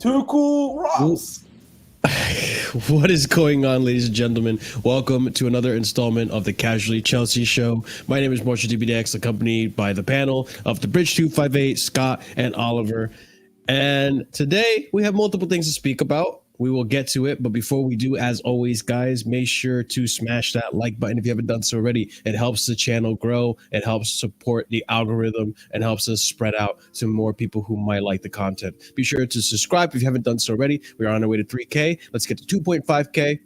Too cool Ross. What is going on, ladies and gentlemen? Welcome to another installment of the Casually Chelsea show. My name is Marshalldbdx, accompanied by the panel of the Bridge 258, Scott and Oliver. And today we have multiple things to speak about. We will get to it, but before we do, as always, guys, make sure to smash that like button if you haven't done so already. It helps the channel grow, it helps support the algorithm, and helps us spread out to more people who might like the content. Be sure to subscribe if you haven't done so already. We are on our way to 3K. Let's get to 2.5K.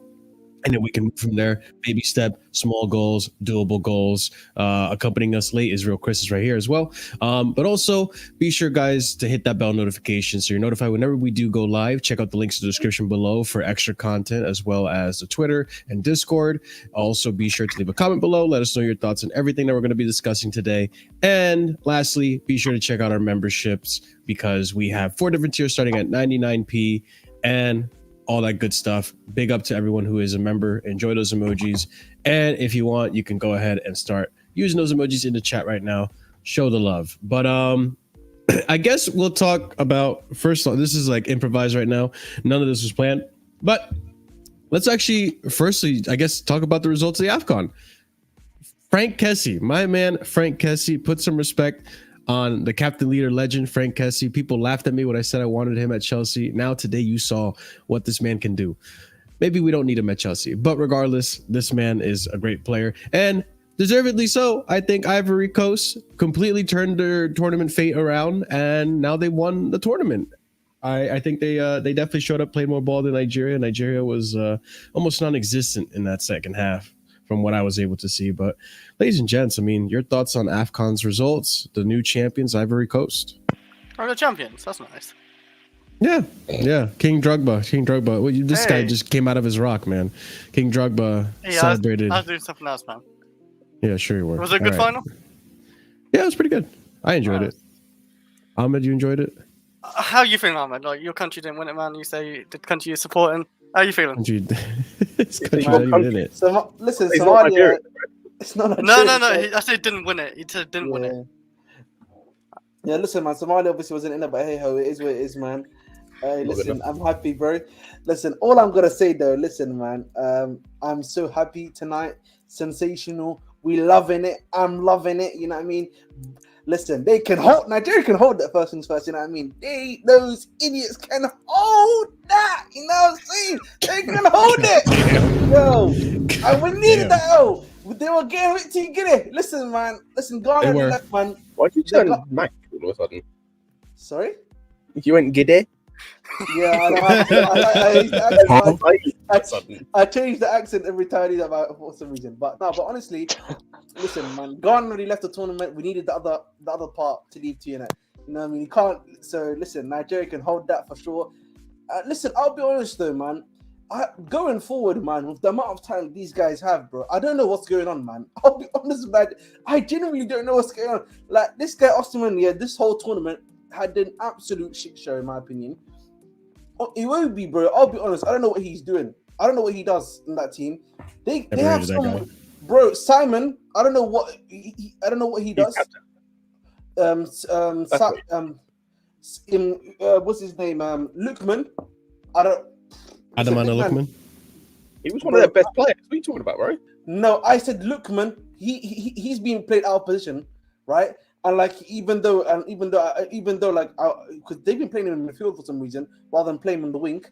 And then we can move from there. Baby step, small goals, doable goals. Accompanying us late is Real Chris is right here as well. But also be sure, guys, to hit that bell notification so you're notified whenever we do go live. Check out the links in the description below for extra content, as well as the Twitter and Discord. Also, be sure to leave a comment below. Let us know your thoughts on everything that we're going to be discussing today. And lastly, be sure to check out our memberships because we have 4 different tiers starting at 99p and all that good stuff. Big up to everyone who is a member. Enjoy those emojis. And if you want, you can go ahead and start using those emojis in the chat right now. Show the love. But I guess we'll talk about, first, this is like improvised right now. None of this was planned. But let's actually, firstly, I guess, talk about the results of the AFCON. Frank Kessie, my man Frank Kessie, put some respect on the captain, leader, legend, Frank Kessie. People laughed at me when I said I wanted him at Chelsea. Now today you saw what this man can do. Maybe we don't need him at Chelsea, but regardless, this man is a great player and deservedly so. I think Ivory Coast completely turned their tournament fate around and now they won the tournament. I think they definitely showed up, played more ball than Nigeria. Nigeria was almost non-existent in that second half, from what I was able to see. But ladies and gents, I mean, your thoughts on AFCON's results, the new champions, Ivory Coast. Oh, the champions. That's nice. Yeah. King Drogba. Well, this guy just came out of his rock, man. King Drogba celebrated. I was doing something else, man. Yeah, sure you were. Was it a good final? Yeah, it was pretty good. I enjoyed it. Ahmed, you enjoyed it? How you feeling, Ahmed? Like, your country didn't win it, man. You say the country you're supporting. How you feeling? This country not even in it. So, listen, Somalia, it's not a No. I said didn't win it. He said didn't win it. Yeah, listen, man. Somalia obviously wasn't in it, but hey ho, it is what it is, man. Listen, I'm happy, bro. Listen, all I'm gonna say though, listen, man. I'm so happy tonight. Sensational. We loving it. I'm loving it. You know what I mean? Listen, Nigeria can hold that first things first, you know what I mean? Those idiots can hold that, you know what I'm saying? They can hold it. Yo, and we needed that, yo. They were getting a bit too giddy. Listen, man. Listen, Ghana left, man. Why'd you turn Mac all of a sudden? Sorry? You went giddy? Yeah, I change the accent every time I do that for some reason. But honestly, listen, man, Ghana already left the tournament. We needed the other part to leave to, you know what I mean? You can't. So listen, Nigeria can hold that for sure. Listen, I'll be honest though, man. Going forward, man, with the amount of talent these guys have, bro, I don't know what's going on, man. I'll be honest, man. I genuinely don't know what's going on. Like this guy, Osterman, this whole tournament had an absolute shit show, in my opinion. It won't be, bro. I'll be honest. I don't know what he's doing. I don't know what he does in that team. They have some, bro. Simon. I don't know what I don't know what he does. What's his name? Lukman. Adamana Lukman. He was one of their best players. What are you talking about, bro? No, I said Lukman. He's being played out of position, right? And like even though like because they've been playing him in midfield for some reason rather than playing him on the wing.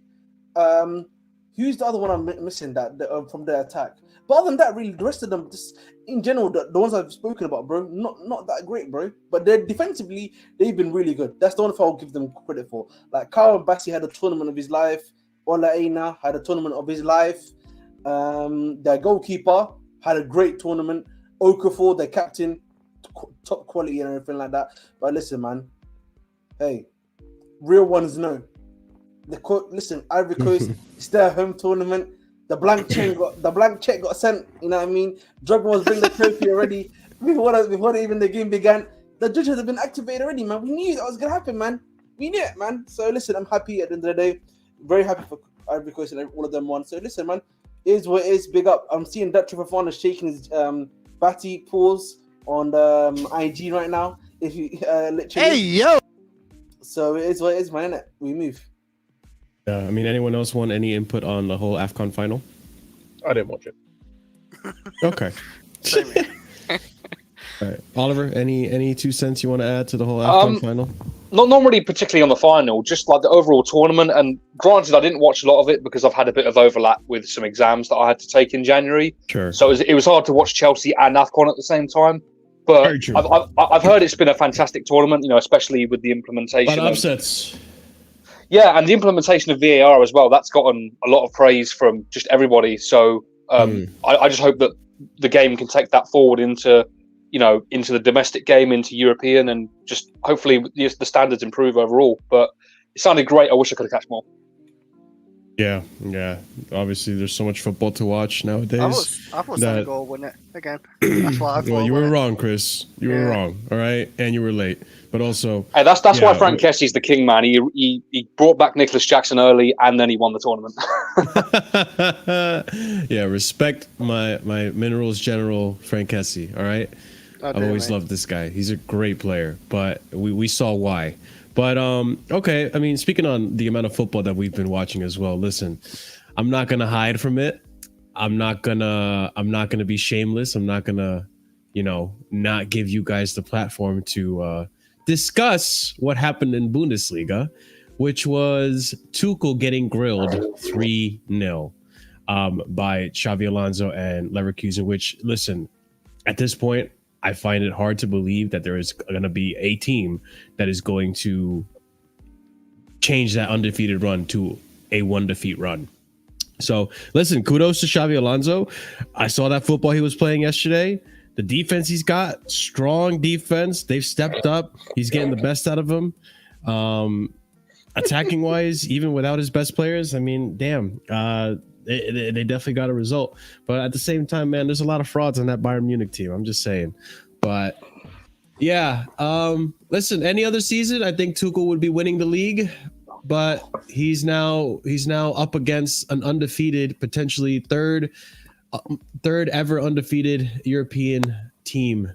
Who's the other one I'm missing from their attack? But other than that, really, the rest of them, just in general, the ones I've spoken about, bro, not that great, bro. But they're defensively, they've been really good. That's the only thing I'll give them credit for. Like Kyle Bassi had a tournament of his life. Ola Aina had a tournament of his life. Their goalkeeper had a great tournament. Okafor, their captain, top quality and everything like that. But listen, man, hey, real ones know. Listen, Ivory Coast, it's their home tournament. The blank check got sent. You know what I mean? Drogba was bringing the trophy already before even the game began. The judges have been activated already, man. We knew that was gonna happen, man. We knew it, man. So listen, I'm happy at the end of the day. Very happy for Ivory Coast and all of them won. So listen, man, it is what it is. Big up. I'm seeing that Trifafana shaking his batty paws on the IG right now. If you literally, hey yo. So it is what it is, man. Innit? We move. I mean, anyone else want any input on the whole AFCON final? I didn't watch it. Okay. Same here. All right, Oliver, any 2 cents you want to add to the whole AFCON final? Not really particularly on the final, just like the overall tournament. And granted, I didn't watch a lot of it because I've had a bit of overlap with some exams that I had to take in January. Sure. So it was hard to watch Chelsea and AFCON at the same time. But Very true. I've heard it's been a fantastic tournament, you know, especially with the implementation. A lot of upsets. Yeah, and the implementation of VAR as well. That's gotten a lot of praise from just everybody. So I just hope that the game can take that forward into the domestic game, into European, and just hopefully the standards improve overall. But it sounded great. I wish I could have catch more. Yeah. Obviously, there's so much football to watch nowadays. I thought Senegal win it again. That's why I thought. Well, you were wrong, Chris. You were wrong. All right, and you were late. But also, hey, that's why Frank Kessie's the king, man. He brought back Nicholas Jackson early, and then he won the tournament. Yeah, respect my Minerals General Frank Kessie. All right. I've always loved this guy. He's a great player, but we saw why. But okay, I mean, speaking on the amount of football that we've been watching as well. Listen, I'm not gonna hide from it. I'm not gonna be shameless. I'm not gonna, not give you guys the platform to discuss what happened in Bundesliga, which was Tuchel getting grilled 3-0 by Xabi Alonso and Leverkusen. Which, listen, at this point, I find it hard to believe that there is going to be a team that is going to change that undefeated run to a 1-defeat run. So, listen, kudos to Xabi Alonso. I saw that football he was playing yesterday. The defense he's got, strong defense. They've stepped up. He's getting the best out of them. Attacking wise, even without his best players, I mean, damn, they definitely got a result. But at the same time, man, there's a lot of frauds on that Bayern Munich team. I'm just saying. But yeah, listen, any other season, I think Tuchel would be winning the league. But he's now up against an undefeated, potentially third ever undefeated European team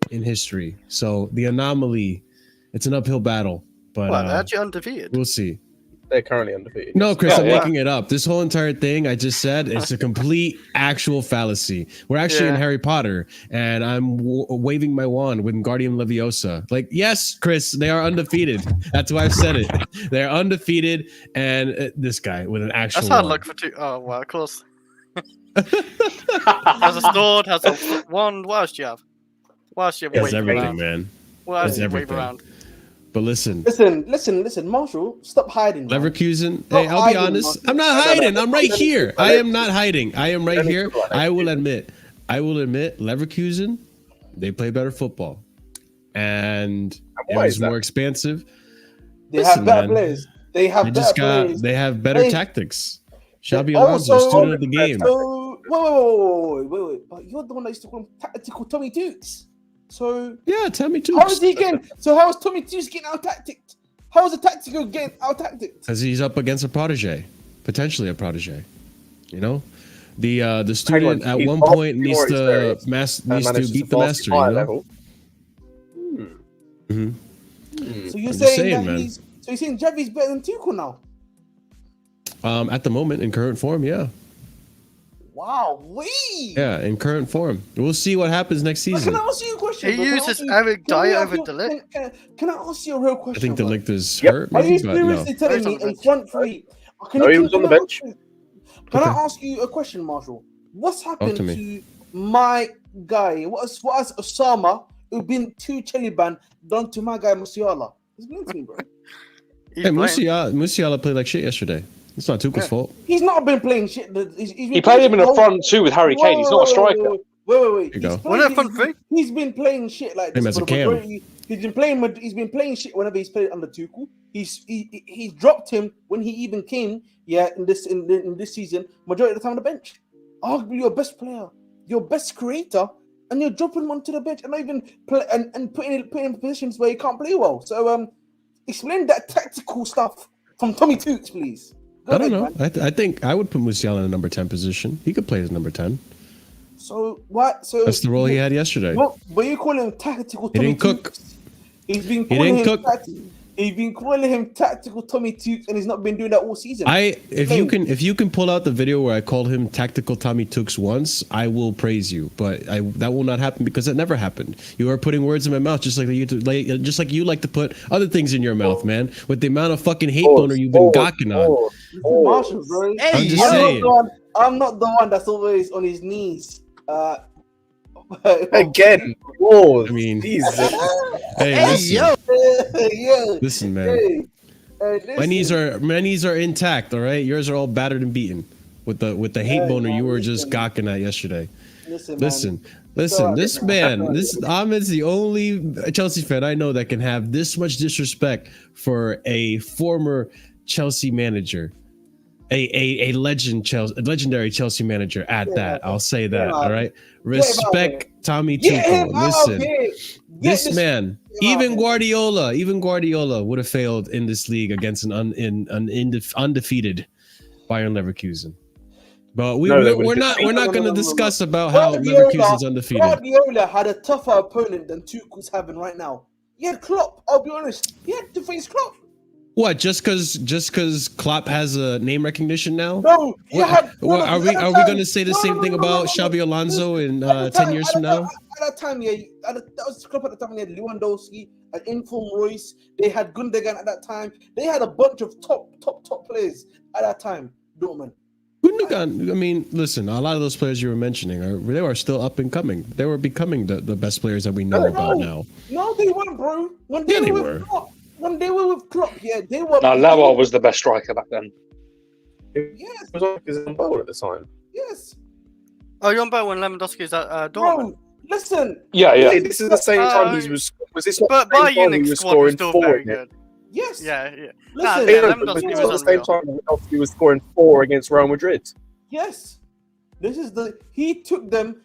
in history. So the anomaly, it's an uphill battle. But they're actually undefeated. We'll see. They're currently undefeated. No, Chris, I'm making it up. This whole entire thing I just said, it's a complete actual fallacy. We're actually in Harry Potter, and I'm waving my wand with Wingardium Leviosa. Like, yes, Chris, they are undefeated. That's why I've said it. They're undefeated, and this guy with an actual That's hard wand. luck for two. Oh, well, of course. Has a sword, has a wand. What else do you have? What else do you have? It's everything, man. What else It's do you wave everything. around? But listen, Marshall, stop hiding. Man. Leverkusen. Hey, I'll be honest. I'm not hiding. I'm right here. I am not hiding. I am right here. I will admit, Leverkusen, they play better football, and it was more expansive. They have better players. They have better players. They have better tactics. Xabi Alonso, student of the game. Wait. But you're the one that used to call him tactical Tommy Dukes. So yeah, Tommy Dukes. How is he getting? So how is Tommy Dukes getting out tacticked? How is the tactical getting out tacticked? Because he's up against a protege, potentially a protege. You know, the student at one point needs to beat the master. You know? So you're saying Xavi's better than Tuchel now? At the moment, in current form, yeah. Wow, yeah, in current form. We'll see what happens next season. Can I ask you a question? He uses Eric Dyer over De Ligt. Can I ask you a real question? I think De Ligt is hurt. Are you seriously telling me a front three? He was on the bench. Can I ask you a question, Marshall? What's happened to my guy? What has Osama, who's been to Cheliban, done to my guy Musiala? Explain to me, bro. Hey, Musiala played like shit yesterday. It's not Tuchel's fault. He's not been playing shit. He played him in a front two with Harry Kane. He's not a striker. Wait. He's been playing shit like this. He's been playing shit whenever he's played under Tuchel. He's dropped him when he even came. Yeah, in this season, majority of the time on the bench. Arguably your best player, your best creator, and you're dropping him onto the bench and not even play and putting him in positions where he can't play well. So explain that tactical stuff from Tommy Toots, please. I don't know. I think I would put Musiala in a number 10 position. He could play as number 10. So what? So that's the role he had yesterday. But you call him tactical? He didn't cook. He's been calling him. He's been calling him tactical Tommy Tooks, and he's not been doing that all season. If you can pull out the video where I called him tactical Tommy Tooks once, I will praise you. But that will not happen because it never happened. You are putting words in my mouth just like you like to put other things in your mouth, man. With the amount of fucking hate boner you've been gawking on. Marshall, bro. Hey, I'm just saying. I'm not the one that's always on his knees. Again, I mean, Jesus. Hey, listen. Yo. Listen, man. Listen. My knees are intact. All right, yours are all battered and beaten with the hate boner you were just gawking at yesterday. Listen. This Ahmed's the only Chelsea fan I know that can have this much disrespect for a former Chelsea manager. A legendary Chelsea manager at that. I'll say that. All right. Respect Tommy Tuchel. Listen, this man, even Guardiola would have failed in this league against an undefeated Bayern Leverkusen. But we're not going to discuss about how Leverkusen's undefeated. Guardiola had a tougher opponent than Tuchel's having right now. He had Klopp. I'll be honest. He had to face Klopp. What? Just because Klopp has a name recognition now? No. Are we going to say the same thing about Xabi Alonso in 10 years from now? At that time, that was Klopp at the time. They had Lewandowski, an informed Royce. They had Gundogan at that time. They had a bunch of top players at that time. Dortmund. Gundogan. I mean, listen. A lot of those players you were mentioning they are still up and coming. They were becoming the best players that we know about now. No, they weren't, bro. They were. When they were with Klopp, they were. No, Lavia was the best striker back then. Yes. It was like on board at the time. Yes. Oh, you're on boat when Lewandowski's at Dortmund. Bro, listen. Yeah. Hey, this is the same time he was. Was this not But the same time he Bayern was squad was scoring still 4 very in it? good. Yes. Yeah. Listen. Lewandowski But was at the same unreal. time he was scoring 4 against Real Madrid. Yes. He took them.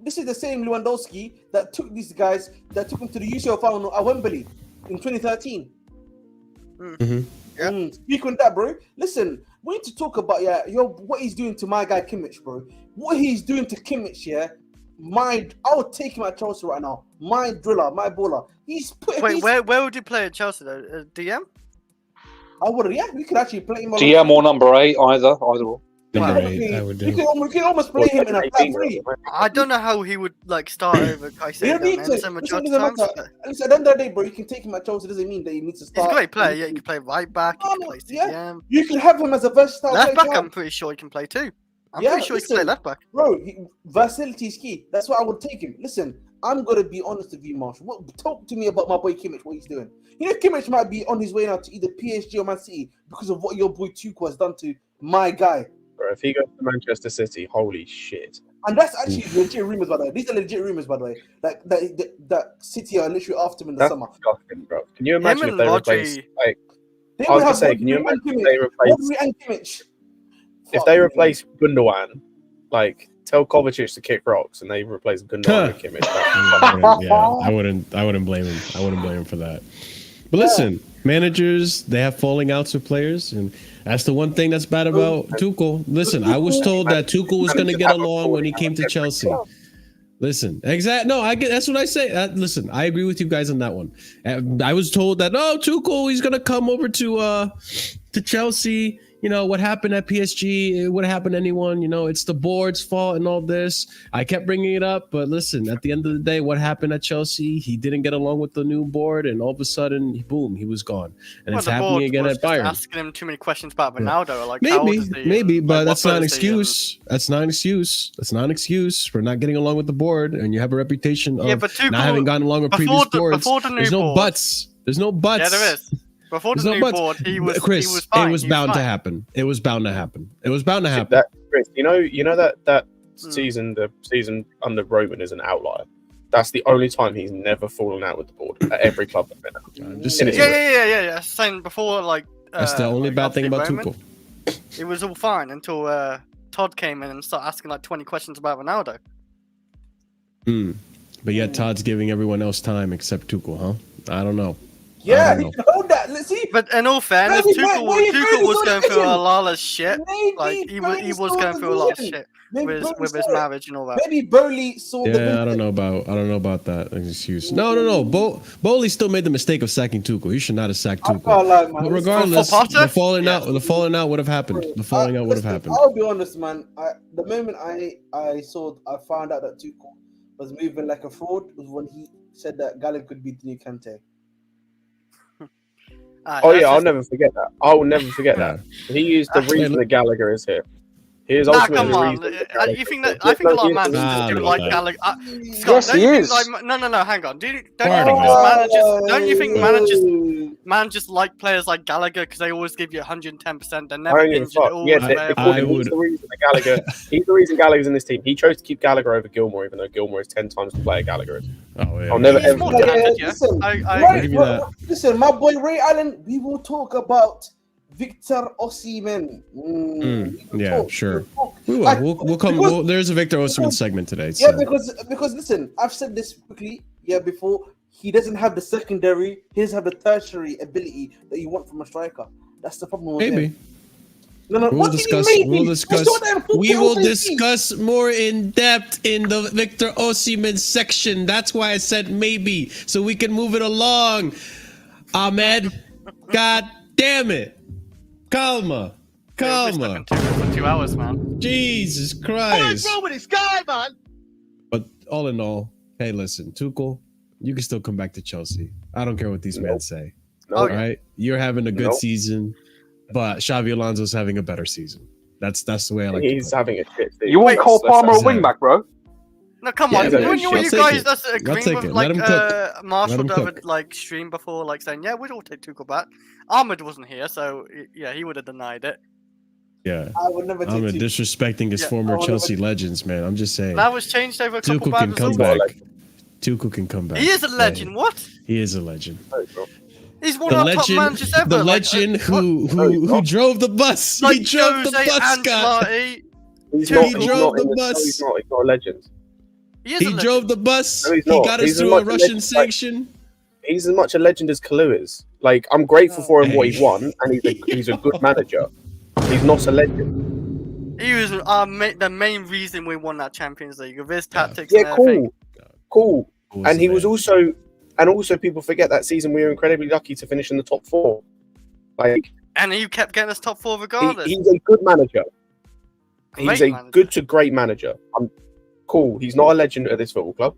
This is the same Lewandowski that took these guys, that took them to the UCL final at Wembley in 2013. Speak on that, bro. Listen, we need to talk about what he's doing to my guy Kimmich, bro. What he's doing to Kimmich, I would take him at Chelsea right now. My driller, my baller. Where would you play at Chelsea though? DM? I would, we could actually play him. DM or number 8, either or. Number 8, I would do. We can almost play him in a flat 3. I don't know how he would start over Caicedo. Listen, at the end of the day, bro, you can take him at Chelsea. Doesn't mean that he needs to start. He's a great player. Yeah, you can play right back. You can play CDM. You can have him as a versatile left back. player. I'm pretty sure he can play too. I'm pretty sure he can play left back. Bro, versatility is key. That's why I would take him. Listen, I'm gonna be honest with you, Marshall. Talk to me about my boy Kimmich, what he's doing. You know, Kimmich might be on his way now to either PSG or Man City because of what your boy Tuchel has done to my guy. Bro, if he goes to Manchester City, holy shit. And that's actually legit rumors, by the way. These are legit rumors, by the way. Like that City are literally after him in the summer. Disgusting, bro. Can you imagine if they replace can you imagine if they replace if they replace Gundogan, tell Kovacic to kick rocks and they replace Gundogan with Kimmich. I wouldn't blame him. I wouldn't blame him for that. But listen, managers, they have falling outs with players, and that's the one thing that's bad about Tuchel. Listen, I was told that Tuchel was going to get along when he came to Chelsea. Listen, no, I get that's what I say. Listen, I agree with you guys on that one. I was told that Tuchel, he's going to come over to Chelsea. You know, what happened at PSG, it would happen to anyone. You know, it's the board's fault and all this. I kept bringing it up, but listen, at the end of the day, what happened at Chelsea, he didn't get along with the new board, and all of a sudden, boom, he was gone. And it's happening again at Bayern. Asking him too many questions about Ronaldo. Maybe, but that's not an excuse. That's not an excuse. That's not an excuse for not getting along with the board, and you have a reputation of not having gotten along with previous boards. There's no buts. There's no buts. Yeah, there is. Before the new board, he was fine. It was bound to happen. It was bound to happen. It was bound to happen. Chris, you know that season, the season under Roman is an outlier. That's the only time he's never fallen out with the board at every club that's been out. Just saying. Yeah. Saying before, that's the only bad thing about Tuchel. It was all fine until Todd came in and started asking 20 questions about Ronaldo. But yet Todd's giving everyone else time except Tuchel, huh? I don't know. Yeah, he can hold that. Let's see. But in all fairness, Tuchel was going through a lot of shit. Like he was going through a lot of shit with his marriage and all that. Maybe Bowley saw the vision. I don't know about that excuse. No. Bowley still made the mistake of sacking Tuchel. He should not have sacked Tuchel. But regardless, the falling out would have happened. The falling out would have happened. I'll be honest, man. The moment I found out that Tuchel was moving like a fraud was when he said that Gallagher could beat the new Kante. I'll never forget that. I will never forget that. He used the reason that Gallagher is here. He is ultimately the reason. You think that? I think a lot of managers do like Gallagher. Yes, he is. No. Hang on. Don't you think managers like players like Gallagher because they always give you 110%? They're never injured. He's the reason Gallagher's in this team. He chose to keep Gallagher over Gilmore, even though Gilmore is 10 times the player Gallagher is. I'll never ever. Listen, my boy Ray Allen. We will talk about Victor Osimhen. Sure. We'll come. There's a Victor Osimhen segment today. So. Yeah, because listen, I've said this quickly. Before, he doesn't have the secondary. He doesn't have the tertiary ability that you want from a striker. That's the problem with him. No, we'll discuss more in depth in the Victor Osimhen section. That's why I said maybe, so we can move it along. Ahmed, God damn it. Calma. For 2 hours, man. Jesus Christ. What's wrong with this guy, man? But all in all, hey, listen, Tuchel, you can still come back to Chelsea. I don't care what these men say. All right? You're having a good season, but Xabi Alonso's having a better season. That's the way I like He's having a shit season. You want Cole Palmer a wing back, bro? No, come on. Yeah, you guys that's agreeing with Let him cook. Marshall David stream before saying, yeah, we'd all take Tuchel back. Ahmed wasn't here, so yeah, he would have denied it. Yeah. I would never take Ahmed disrespecting his former Chelsea legends, man. I'm just saying. That was changed over a couple Tuchel can come back. Tuchel can come back. He is a legend. What? He is a legend. He's one of our top managers ever. The legend who drove the bus. He drove the bus, Scott. He drove the bus. He's not a legend. He drove the bus. No, he got us through a Russian sanction. He's as much a legend as Kalu is. Like, I'm grateful for him what he won, and he's a good manager. He's not a legend. He was the main reason we won that Champions League with his tactics. Yeah, cool. And he was also, people forget that season we were incredibly lucky to finish in the top 4. And he kept getting us top 4 regardless. He's a good manager. He's a good to great manager. Cool. He's not a legend at this football club.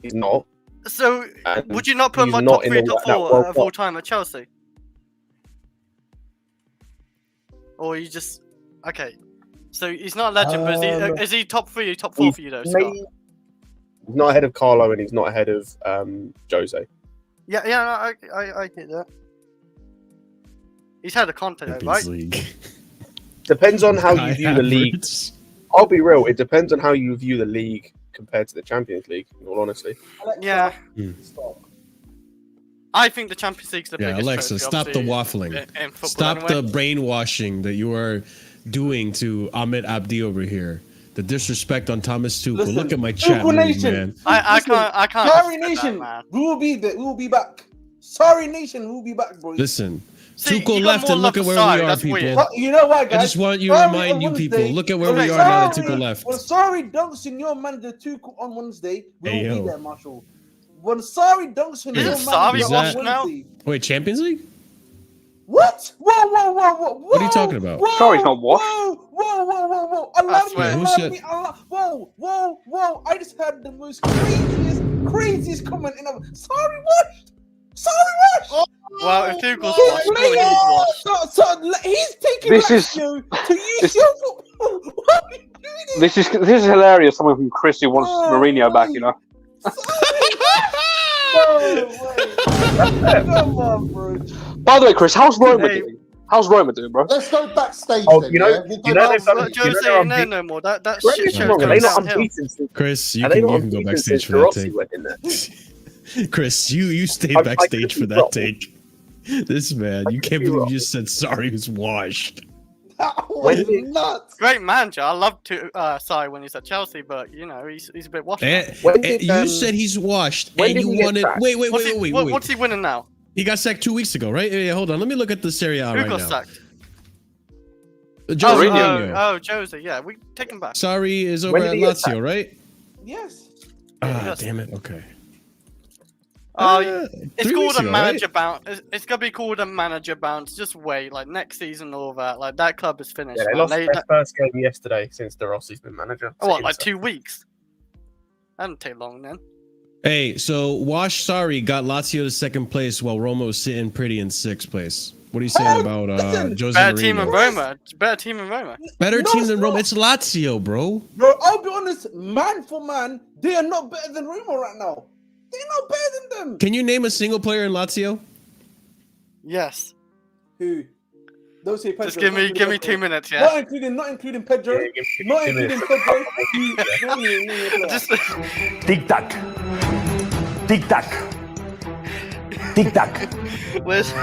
He's not. So, would you not put him on top 3, top 4 of all time at Chelsea? Or you just okay? So he's not a legend, but is he top 3, top 4 for you though, Scott? He's not ahead of Carlo, and he's not ahead of Jose. Yeah, I get that. He's had a content, right? League. Depends on how you view the league. I'll be real. It depends on how you view the league compared to the Champions League. In all honesty. Yeah. I think the Champions League's the biggest. Alexa, stop the waffling. Stop the brainwashing that you are doing to Ahmed Abdi over here. The disrespect on Thomas Tuchel. Listen, look at my chat, man. I can't. Sorry, Nation. We will be there. We will be back. Sorry, Nation. We will be back, bro. Listen. Tuchel left and look at where we are, people. You know what, guys? I just want you to remind you people. Look at where we are now that Tuchel left. When sorry dunks in your manager Tuchel on Wednesday, we will be there, Marshall. When sorry dunks in your manager on Wednesday. Wait, Champions League? What? Whoa. What are you talking about? Sorry's not what? Whoa. Allow me. Whoa. I just had the most craziest comment in a sorry washed. Well, if Tuchel's washed, he's taking to use your football. What are you doing? This is hilarious. Someone from Chris who wants Mourinho back, you know. Come on, bro. By the way, Chris, how's Roma doing? How's Roma doing, bro? Let's go backstage. Oh, then, you know they've done. No more. That shit show. Chris, you can go backstage for that take. Chris, you stay backstage for that take. This man, you can't believe you just said sorry was washed. That was nuts. Great manager. I love Sarri when he's at Chelsea, but you know he's a bit washed. You said he's washed, and you wanted. Wait. What's he winning now? He got sacked 2 weeks ago, right? Yeah, hold on. Let me look at the Serie A Who right got now. sacked? Jose Mourinho. Oh, Jose. Yeah, we take him back. Sarri is over When at did he get Lazio, sacked? right? Yes. Damn it. Okay. It's 3 called weeks a ago, manager right? bounce. It's gonna be called a manager bounce. Just wait, like next season, all that. Like that club is finished. Yeah, they man. lost their first game yesterday since De Rossi's been manager. What, like 2 weeks? That didn't take long then. Hey, so Wash Sarri got Lazio to second place while Roma was sitting pretty in sixth place. What are you saying about Jose Better team than Mourinho? Roma. Better team than Roma. Better No, team it's than Roma. not. It's Lazio, bro. Bro, I'll be honest, man for man, they are not better than Roma right now. They're not better than them. Can you name a single player in Lazio? Yes. Who? Don't say Petr. Just give me 2 minutes, yeah. Not including Pedro. Not including Pedro. Just Tic tac. Tic tac. Tic tac. where's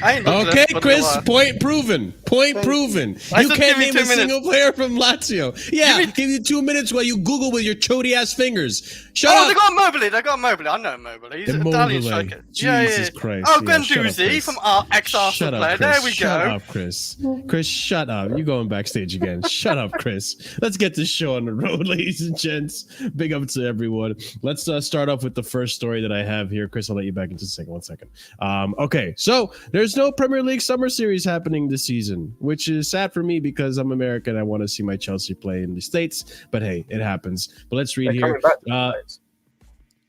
I ain't looked at Okay, this for a Chris, while. point proven. Point proven. I You said can't give me name 2 a single minutes. player from Lazio. Yeah, give you 2 minutes while you Google with your chody ass fingers. Shut Oh, up. they got Mobley. They got Mobley. I know Mobley. He's an Italian Immobile. striker. Jesus Christ. Oh, Yeah, shut up, Guendouzi Chris. from our Shut ex-Arsenal up, player. Chris. There we Shut go. up, Chris. Chris, shut up. You going backstage again. Shut up, Chris. Let's get this show on the road, ladies and gents. Big up to everyone. Let's start off with the first story that I have here. Chris, I'll let you back in just a second. 1 second. Okay, so there's no Premier League Summer Series happening this season, which is sad for me because I'm American. I want to see my Chelsea play in the States, but hey, it happens. But let's read here.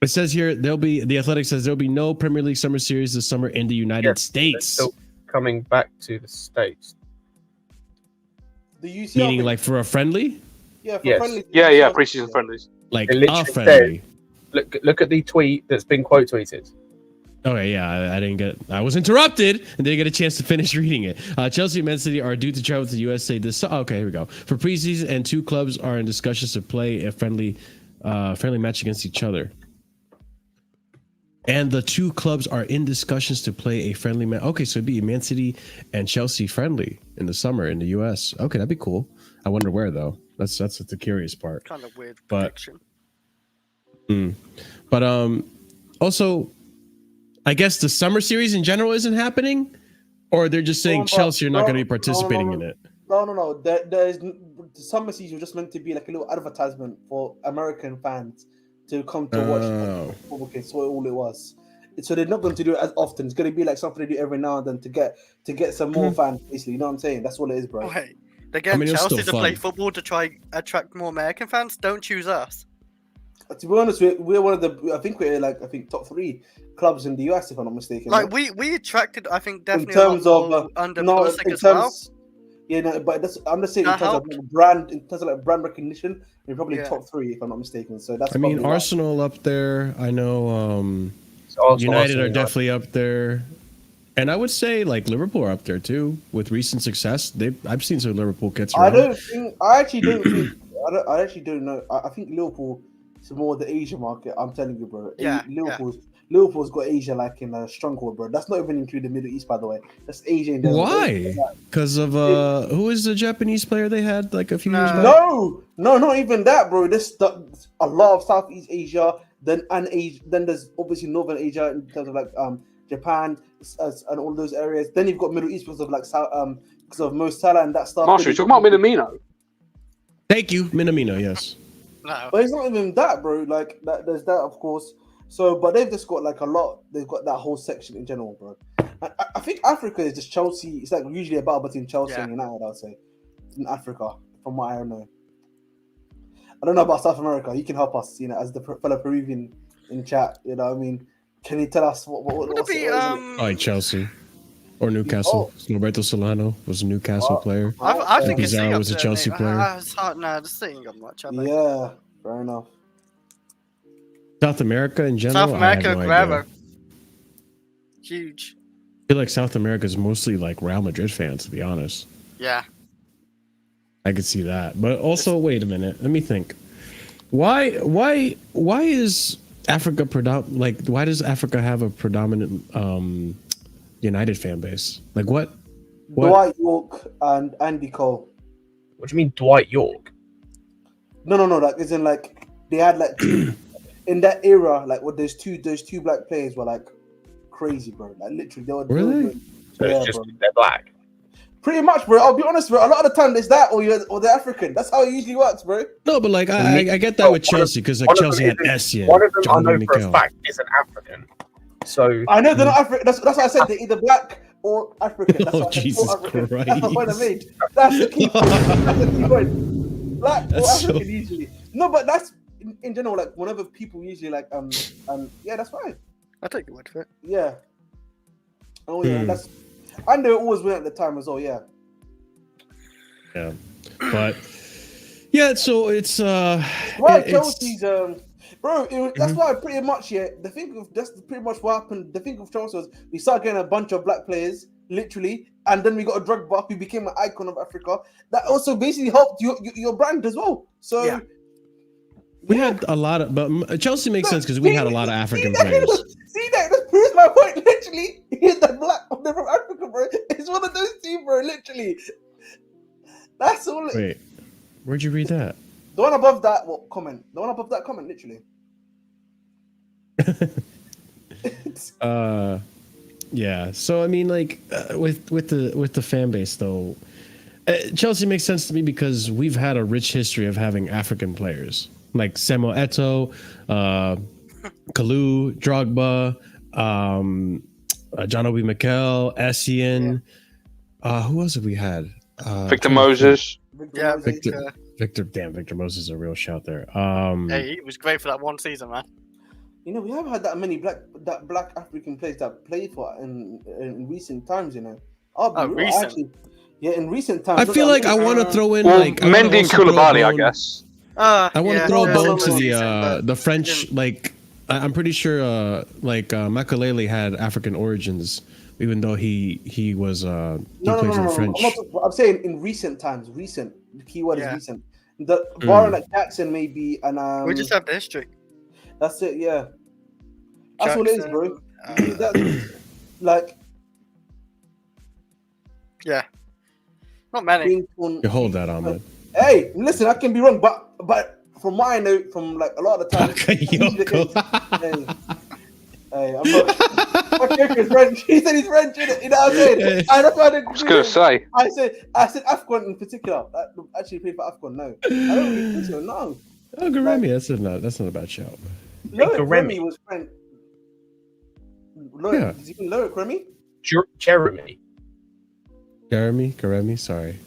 It says here The Athletic says there'll be no Premier League Summer Series this summer in the United States. Still coming back to the States. The UCL Meaning thing. like for a friendly? Yeah, for Yes. friendly. Yeah, preseason friendlies. Like It a literally friendly. Look at the tweet that's been quote tweeted. Okay, yeah, I was interrupted and didn't get a chance to finish reading it. Chelsea and Man City are due to travel to the USA this. Okay, here we go. For preseason, and two clubs are in discussions to play a friendly match against each other. And the two clubs are in discussions to play a friendly match. Okay, so it'd be Man City and Chelsea friendly in the summer in the US. Okay, that'd be cool. I wonder where though. That's the curious part. Kind of weird But- prediction. But also, I guess the summer series in general isn't happening, or they're just saying Chelsea are not going to be participating in it. No. There's the summer season was just meant to be like a little advertisement for American fans to come to watch. Okay, so all it was. So they're not going to do it as often. It's going to be like something they do every now and then to get some more fans. Basically, you know what I'm saying? That's what it is, bro. Wait, they're getting it was Chelsea still to play fun. football to try attract more American fans. Don't choose us. To be honest, we're one of the. I think we're top 3 clubs in the US, if I'm not mistaken. Like right? we attracted, I think, definitely in terms a lot more of under no, Pulisic in as well. terms. Yeah, no, but I'm just saying in That terms helped. of brand, in terms of like brand recognition, we're probably Yeah. top 3, if I'm not mistaken. So that's. I mean, probably why. Arsenal up there. I know So United are definitely up there. And I would say like Liverpool are up there too with recent success. I've seen some Liverpool kits around. I actually don't know. I think Liverpool is more the Asia market. I'm telling you, bro. Yeah, Liverpool's got Asia like in a stronghold, bro. That's not even including the Middle East, by the way. That's Asia. In Why? Because of who is the Japanese player they had like a few years back? No, not even that, bro. A lot of Southeast Asia, then there's obviously Northern Asia in terms of like Japan and all those areas. Then you've got Middle East because of like because of Mo Salah and that stuff. Marshall, you're talking about Minamino. Thank you, Minamino. Yes. No. But it's not even that, bro. Like that, there's that, of course. So, but they've just got like a lot. They've got that whole section in general, bro. I think Africa is just Chelsea. It's like usually a battle between Chelsea and United, I'd say, in Africa, from what I know. I don't know about South America. You can help us, as the fellow Peruvian in chat. You know what I mean? Can you tell us what Would it what's be Like Chelsea or Newcastle. Roberto Solano was a Newcastle player. I think it's Pizarro up was a there, Chelsea mate. player. It's hard now. The City ain't got much. I think. Yeah, fair enough. South America in general. South America, I have no Guerrero. idea. Huge. I feel like South America is mostly like Real Madrid fans, to be honest. Yeah. I could see that. But also, wait a minute. Let me think. Why is Africa why does Africa have a predominant United fan base? Like what? Dwight York and Andy Cole. What do you mean, Dwight York? No. Like, as in, like, they had like two in that era. Like, what those two black players were like crazy, bro. Like literally, they were Really? So yeah, it's just bro. they're black. Pretty much, bro. I'll be honest, bro. A lot of the time, it's that or the African. That's how it usually works, bro. No, but like I get that with Chelsea because like Chelsea had Essien. One of them I John know for a Mikel. fact is an African. So I know they're not African. That's why I said they're either black or African. That's Oh, why I said Jesus African. Christ. That's the point I made. That's the key point. That's the key point. Black or That's African so- usually. No, but that's in general. Like whenever people usually like yeah, that's fine. I take your word for it. Yeah. Oh yeah, Hmm. that's. I know it always went at the time as well. Yeah. Yeah, but yeah, so it's Right, it's- Chelsea's bro. That's why pretty much that's pretty much what happened. The thing of Chelsea was we started getting a bunch of black players, literally, and then we got a Drogba who became an icon of Africa. That also basically helped your brand as well. So Yeah. we had a lot of, but Chelsea makes sense because we had a lot of African players. See that? That proves my point. Literally, he's the black they're from Africa, bro. It's one of those two, bro. Literally, that's all. Wait, where'd you read that? The one above that comment. The one above that comment, literally. Yeah. So I mean, like with the fan base though, Chelsea makes sense to me because we've had a rich history of having African players like Samuel Eto'o, Kalou, Drogba, John Obi Mikel, Essien. Who else have we had? Victor Moses. Yeah, Victor Moses is a real shout there. Hey, he was great for that one season, man. You know, we haven't had that many black African players that played for in recent times. You know, recent. actually, yeah, in recent times. I feel like I want to throw in Well, like I wanna Mendy and also throw a Koulibaly, I bone- guess. I want to throw a bone to the the French. Like I'm pretty sure Makelele had African origins, even though he was plays in French. I'm saying in recent times. Recent. The key word is recent. The Mm. barring like Jackson maybe and we just have the history. That's it. Yeah. That's what it is, bro. Like Yeah. Not many. You hold that, Ahmed. Hey, listen, I can be wrong, but from what I know, from like a lot of the time, hey, I'm not. My character is French. He said he's French. You know what I'm saying? I was gonna say. I said AFCON in particular. Actually, played for AFCON. No, I don't really think so. No. Oh, Garemi, that's not a bad shout. Loic Remy was French. Loic, Yeah. Is he Loic Remy? Jeremy. Garemi, sorry.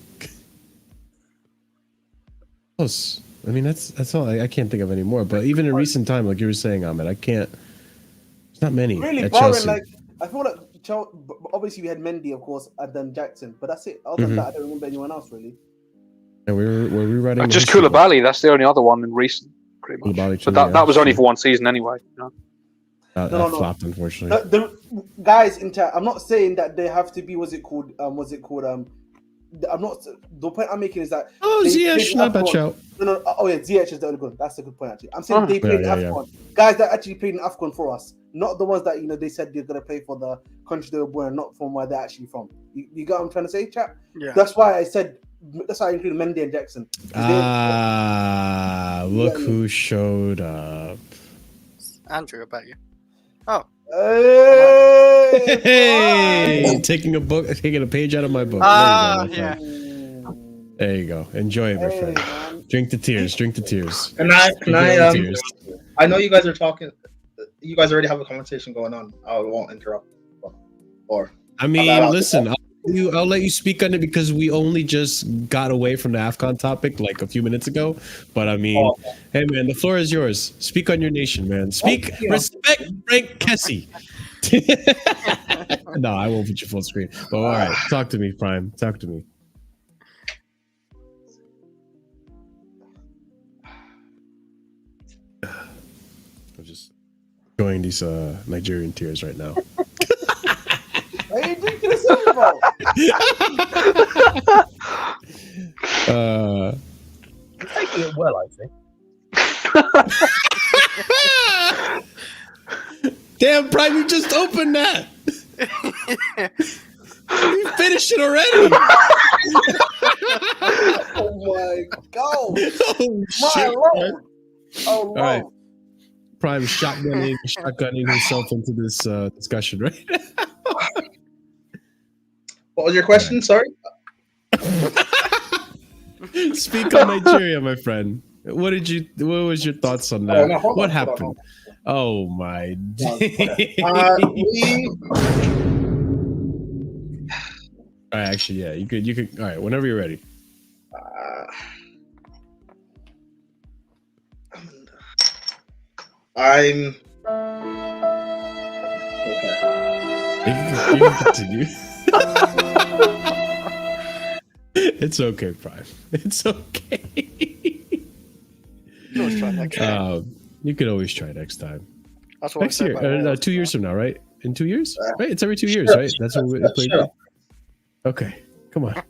Close. I mean, that's all. I can't think of any more. But even in recent time, like you were saying, Ahmed, I can't. There's not many. Really, at barring Chelsea. like I feel like obviously we had Mendy, of course, and then Jackson, but that's it. Other than that, I don't remember anyone else really. Yeah, we're rewriting. Just Koulibaly, that's the only other one in recent. Pretty much. Koulibaly too, But that, yeah. that was only for one season anyway. You know? That No. flopped, unfortunately. The guys in chat, I'm not saying that they have to be. What's it called? I'm not. The point I'm making is that. Oh, they Ziyech, played not bad AFCON. shout. No. Oh yeah, Ziyech is the only good. That's a good point actually. I'm saying they played in AFCON. Guys that actually played in AFCON for us, not the ones that they said they're gonna play for the country they were born, not from where they're actually from. You get what I'm trying to say, chat? Yeah. That's why I said. That's why I included Mendy and Jackson. Look who showed up. Andrew, I bet you. Oh. Hey, taking a page out of my book. Yeah. There you go. Enjoy it, my friend. Man. Drink the tears. Drink the tears. Can I Tears. I know you guys are talking. You guys already have a conversation going on. I won't interrupt. Or I mean, listen, I'll let you speak on it because we only just got away from the AFCON topic like a few minutes ago. But I mean, hey man, the floor is yours. Speak on your nation, man. Speak, respect Frank Kessie. No, I won't put you full screen. But all right, talk to me, Prime. Talk to me. I'm just enjoying these Nigerian tears right now. Are you drinking a Super Bowl? You're taking it well, I think. Damn, Prime, you just opened that. You finished it already. Oh my God! Oh My shit. Lord! Oh Lord! All right. Prime shotgunning himself into this discussion, right? What was your question? Sorry. Speak on Nigeria, my friend. What was your thoughts on that? What happened? Oh my. All right, actually, yeah, you could. All right, whenever you're ready. I'm. You can continue. It's okay, Prime. It's okay. You could always try next time. That's what next year, 2 years from now, right? In 2 years, right? It's every 2 years, right? That's what we play. Okay, come on.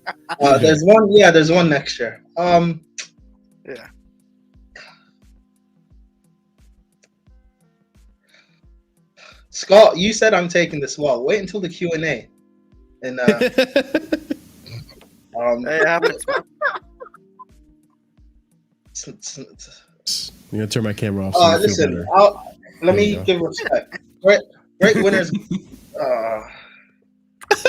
There's one. Yeah, there's one next year. Yeah. Scott, you said I'm taking this well. Wait until the Q&A. And it happens. I'm gonna turn my camera off. Listen, let me give respect. Great winners. You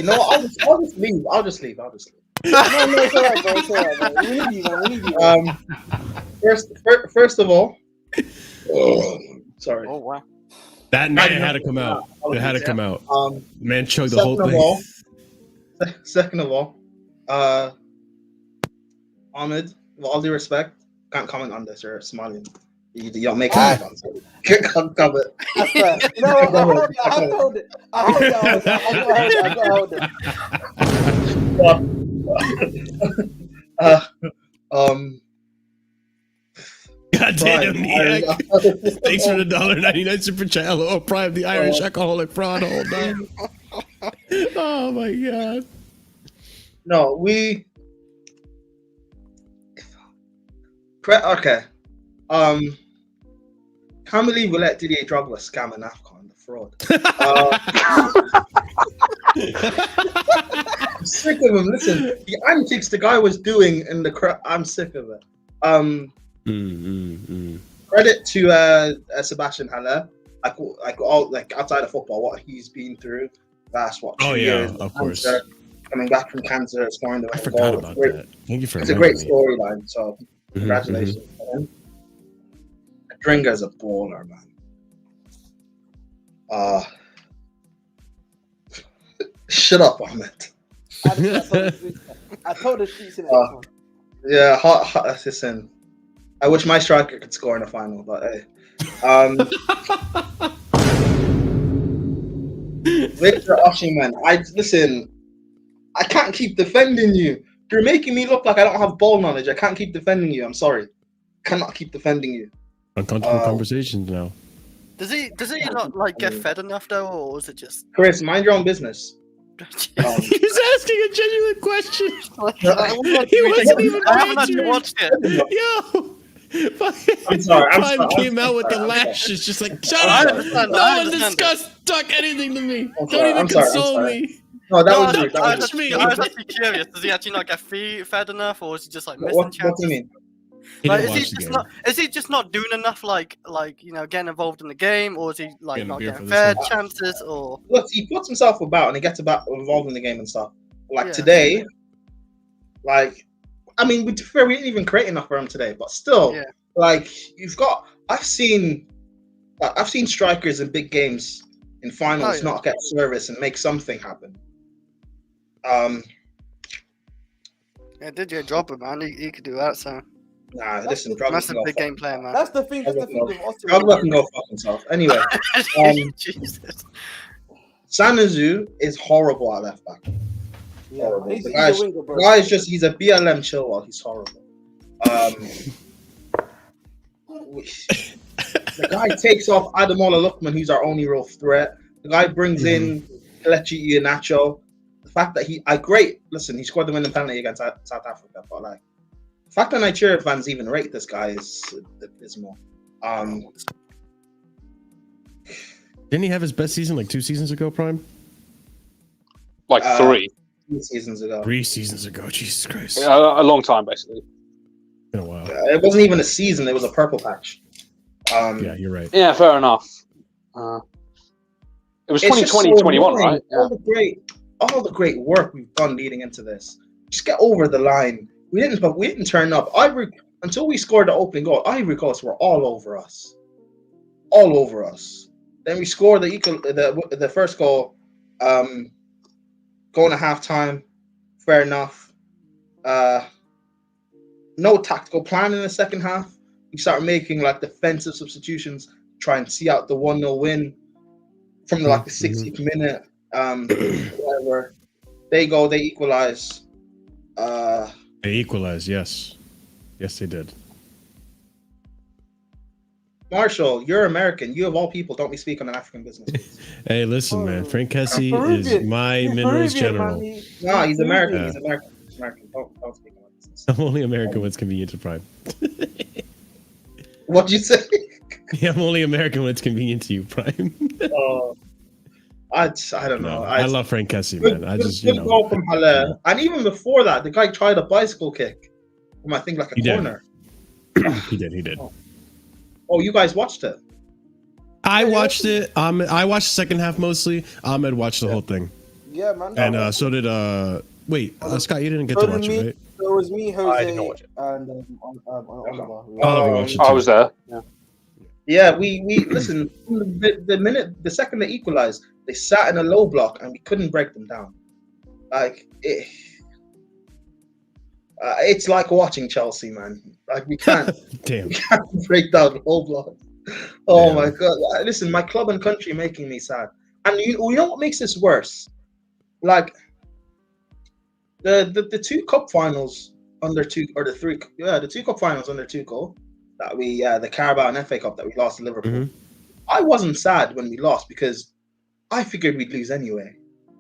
know what? I'll just leave. I'll just leave. No, it's all right, bro. It's all right, bro. We need you. First of all, sorry. Oh wow. That night had to come out. It had to come out. Man chugged the whole thing. Second of all, Ahmed, with all due respect, can't comment on this. You're Somalian. You don't make it. Can't comment. No, I'll hold it. God damn, thanks for the $1.99 super chat. Hello, Prime, the Irish alcoholic fraud. Hold on. Oh my god. No, okay. Can't believe we let Didier Drogba scam an AFCON, the fraud. I'm sick of him. Listen, the antics the guy was doing in the crowd, I'm sick of it. Credit to Sebastian Haller, like outside of football, what he's been through. That's what. 2 years of course. Coming back from cancer, scoring the I forgot about that. Thank you for. It's a great storyline. So congratulations. Dringer's a baller, man. Shut up, Ahmed. I told the streets in it. Yeah, hot. Listen, I wish my striker could score in the final, but hey. Victor Osimhen, I can't keep defending you. You're making me look like I don't have ball knowledge. I can't keep defending you. I'm sorry. Cannot keep defending you. Uncomfortable conversations now. Does he not like get fed enough though, or is it just Chris, mind your own business? He's asking a genuine question. He wasn't even watched it. Yo. I'm sorry. Prime came out with the lashes, just like, shut up! No one talk anything to me. Don't even console me. No, that was me. I was actually curious. Does he actually not get fed enough, or is he just like missing chances? What do you mean? Like, is he just not doing enough, like getting involved in the game, or is he like not getting fed chances, or? Look, he puts himself about and he gets involved in the game and stuff. Like today, like, I mean, we didn't even create enough for him today, but still, like, I've seen strikers in big games in finals not get service and make something happen. Yeah, DJ Drogba, man, he could do that. So. Nah, listen, that's a big game player, man. That's the thing. Drogba can go fuck himself. Anyway, Jesus. Sanazu is horrible at left back. Yeah, he's a winger, bro. He's a BLM Chilwell. He's horrible. The guy takes off Ademola Lookman, who's our only real threat. The guy brings in Kelechi Iheanacho. The fact that he scored the winning penalty against South Africa, but like, the fact that Nigeria fans even rate this guy is abysmal. Didn't he have his best season like 2 seasons ago, Prime? Like 3. 3 seasons ago. 3 seasons ago, Jesus Christ. Yeah, a long time, basically. Been a while. It wasn't even a season, it was a purple patch. Yeah, you're right. Yeah, fair enough. It was 2020, 21, right? Yeah. All the great work we've done leading into this. Just get over the line. We didn't turn up. Until we scored the opening goal, Ivory Coast were all over us. All over us. Then we scored the first goal, going to halftime. Fair enough. No tactical plan in the second half. We started making like defensive substitutions, try and see out the 1-0 win from the 60th minute. Whatever. They equalize. They equalized, yes. Yes, they did. Marshall, you're American. You of all people don't be speaking on African business. Hey, listen, man. Frank Kessie is my minerals general. No, he's American. He's American. Don't speak on business. I'm only American when it's convenient to Prime. What'd you say? Yeah, I'm only American when it's convenient to you, Prime. I don't know. I love Frank Kessie, man. I just, good goal from Haller. And even before that, the guy tried a bicycle kick from, I think, like a corner. He did. Oh, you guys watched it? I watched it. I watched the second half mostly. Ahmed watched the whole thing. Yeah, man. And so did Scott, you didn't get to watch it, right? So it was me, Jose, I didn't watch it. And Oliver. I was there. Yeah. Yeah, we listen. The second they equalized, they sat in a low block and we couldn't break them down. Like it's like watching Chelsea, man. Like we can't, Damn. we can't break down the whole block. Oh my god! Listen, my club and country making me sad. And you know what makes this worse? Like the two cup finals under two, or the two cup finals under Tuchel that we the Carabao and FA Cup that we lost to Liverpool. Mm-hmm. I wasn't sad when we lost because I figured we'd lose anyway.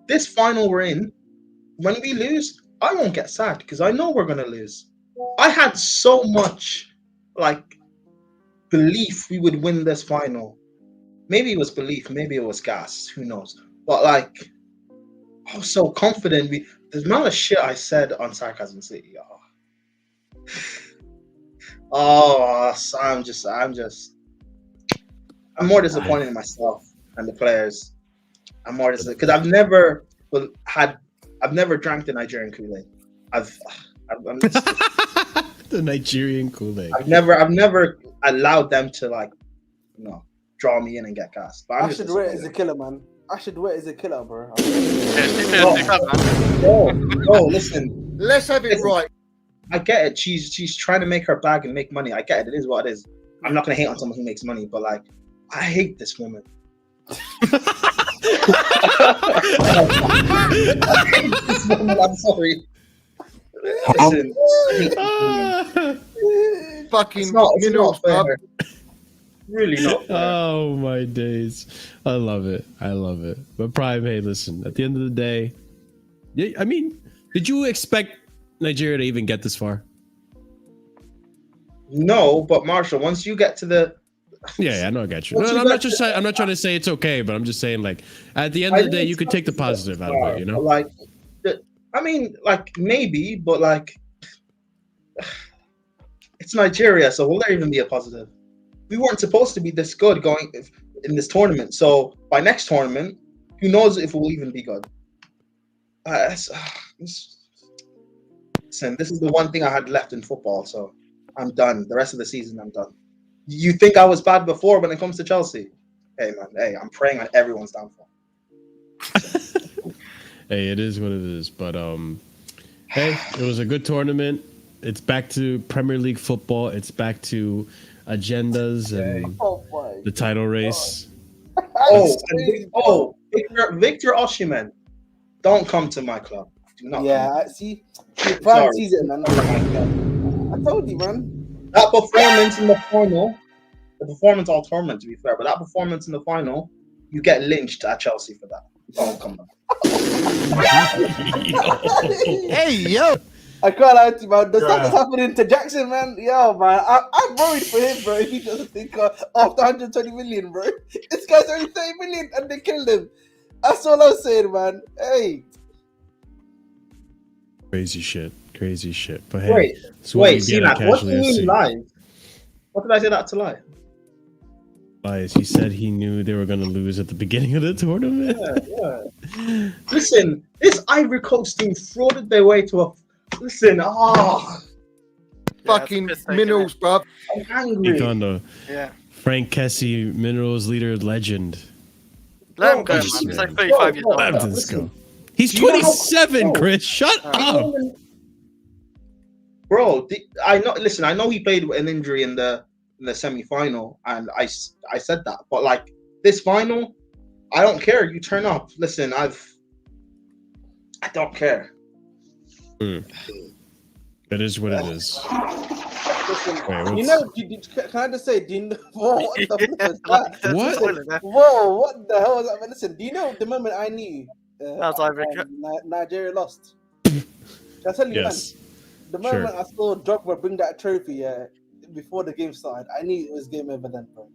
This final we're in, when we lose, I won't get sad because I know we're gonna lose. I had so much belief we would win this final. Maybe it was belief, maybe it was gas, who knows? But I was so confident. The amount of shit I said on Sarcasm City. So I'm more disappointed in myself and the players. I'm more disappointed because I've never drank the Nigerian Kool-Aid. The Nigerian Kool-Aid. I've never allowed them to draw me in and get cast. But I should wear it as a killer, man. I should wear it as a killer, bro. No, listen. Let's have it right. I get it. She's trying to make her bag and make money. I get it. It is what it is. I'm not gonna hate on someone who makes money, but I hate this woman. I hate this woman. I'm sorry. Listen, Fucking it's not fair. Really not fair. Oh my days. I love it. But Prime, hey, listen, at the end of the day, I mean, did you expect Nigeria to even get this far? No, but Marshall, once you get to the I know I got you. No, I'm not trying to say it's okay, but I'm just saying at the end of the day, you could take the positive out of it, you know? Maybe, but it's Nigeria, so will there even be a positive? We weren't supposed to be this good going in this tournament, so by next tournament, who knows if we'll even be good? Listen, this is the one thing I had left in football, so I'm done. The rest of the season, I'm done. You think I was bad before when it comes to Chelsea? Hey, man, I'm praying on everyone's downfall. Hey, it is what it is. But hey, it was a good tournament. It's back to Premier League football. It's back to agendas and the title race. Victor Osimhen, don't come to my club. Do not. Yeah, see, Prime sees it, man. I told you, man. That performance in the final, the performance all tournament, to be fair, but that performance in the final, you get lynched at Chelsea for that. Don't come back. Hey, yo. I can't lie to you, man. The stuff that's happening to Jackson, man. Yo, man. I'm worried for him, bro. If he doesn't think after 120 million, bro. This guy's only 30 million and they killed him. That's all I'm saying, man. Hey. Crazy shit. But hey, wait, C-Mac, what do you mean live? What did I say that to lie? He said he knew they were going to lose at the beginning of the tournament. Yeah. Listen, this Ivory Coast team frauded their way to a. Listen, Fucking minerals, bruv. I'm angry. Yeah. Frank Kessie, Minerals leader legend. Let him go, man. He's like 35 years old. Let's go. He's 27, Chris. Shut up. Bro, I know. Listen, I know he played with an injury in the semi-final, and I said that. But like this final, I don't care. You turn up. Listen, I don't care. It is what it is. Listen, Wait, you know, can I just say, do you know what the What? Whoa, what the hell was that? Listen, do you know the moment I knew Nigeria lost? Can I tell you, Yes. man? The moment I saw Drogba bring that trophy before the game started, I knew it was game over then, bro.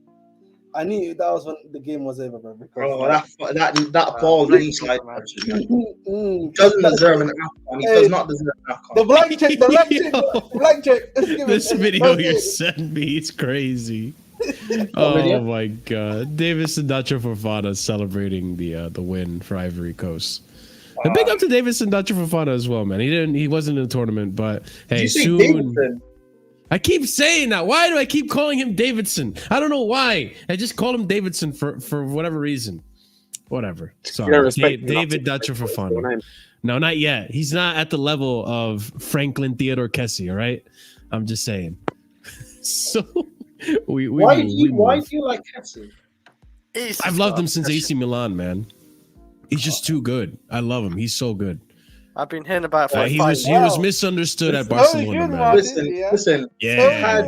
I knew that was when the game was over, bro. Bro, that ball knee slide doesn't deserve an AFCON. He does not deserve an AFCON. The black check. This video you sent me is crazy. Oh my god. David Sindacho Fofana celebrating the win for Ivory Coast. And big up to David Sindacho Fofana as well, man. He wasn't in the tournament, but hey, soon. Davidson? I keep saying that. Why do I keep calling him Davidson? I don't know why. I just call him Davidson for whatever reason. Whatever. Sorry. David Dacho Fofana. No, not yet. He's not at the level of Franklin Theodore Kessie, all right? I'm just saying. So why do you like Kessie? I've loved him since AC Milan, man. He's just too good. I love him. He's so good. I've been hearing about it for he was misunderstood at Barcelona, man. Listen. Yeah.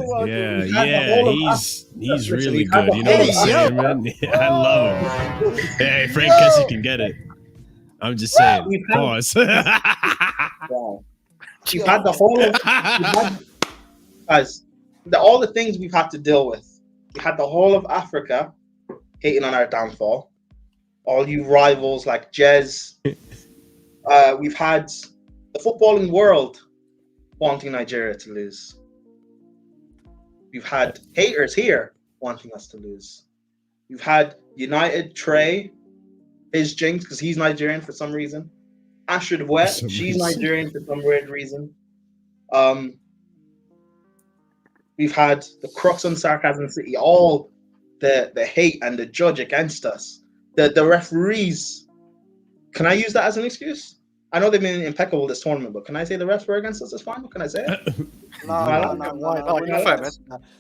He's really good. You know what I'm saying, man? Yeah, I love him. Hey, Frank Kessie can get it. I'm just saying. Pause. You've had the whole of all the things we've had to deal with. We had the whole of Africa hating on our downfall. All you rivals like Jez. We've had the footballing world wanting Nigeria to lose. We've had haters here wanting us to lose. We've had United Trey, his jinx, because he's Nigerian for some reason. Ashrid Wet, she's Nigerian for some weird reason. We've had the crux on Sarcasm City, all the hate and the judge against us. The referees. Can I use that as an excuse? I know they've been impeccable this tournament, but can I say the refs were against us this final? Can I say it? No.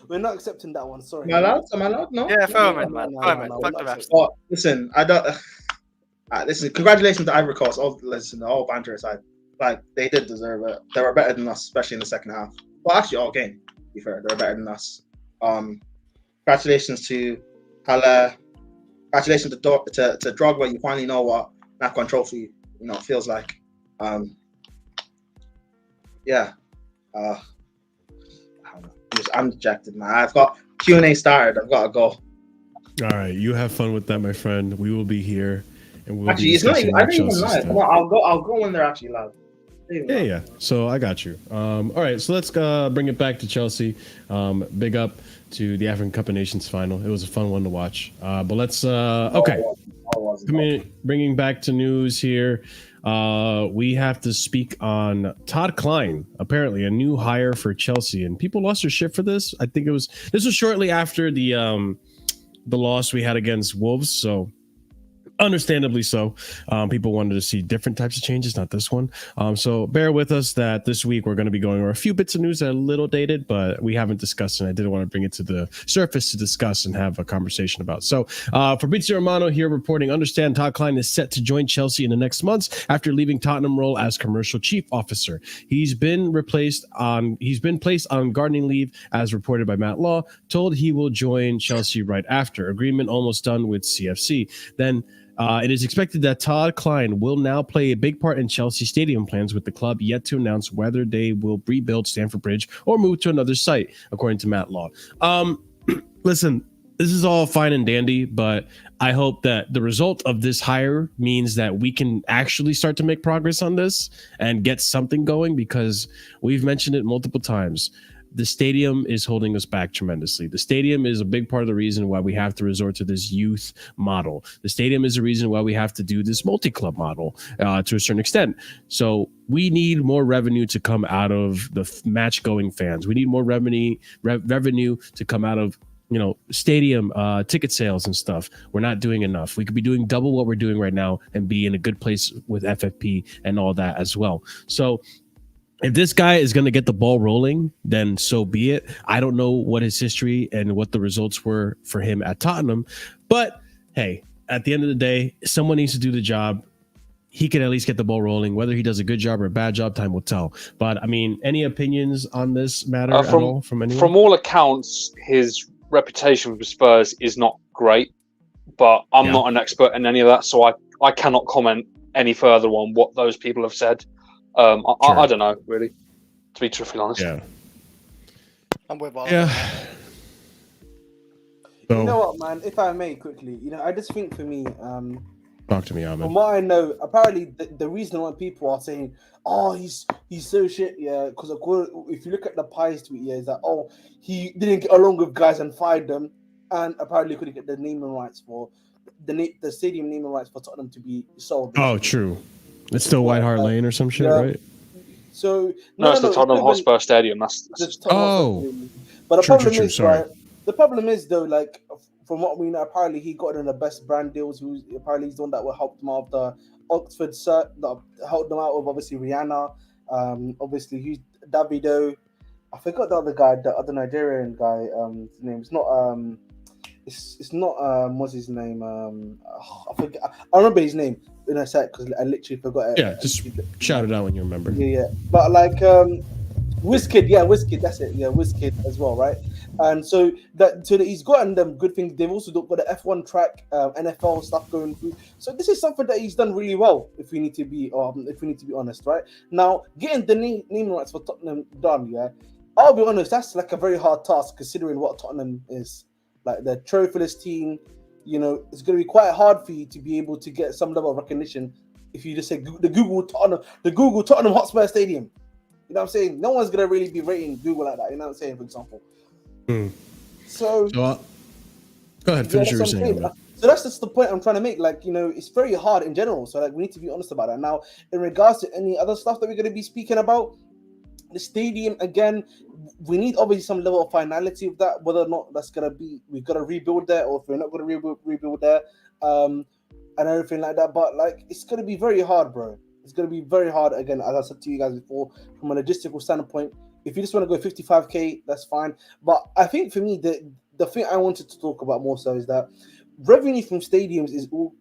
We're not accepting that one. Sorry. Am I allowed? No. Yeah, fair man. Fuck the refs. But listen, I don't. Listen, congratulations to Ivory Coast. All banter aside, like they did deserve it. They were better than us, especially in the second half. Well, actually, all game. To be fair, they were better than us. Congratulations to Hala. Congratulations to Drogba. You finally know what an AFCON trophy, feels like. I'm dejected, man. I've got Q&A started. I've got to go. All right, you have fun with that, my friend. We will be here, and we'll actually. It's not even. I don't even live. Come on, I'll go when they're actually live. Yeah. So I got you. All right, so let's bring it back to Chelsea. Big up to the African Cup of Nations final. It was a fun one to watch. But let's bringing back to news here. We have to speak on Todd Kline, apparently a new hire for Chelsea, and people lost their shit for this. I think this was shortly after the loss we had against Wolves, so understandably so. People wanted to see different types of changes, not this one. So bear with us that this week we're going to be going over a few bits of news that are a little dated, but we haven't discussed, and I did want to bring it to the surface to discuss and have a conversation about. So Fabrizio Romano here reporting, understand Todd Kline is set to join Chelsea in the next months after leaving Tottenham role as commercial chief officer. He's been placed on gardening leave, as reported by Matt Law, told he will join Chelsea right after. Agreement almost done with CFC. Then it is expected that Todd Kline will now play a big part in Chelsea stadium plans, with the club yet to announce whether they will rebuild Stamford Bridge or move to another site, according to Matt Law. Listen, this is all fine and dandy, but I hope that the result of this hire means that we can actually start to make progress on this and get something going, because we've mentioned it multiple times. the stadium is holding us back tremendously. The stadium is a big part of the reason why we have to resort to this youth model. The stadium is the reason why we have to do this multi-club model to a certain extent. So we need more revenue to come out of the match-going fans. We need more revenue to come out of stadium ticket sales and stuff. We're not doing enough. We could be doing double what we're doing right now and be in a good place with FFP and all that as well. So if this guy is going to get the ball rolling, then so be it. I don't know what his history and what the results were for him at Tottenham, but hey, at the end of the day, someone needs to do the job. He can at least get the ball rolling. Whether he does a good job or a bad job, time will tell. But I mean, any opinions on this matter at all from anyone? From all accounts, his reputation for Spurs is not great, but I'm not an expert in any of that, so I cannot comment any further on what those people have said. I don't know, really, to be truthfully honest. Yeah. I'm with So, you know what, man? If I may quickly, I just think for me, talk to me, Ahmed. from what I know, apparently the reason why people are saying, "Oh, he's so shit," because if you look at the Pies tweet, is that he didn't get along with guys and fired them, and apparently couldn't get the naming rights for the stadium naming rights for Tottenham to be sold. Oh, true. It's still White Hart Lane or some shit, right? So no, it's the Tottenham Hotspur Stadium. That's but the problem is, right? The problem is though, like from what we know, apparently he got in the best brand deals. Apparently he's the one that will help them out of the Oxford cert, that helped them out of obviously Rihanna. Obviously he's Davido. I forgot the other guy, the other Nigerian guy. His name is not it's not what's his name? I forget. I remember his name in a sec because I literally forgot it. Yeah, just shout it out when you remember. Yeah. But like Wizkid, that's it. Yeah, Wizkid as well, right? And so that he's gotten them good things. They've also got the F1 track, NFL stuff going through. So this is something that he's done really well. If we need to be honest, right? Now getting the name rights for Tottenham done, yeah. I'll be honest, that's like a very hard task considering what Tottenham is. Like the trophyless team, it's going to be quite hard for you to be able to get some level of recognition if you just say the Google Tottenham Hotspur Stadium. You know what I'm saying? No one's going to really be rating Google like that. You know what I'm saying, for example. So go ahead, finish what you're saying. So that's just the point I'm trying to make. Like, it's very hard in general. So like we need to be honest about that. Now, in regards to any other stuff that we're going to be speaking about, the stadium, again, we need obviously some level of finality of that, whether or not that's going to be, we've got to rebuild there, or if we're not going to rebuild there, and everything like that. But like, it's going to be very hard, bro. It's going to be very hard, again, as I said to you guys before, from a logistical standpoint. If you just want to go 55k, that's fine. But I think for me, the thing I wanted to talk about more so is that revenue from stadiums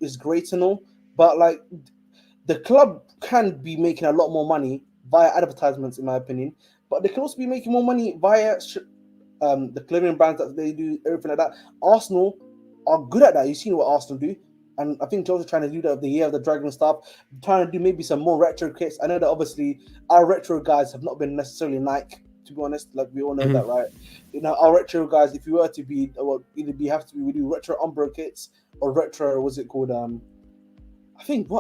is great and all, but like the club can be making a lot more money via advertisements, in my opinion, but they can also be making more money via the clothing brands that they do, everything like that. Arsenal are good at that. You've seen what Arsenal do, and I think Joe's trying to do that of the Year of the Dragon stuff, trying to do maybe some more retro kits. I know that obviously our retro guys have not been necessarily Nike, to be honest. Like we all know that, right? Our retro guys, if you were to be, we do retro Umbro kits or retro, what's it called? I think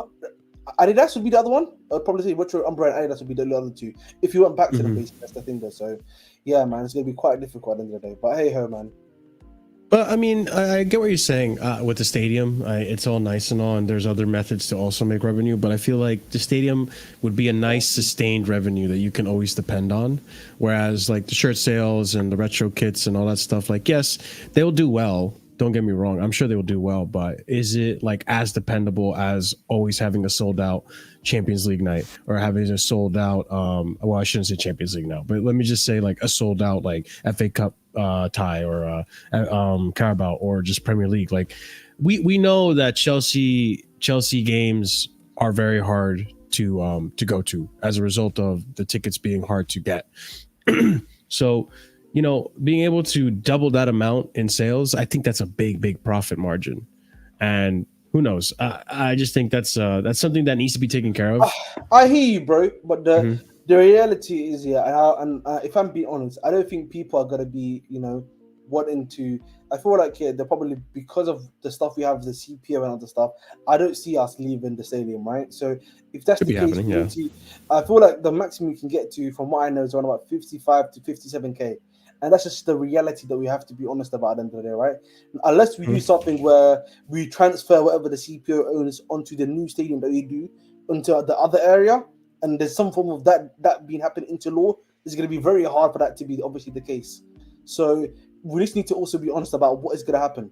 Adidas would be the other one. I'd probably say retro Umbro and Adidas would be the other two. If you went back to the basics, that's the thing though. So yeah, man, it's gonna be quite difficult at the end of the day. But hey ho, man. But I mean, I get what you're saying with the stadium. It's all nice and all, and there's other methods to also make revenue. But I feel like the stadium would be a nice sustained revenue that you can always depend on. Whereas like the shirt sales and the retro kits and all that stuff, like yes, they'll do well. Don't get me wrong. I'm sure they will do well, but is it like as dependable as always having a sold out Champions League night or having a sold out? Well, I shouldn't say Champions League now, but let me just say like a sold out like FA Cup tie or Carabao or just Premier League. Like we know that Chelsea games are very hard to go to as a result of the tickets being hard to get. So, being able to double that amount in sales, I think that's a big profit margin. And who knows? I just think that's something that needs to be taken care of. I hear you, bro. But the reality is, and if I'm being honest, I don't think people are gonna be, wanting to. I feel like they're probably, because of the stuff we have, the CPO and other stuff. I don't see us leaving the stadium, right? So if that's the case, I feel like the maximum we can get to, from what I know, is around about 55 to 57k, and that's just the reality that we have to be honest about at the end of the day, right? Unless we do something where we transfer whatever the CPO owns onto the new stadium that we do into the other area, and there's some form of that being happened into law, it's going to be very hard for that to be obviously the case. So we just need to also be honest about what is going to happen.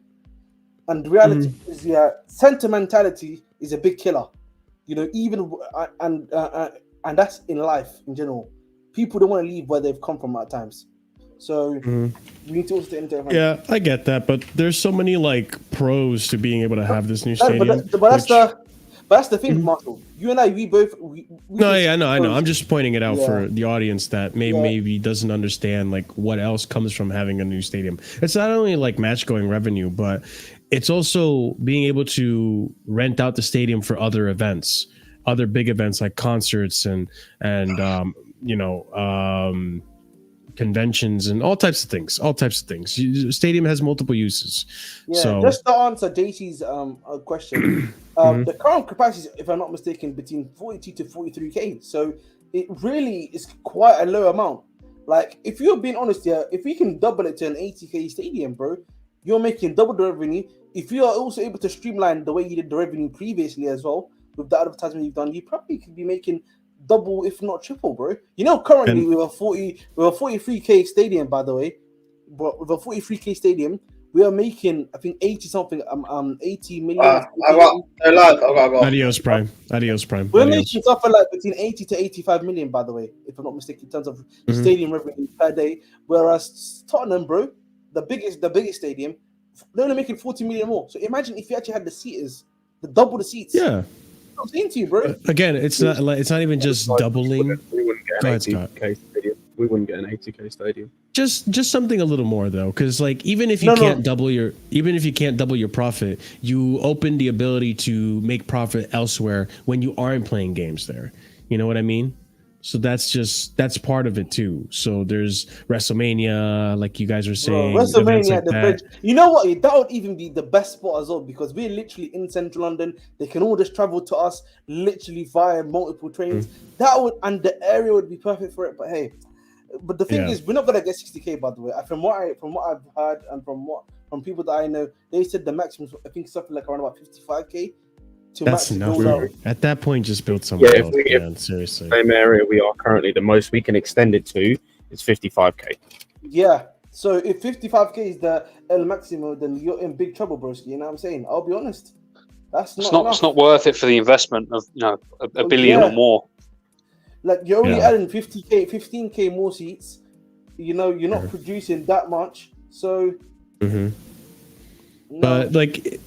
And the reality is, sentimentality is a big killer. You know, even and that's in life in general. People don't want to leave where they've come from at times. So we need to also enter. Yeah, I get that, but there's so many like pros to being able to have this new stadium. But that's the thing, Marshall. You and I, we both. I know. I'm just pointing it out for the audience that maybe doesn't understand like what else comes from having a new stadium. It's not only like match going revenue, but it's also being able to rent out the stadium for other events, other big events like concerts and conventions and all types of things. Stadium has multiple uses. Yeah, so just to answer JC's question, the current capacity is, if I'm not mistaken, between 42 to 43k. So it really is quite a low amount. Like, if you're being honest here, if we can double it to an 80k stadium, bro, you're making double the revenue. If you are also able to streamline the way you did the revenue previously as well, with the advertisement you've done, you probably could be making double, if not triple, bro. You know, currently with a 43k stadium, by the way, but with a 43k stadium, we are making, I think, 80 million. Adios Prime. We're making something like between 80 to 85 million, by the way, if I'm not mistaken, in terms of stadium revenue per day. Whereas Tottenham, bro, the biggest stadium, they're only making 40 million more. So imagine if you actually had the seaters, double the seats. Yeah. I'm saying to you, bro. Again, it's not even just doubling. We wouldn't get an 80k stadium. We wouldn't get an 80k stadium. Just something a little more though, because like even if you can't double your profit, you open the ability to make profit elsewhere when you aren't playing games there. You know what I mean? So that's part of it too. So there's WrestleMania, like you guys were saying. WrestleMania at the bridge. You know what? That would even be the best spot as well, because we're literally in central London. They can all just travel to us literally via multiple trains. That would, and the area would be perfect for it. But hey, but the thing is, we're not gonna get 60k, by the way. From what I've heard and from people that I know, they said the maximum, I think, something like around about 55k. That's enough. At that point, just build somewhere else. Seriously. Same area we are currently, the most we can extend it to is 55k. Yeah. So if 55k is the El Maximo, then you're in big trouble, broski. You know what I'm saying? I'll be honest. That's not. It's not worth it for the investment of a billion or more. Like, you're only adding 15k more seats. You know, you're not producing that much. So. But like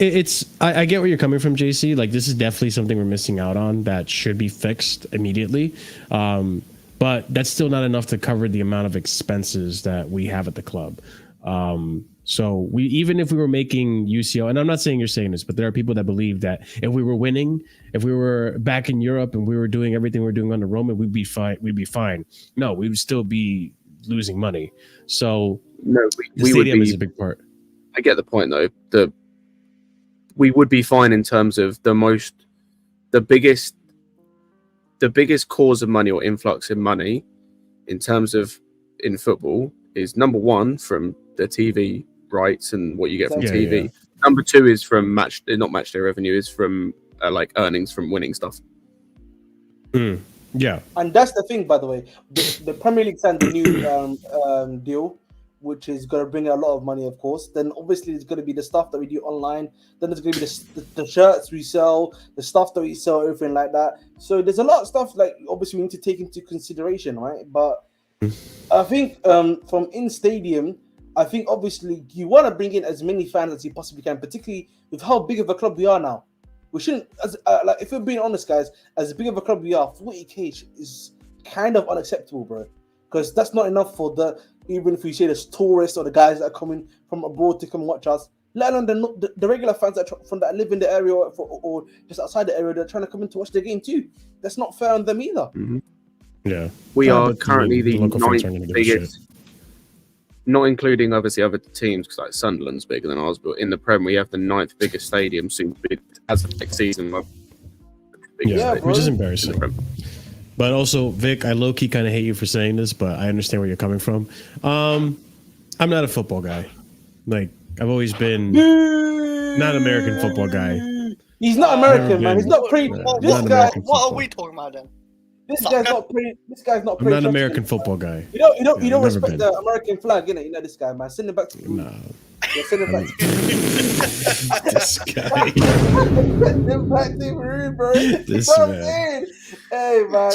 it's I get where you're coming from, JC. Like, this is definitely something we're missing out on that should be fixed immediately. But that's still not enough to cover the amount of expenses that we have at the club. So even if we were making UCL, and I'm not saying you're saying this, but there are people that believe that if we were winning, if we were back in Europe and we were doing everything we're doing under Roman, we'd be fine. No, we would still be losing money. So no, the stadium is a big part. I get the point though. We would be fine in terms of the biggest cause of money or influx in money in terms of in football is number one from the TV rights and what you get from TV. Yeah. Number two is from not match day revenue, is from like earnings from winning stuff. Yeah, and that's the thing, by the way. The Premier League signed the new deal, which is going to bring in a lot of money, of course. Then obviously it's going to be the stuff that we do online. Then there's going to be the shirts we sell, the stuff that we sell, everything like that. So there's a lot of stuff, like, obviously we need to take into consideration, right? But I think from in stadium, I think obviously you want to bring in as many fans as you possibly can, particularly with how big of a club we are now. We shouldn't, like, if we're being honest, guys, as big of a club we are, 40k is kind of unacceptable, bro. Because that's not enough for even if we say there's tourists or the guys that are coming from abroad to come watch us, let alone the regular fans that live in the area or just outside the area, they're trying to come in to watch the game too. That's not fair on them either. Yeah, we are currently the ninth biggest. not including obviously other teams, because like Sunderland's bigger than ours, but in the Prem we have the 9th biggest stadium soon to be as of next season. Which is embarrassing. But also, Vic, I low-key kind of hate you for saying this, but I understand where you're coming from. I'm not a football guy. Like, I've always been not an American football guy. He's not American, man. He's not pre. This guy. What are we talking about then? This guy's not pre. This guy's not pre. I'm not an American football guy. You don't respect the American flag, innit? You know this guy, man. Send him back to Peru. No. Yeah, send him back to Peru. This guy. Send him back to Peru, bro. This man. Hey, man.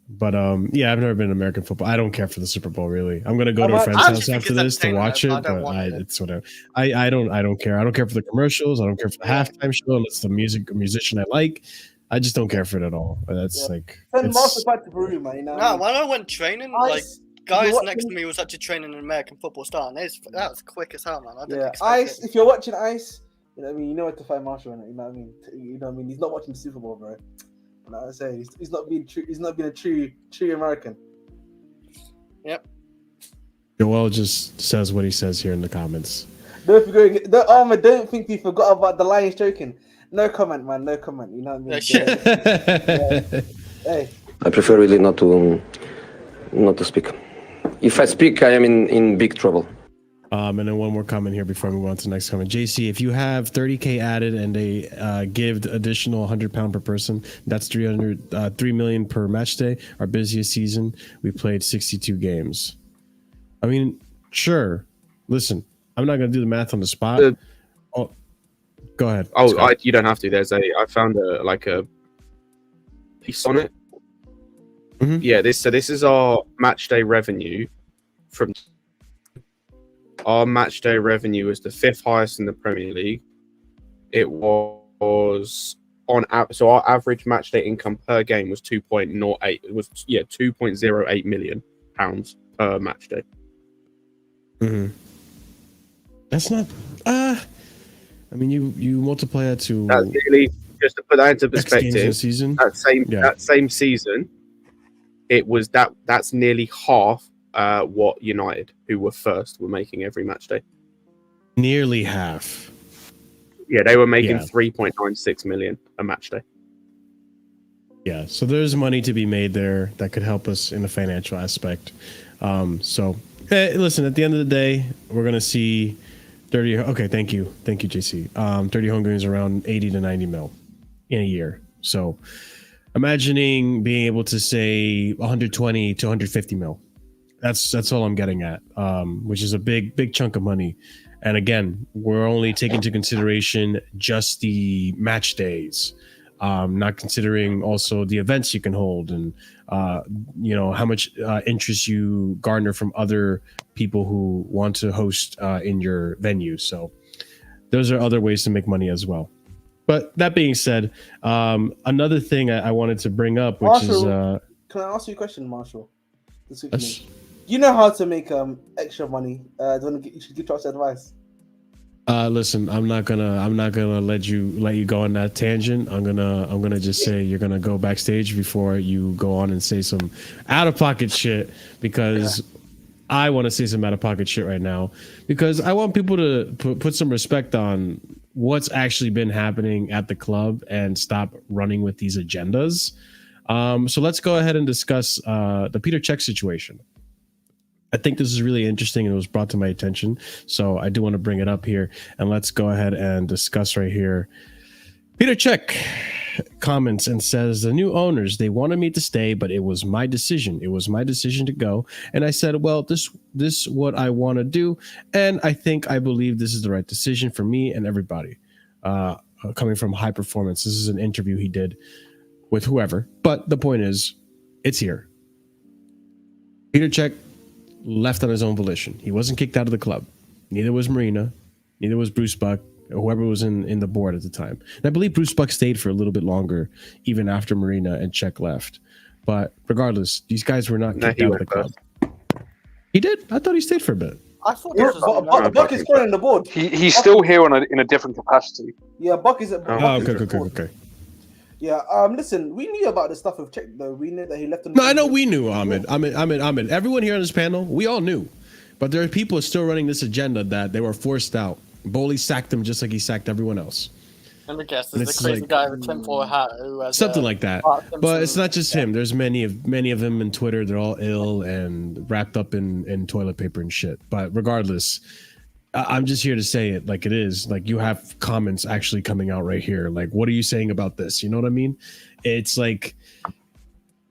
But yeah, I've never been an American football. I don't care for the Super Bowl, really. I'm gonna go to a friend's house after this to watch it, but it's whatever. I don't care. I don't care for the commercials. I don't care for the halftime show unless the musician I like. I just don't care for it at all. That's like send Marshall back to Peru, man. You know no, when I went training, like guys next to me was actually training an American football star, and that was quick as hell, man. I didn't expect Ice. it. If you're watching Ice, you know what I mean. You know where to find Marshall, innit? You know what I mean. You know what I mean. He's not watching the Super Bowl, bro. You know what I say? He's not being true. He's not being a true American. Yep. Joel just says what he says here in the comments. Don't think he forgot about the Lions joking. No comment, man. No comment. You know what I mean? Hey. I prefer really not to speak. If I speak, I am in big trouble. And then one more comment here before we move on to the next comment. JC, if you have 30K added and they give additional £100 per person, that's 3 million per match day. Our busiest season, we played 62 games. I mean, sure. Listen, I'm not going to do the math on the spot. Go ahead. You don't have to. I found a piece on it. Mm-hmm. Yeah, this is our match day revenue from. Our match day revenue was the 5th highest in the Premier League. It was so our average match day income per game was 2.08. It was 2.08 million pounds per match day. Mm-hmm. That's not. I mean, you multiply that to. That's nearly, just to put that into perspective. Season. That same season, it was that's nearly half. What United, who were first, were making every match day. Nearly half. Yeah, they were making 3.96 million a match day. Yeah, so there's money to be made there that could help us in the financial aspect. Listen, at the end of the day, we're gonna see 30. Okay, thank you, JC. 30 home games around 80 to 90 mil in a year. So, imagining being able to say 120 to 150 mil. That's all I'm getting at, which is a big chunk of money. And again, we're only taking into consideration just the match days, not considering also the events you can hold and how much interest you garner from other people who want to host in your venue. So those are other ways to make money as well. But that being said, another thing I wanted to bring up, which Marshall, is can I ask you a question, Marshall? You know how to make extra money. You should give us advice. Listen, I'm not gonna let you go on that tangent. I'm gonna just say you're gonna go backstage before you go on and say some out of pocket shit, because I want to say some out of pocket shit right now, because I want people to put some respect on what's actually been happening at the club and stop running with these agendas. So let's go ahead and discuss the Petr Cech situation. I think this is really interesting and it was brought to my attention. So I do want to bring it up here, and let's go ahead and discuss right here. Petr Cech comments and says, the new owners, they wanted me to stay, but it was my decision. It was my decision to go. And I said, well, this is what I want to do. And I believe this is the right decision for me and everybody. Coming from High Performance. This is an interview he did with whoever. But the point is, it's here. Petr Cech left on his own volition. He wasn't kicked out of the club. Neither was Marina. Neither was Bruce Buck, or whoever was in the board at the time. And I believe Bruce Buck stayed for a little bit longer, even after Marina and Cech left. But regardless, these guys were not kicked out of the club. He did? I thought he stayed for a bit. I thought Buck is currently on the board. He's still here in a different capacity. Yeah, Buck is at okay. Yeah, listen, we knew about the stuff with Cech, though. We knew that he left. No, I know we knew, Ahmed. Everyone here on this panel, we all knew. But there are people still running this agenda that they were forced out. Bowley sacked them just like he sacked everyone else. And I guess there's the crazy guy with tinfoil hat who has something like that. But it's not just him. There's many of them in Twitter. They're all ill and wrapped up in toilet paper and shit. But regardless, I'm just here to say it like it is. Like, you have comments actually coming out right here. Like, what are you saying about this? You know what I mean? It's like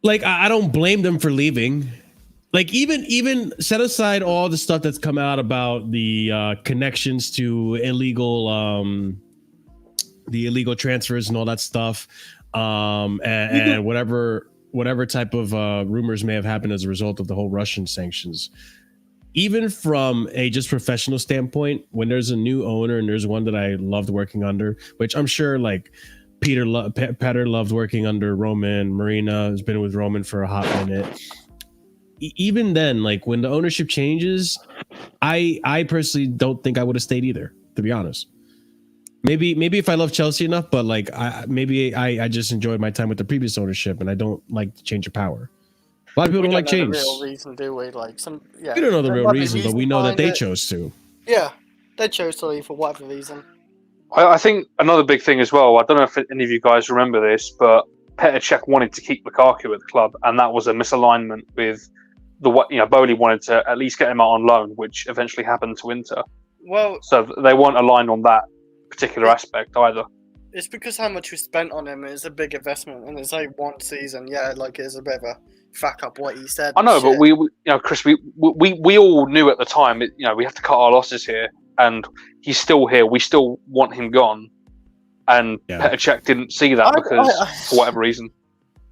I don't blame them for leaving. Like, even set aside all the stuff that's come out about the connections to illegal transfers and all that stuff, and whatever type of rumors may have happened as a result of the whole Russian sanctions. Even from a just professional standpoint, when there's a new owner and there's one that I loved working under, which I'm sure like Petr loved working under Roman, Marina has been with Roman for a hot minute. Even then, like when the ownership changes, I personally don't think I would have stayed either, to be honest. Maybe if I love Chelsea enough, but like I just enjoyed my time with the previous ownership, and I don't like the change of power. A lot of people don't like change. The real reason, do we? Like we don't know the real reason, but we know that they chose to. Yeah, they chose to leave for whatever reason. I think another big thing as well. I don't know if any of you guys remember this, but Petr Cech wanted to keep Lukaku at the club, and that was a misalignment with Bowley wanted to at least get him out on loan, which eventually happened to Inter. Well, so they weren't aligned on that particular aspect either. It's because how much we spent on him is a big investment, and it's like one season. Yeah, like it's a bit of a fuck up what he said. I know, but we Chris, we all knew at the time. We have to cut our losses here, and he's still here. We still want him gone, and Petr Cech didn't see that because for whatever reason.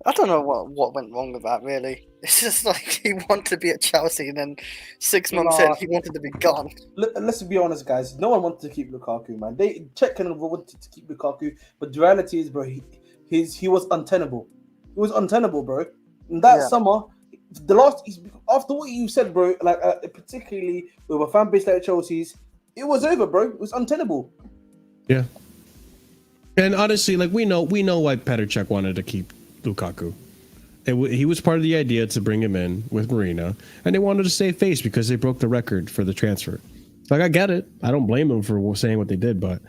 I don't know what went wrong with that, really. It's just like he wanted to be at Chelsea, and then 6 months in, he wanted to be gone. Let's be honest, guys. No one wanted to keep Lukaku, man. Cech kind of wanted to keep Lukaku, but the reality is, bro, he was untenable. He was untenable, bro. In that summer, after what you said, bro, like particularly with a fan base like Chelsea's, it was over, bro. It was untenable. Yeah. And honestly, like we know why Petr Cech wanted to keep Lukaku. He was part of the idea to bring him in with Marina, and they wanted to save face because they broke the record for the transfer. Like, I get it. I don't blame them for saying what they did, but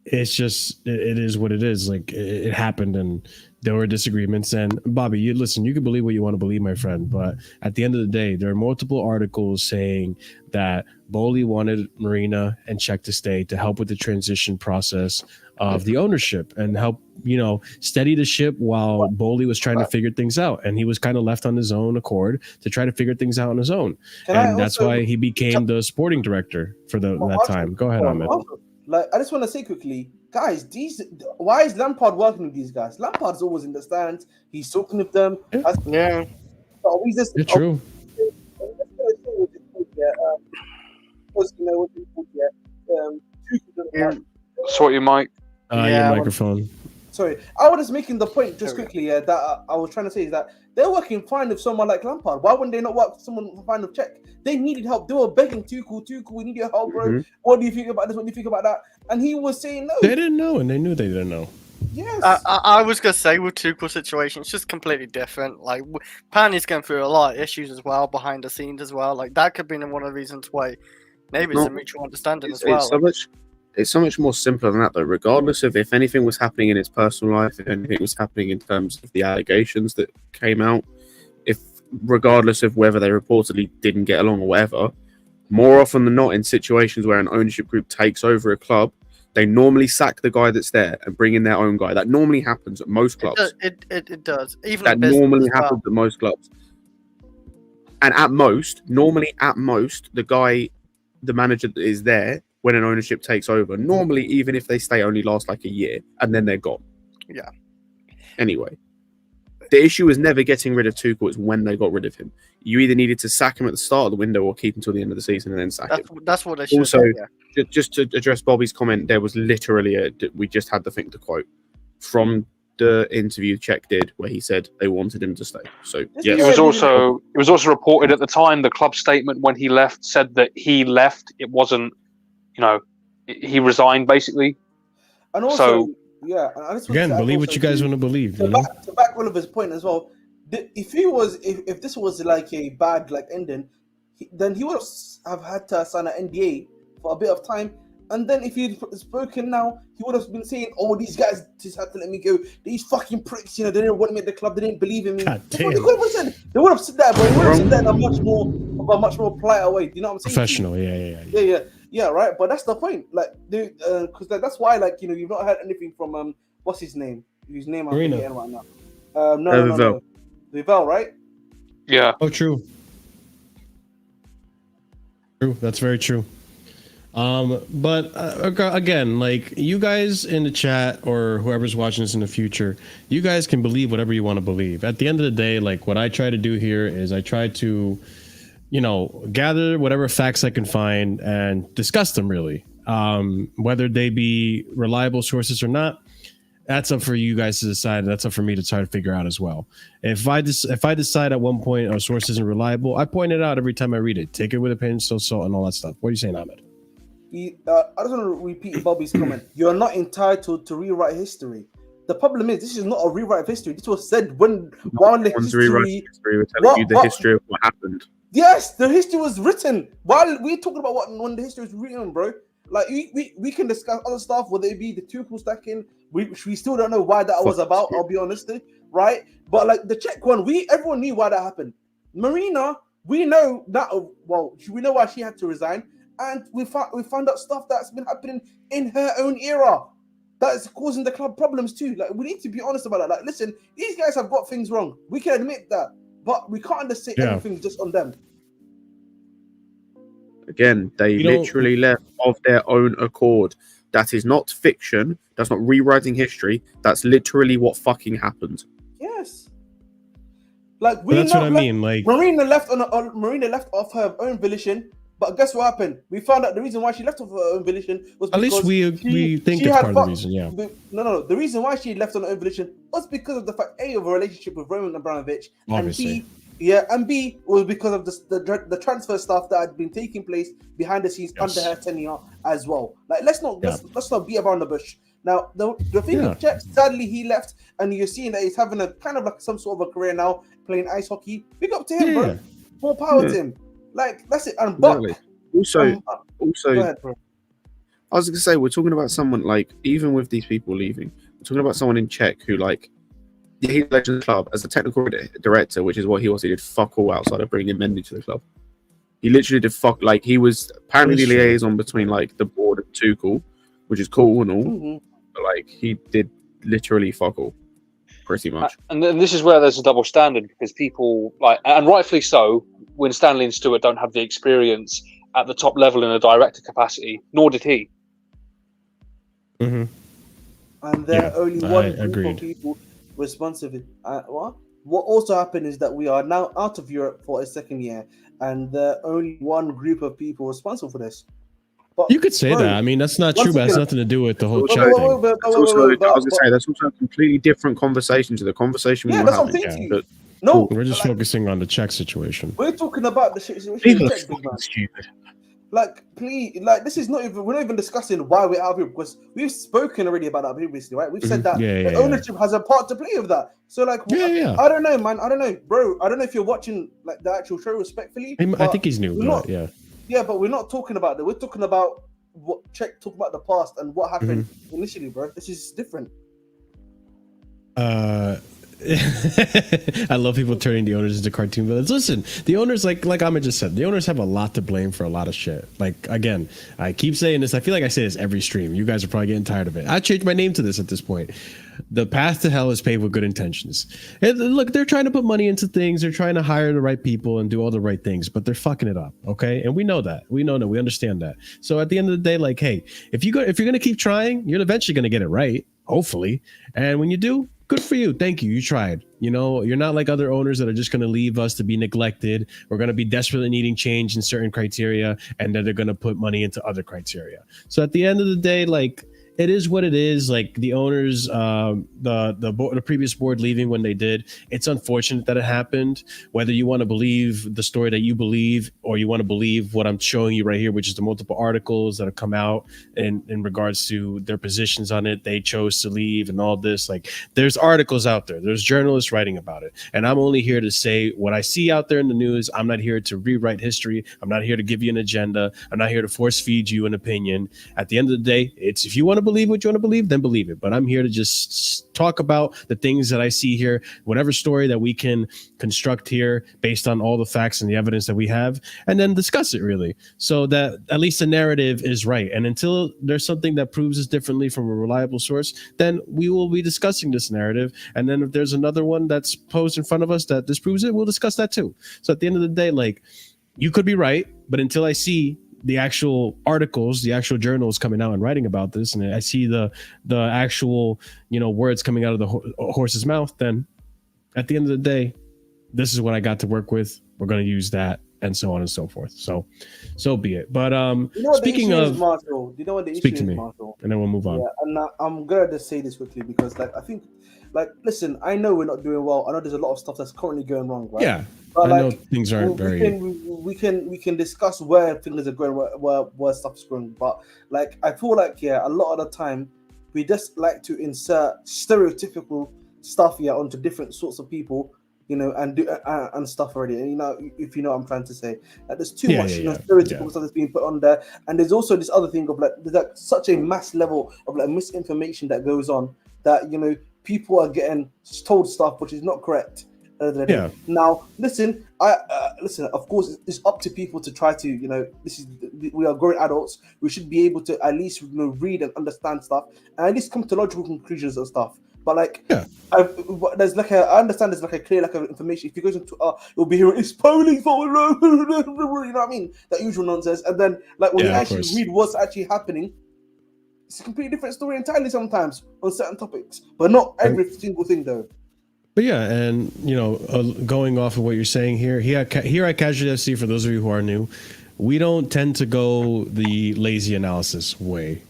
it's just it is what it is. Like, it happened, and there were disagreements. And Bobby, you can believe what you want to believe, my friend, but at the end of the day, there are multiple articles saying that Bowley wanted Marina and Cech to stay to help with the transition process of the ownership and help, steady the ship while Bowley was trying to figure things out. And he was kind of left on his own accord to try to figure things out on his own. And that's why he became the sporting director for that time. Go ahead, Ahmed. Like, I just want to say quickly, guys, why is Lampard working with these guys? Lampard's always in the stands. He's talking with them. Yeah. It's true. Sort your mic. Your microphone. Sorry, I was just making the point just quickly that I was trying to say is that they're working fine with someone like Lampard. Why wouldn't they not work with someone fine with Cech? They needed help. They were begging Tuchel, we need your help, bro. Mm-hmm. What do you think about this? What do you think about that? And he was saying no. They didn't know, and they knew they didn't know. Yes. I was going to say with Tuchel's situation, it's just completely different. Like, Panny's going through a lot of issues as well, behind the scenes as well. Like, that could be one of the reasons why maybe it's a mutual understanding as well. It's so much more simpler than that, though. Regardless of if anything was happening in his personal life, if anything was happening in terms of the allegations that came out, regardless of whether they reportedly didn't get along or whatever, more often than not in situations where an ownership group takes over a club, they normally sack the guy that's there and bring in their own guy. That normally happens at most clubs. It does. Even that normally happens at most clubs. And normally at most, the manager that is there when an ownership takes over, normally even if they stay, only last like a year and then they're gone. Yeah. Anyway, the issue is never getting rid of Tuchel. It's when they got rid of him. You either needed to sack him at the start of the window or keep him until the end of the season and then sack him. That's what they should also, do, yeah. Just to address Bobby's comment, there was literally we just had the thing to quote from the interview Cech did where he said they wanted him to stay. So yes. It was also reported at the time, the club statement when he left said that he left. It wasn't, he resigned basically. And also, again, believe what you guys want to believe. To back Oliver's point as well, if this was like a bad ending, then he would have had to sign an NDA for a bit of time. And then if he'd spoken now, he would have been saying, "Oh, these guys just had to let me go. These fucking pricks, they didn't want me at the club. They didn't believe in me." They would have said that, but he would have said that in a much more polite way. You know what I'm saying? Professional, yeah, right. But that's the point, like, because that's why, like, you've not heard anything from what's his name? Whose name I'm forgetting right now? No, Vivel, right? Yeah. Oh, true. True. That's very true. But again, like, you guys in the chat or whoever's watching this in the future, you guys can believe whatever you want to believe. At the end of the day, like, what I try to do here is I try to, gather whatever facts I can find and discuss them, really. Whether they be reliable sources or not, that's up for you guys to decide. That's up for me to try to figure out as well. If I decide at one point a source isn't reliable, I point it out every time I read it. Take it with a pinch of salt and all that stuff. What are you saying, Ahmed? I just want to repeat Bobby's comment. You're not entitled to rewrite history. The problem is, this is not a rewrite of history. This was said while the history. We're telling you the history of what happened. Yes, the history was written while we're talking about when the history was written, bro. Like, we can discuss other stuff, whether it be the Tuchel stacking. We still don't know why that was about. I'll be honest, right? But like the Cech one, everyone knew why that happened. Marina, we know that. Well, we know why she had to resign. And we found out stuff that's been happening in her own era that is causing the club problems too. Like, we need to be honest about that. Like, listen, these guys have got things wrong. We can admit that, but we can't just say everything just on them. Again, they literally left of their own accord. That is not fiction. That's not rewriting history. That's literally what fucking happened. Yes. Like, that's what I mean. Like, Marina left off her own volition. But guess what happened? We found out the reason why she left off her own volition was because at least we think it's part of the reason. Yeah. No. The reason why she left on her own volition was because of the fact A, of a relationship with Roman Abramovich, obviously. and B was because of the transfer stuff that had been taking place behind the scenes under her tenure as well. Like, let's not beat around the bush. Now the thing with Cech, sadly he left, and you're seeing that he's having a kind of like some sort of a career now playing ice hockey. Big up to him, bro. More power to him. Like, that's it. And but also, go ahead, bro. I was gonna say, we're talking about someone, like, even with these people leaving, we're talking about someone in Cech who, like, he led the club as a technical director, which is what he was. He did fuck all outside of bringing Mendy to the club. He literally did fuck. Like, he was apparently the liaison between, like, the board and Tuchel, which is cool and all, but, like, he did literally fuck all, pretty much. And this is where there's a double standard, because people, like, and rightfully so, when Stanley and Stewart don't have the experience at the top level in a director capacity, nor did he. And there are only one group of people responsible. What also happened is that we are now out of Europe for a second year, and there are only one group of people responsible for this. But, you could say that. I mean, that's not true, but it has nothing to do with the whole chat thing. I was going to say, that's also a completely different conversation to the conversation we were having. No, we're just focusing on the Cech situation. We're talking about the situation. People are fucking stupid. Like, please, like, this is not even. We're not even discussing why we're out of here, because we've spoken already about that previously, right? We've said that the ownership has a part to play with that. So, like, I don't know, man. I don't know, bro. I don't know if you're watching, like, the actual show respectfully. I think he's new. Yeah, but we're not talking about that. We're talking about what Cech talk about the past and what happened initially, bro. This is different. I love people turning the owners into cartoon villains. Listen, the owners, like Ahmed just said, the owners have a lot to blame for a lot of shit. Like, again, I keep saying this. I feel like I say this every stream. You guys are probably getting tired of it. I changed my name to this at this point. The path to hell is paved with good intentions. And look, they're trying to put money into things. They're trying to hire the right people and do all the right things, but they're fucking it up. Okay, and we know that. We know that. We understand that. So at the end of the day, like, hey, if you're gonna keep trying, you're eventually gonna get it right, hopefully. And when you do, good for you. Thank you. You tried. You know, you're not like other owners that are just going to leave us to be neglected. We're going to be desperately needing change in certain criteria, and then they're going to put money into other criteria. So at the end of the day, like, it is what it is. Like the owners, the previous board leaving when they did, it's unfortunate that it happened. Whether you want to believe the story that you believe, or you want to believe what I'm showing you right here, which is the multiple articles that have come out in regards to their positions on it, they chose to leave and all this. Like there's articles out there, there's journalists writing about it, and I'm only here to say what I see out there in the news. I'm not here to rewrite history. I'm not here to give you an agenda. I'm not here to force feed you an opinion. At the end of the day, it's if you want to believe what you want to believe, then believe it. But I'm here to just talk about the things that I see here, whatever story that we can construct here based on all the facts and the evidence that we have, and then discuss it really, so that at least the narrative is right. And until there's something that proves us differently from a reliable source, then we will be discussing this narrative. And then if there's another one that's posed in front of us that disproves it, we'll discuss that too. So at the end of the day, like, you could be right, but until I see the actual articles, the actual journals coming out and writing about this, and I see the actual, words coming out of the horse's mouth, then at the end of the day, this is what I got to work with. We're going to use that, and so on and so forth. So be it. But speaking of, Marshall, you know what the issue is, Marshall? And then we'll move on. Yeah, and I'm gonna just say this quickly because, I think, listen, I know we're not doing well. I know there's a lot of stuff that's currently going wrong, right? Yeah. But I know things aren't we can discuss where things are going, where stuff is going. But I feel a lot of the time we just like to insert stereotypical stuff onto different sorts of people, and do and stuff already. And if you know what I'm trying to say, there's too much stereotypical stuff that's being put on there. And there's also this other thing of there's such a mass level of misinformation that goes on that people are getting told stuff which is not correct. Yeah. Now, listen. Listen. Of course, it's up to people to try to. We are grown adults. We should be able to at least read and understand stuff, and at least come to logical conclusions and stuff. But there's I understand there's a clear lack of information. If you go to Twitter, you'll be hearing it's police, you know what I mean? That usual nonsense. And then when you actually read what's actually happening, it's a completely different story entirely sometimes on certain topics, but not every single thing though. But yeah, and going off of what you're saying here at Casually FC, for those of you who are new, we don't tend to go the lazy analysis way.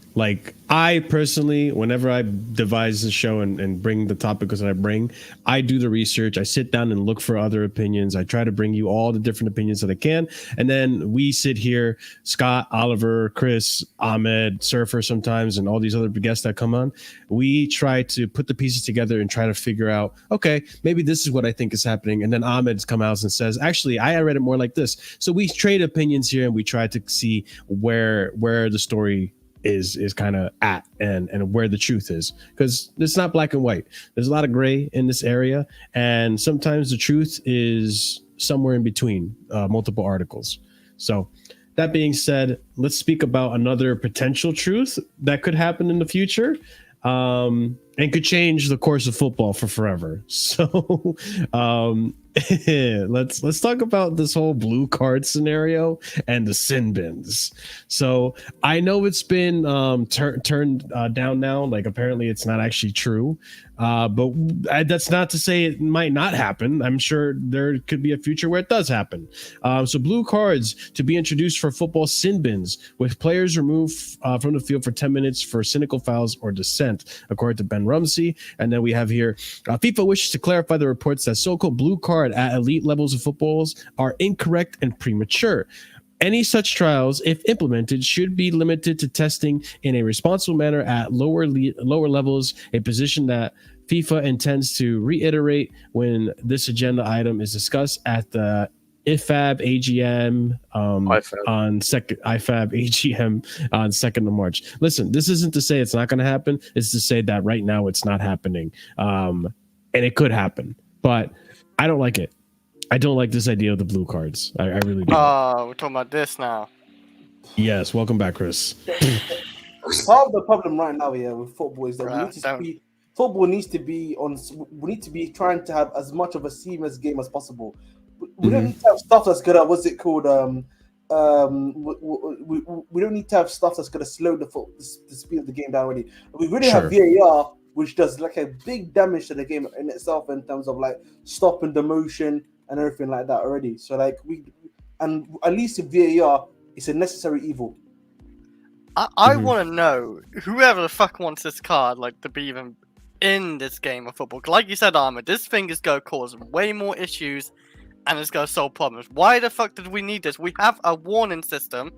I personally, whenever I devise the show and bring the topics that I bring, I do the research. I sit down and look for other opinions. I try to bring you all the different opinions that I can. And then we sit here, Scott, Oliver, Chris, Ahmed, Surfer sometimes, and all these other guests that come on. We try to put the pieces together and try to figure out, okay, maybe this is what I think is happening. And then Ahmed's come out and says, actually, I read it more like this. So we trade opinions here and we try to see where the story is kind of at and where the truth is, because it's not black and white. There's a lot of gray in this area, and sometimes the truth is somewhere in between multiple articles. So that being said, let's speak about another potential truth that could happen in the future and could change the course of football for forever. So let's talk about this whole blue card scenario and the sin bins. So I know it's been turned down now. Apparently it's not actually true. But that's not to say it might not happen. I'm sure there could be a future where it does happen. So blue cards to be introduced for football sin bins, with players removed from the field for 10 minutes for cynical fouls or dissent, according to Ben Rumsey. And then we have here, FIFA wishes to clarify the reports that so-called blue card at elite levels of footballs are incorrect and premature. Any such trials, if implemented, should be limited to testing in a responsible manner at lower levels, a position that FIFA intends to reiterate when this agenda item is discussed at the IFAB AGM on 2nd of March. Listen, this isn't to say it's not going to happen. It's to say that right now it's not happening, and it could happen. But I don't like it. I don't like this idea of the blue cards. I really do. We're talking about this now. Yes, welcome back, Chris. Part of the problem right now with football is that football needs to be we need to be trying to have as much of a seamless game as possible. We don't need to have stuff that's gonna we don't need to have stuff that's gonna slow the speed of the game down already. We really have VAR, which does a big damage to the game in itself in terms of stopping the motion and everything like that already. So at least in VAR, it's a necessary evil. I want to know whoever the fuck wants this card like to be even in this game of football. Like you said, Ahmed, this thing is going to cause way more issues and it's going to solve problems. Why the fuck did we need this? We have a warning system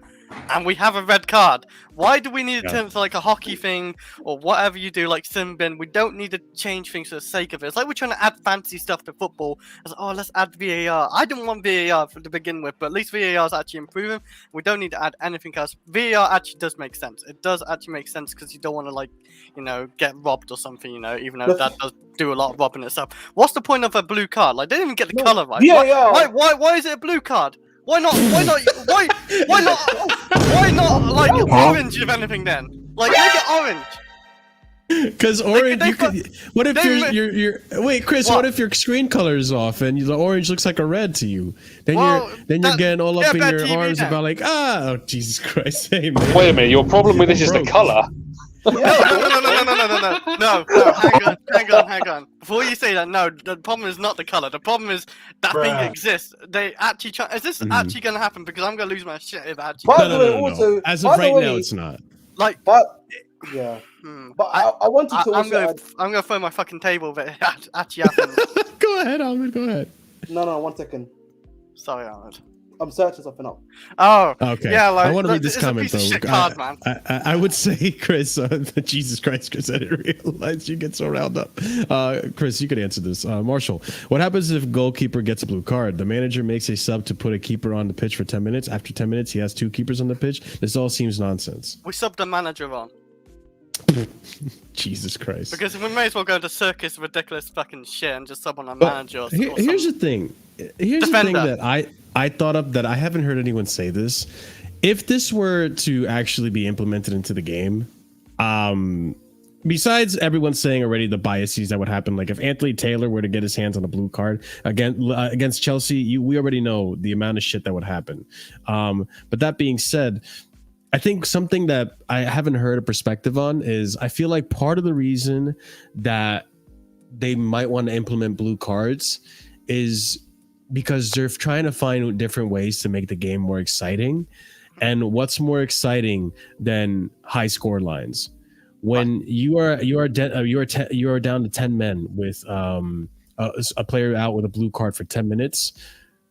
and we have a red card. Why do we need it to turn into like a hockey thing or whatever you do, like sim bin? We don't need to change things for the sake of it. It's like we're trying to add fancy stuff to football. It's like, oh, let's add VAR. I didn't want VAR to begin with, but at least VAR is actually improving. We don't need to add anything else. VAR actually does make sense. It does actually make sense because you don't want to, like, you know, get robbed or something, you know, even though that does do a lot of robbing itself. What's the point of a blue card? Like, they didn't even get the color right. Why is it a blue card? Why not like orange if anything then? Like, make it orange. Because orange, you could. What if you're wait, Chris? What if your screen color is off and the orange looks like a red to you? Then you're getting all up in your arms about like, oh Jesus Christ, hey man. Wait a minute, your problem with this is the color. No, hang on. Before you say that, no, the problem is not the color. The problem is that thing exists. They actually try. Is this actually going to happen? Because I'm going to lose my shit if actually. No. As of right now, it's not. Like, yeah. But I wanted to. I'm going to throw my fucking table if it actually happens. Go ahead, Ahmed. Go ahead. No, 1 second. Sorry, Ahmed. I'm searching something up. Oh, okay. Yeah, like, I want to read this comment though. Card, man. I would say, Chris, Jesus Christ, Chris, I didn't realize you get so riled up. Chris, you could answer this. Marshall, what happens if goalkeeper gets a blue card? The manager makes a sub to put a keeper on the pitch for 10 minutes. After 10 minutes, he has 2 keepers on the pitch. This all seems nonsense. We subbed the manager on. Jesus Christ. Because we may as well go into circus ridiculous fucking shit and just sub on a manager. Here's the thing. Here's the thing that I thought of that I haven't heard anyone say this. If this were to actually be implemented into the game, besides everyone saying already the biases that would happen, like if Anthony Taylor were to get his hands on a blue card against Chelsea, we already know the amount of shit that would happen. But that being said, I think something that I haven't heard a perspective on is I feel like part of the reason that they might want to implement blue cards is because they're trying to find different ways to make the game more exciting. And what's more exciting than high score lines? When you are down to 10 men with a player out with a blue card for 10 minutes,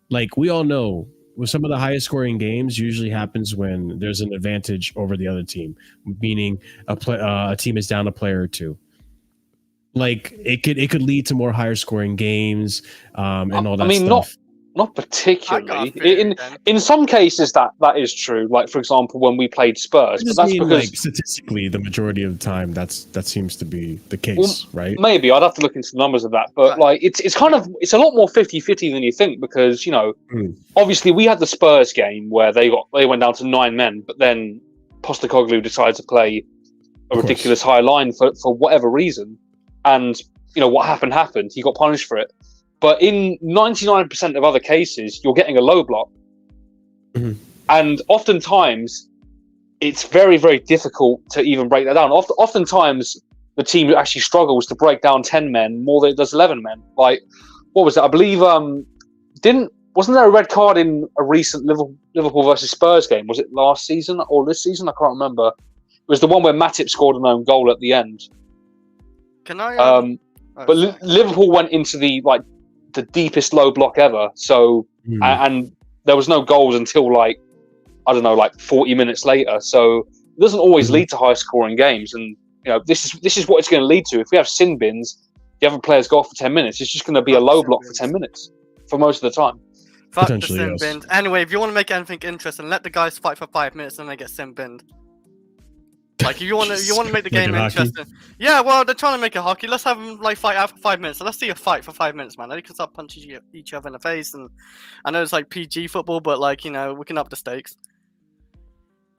like we all know, with some of the highest scoring games usually happens when there's an advantage over the other team, meaning a team is down a player or two. Like it could lead to more higher scoring games and all that. I mean, stuff. Not particularly. In some cases that is true. Like for example, when we played Spurs, but that's because like, statistically the majority of the time that seems to be the case, right? Maybe I'd have to look into the numbers of that, but like it's a lot more 50-50 than you think because obviously we had the Spurs game where they went down to 9 men, but then Postecoglou decided to play a ridiculous high line for whatever reason, and what happened. He got punished for it. But in 99% of other cases, you're getting a low block. Mm-hmm. And oftentimes, it's very, very difficult to even break that down. Oftentimes, the team actually struggles to break down 10 men more than it does 11 men. Like, what was it? I believe, wasn't there a red card in a recent Liverpool versus Spurs game? Was it last season or this season? I can't remember. It was the one where Matip scored an own goal at the end. Can I... But Liverpool went into the deepest low block ever. So, and there was no goals until 40 minutes later. So it doesn't always lead to high scoring games. And, this is what it's going to lead to. If we have sin bins, the other players go off for 10 minutes. It's just going to be a low block for 10 minutes for most of the time. Fuck the sin bins. Anyway, if you want to make anything interesting, let the guys fight for 5 minutes and they get sin binned. Like, if you want to make the game interesting. Yeah, well, they're trying to make it hockey. Let's have them fight out for 5 minutes. So let's see a fight for 5 minutes, man. They can start punching each other in the face, and I know it's PG football, but we can up the stakes.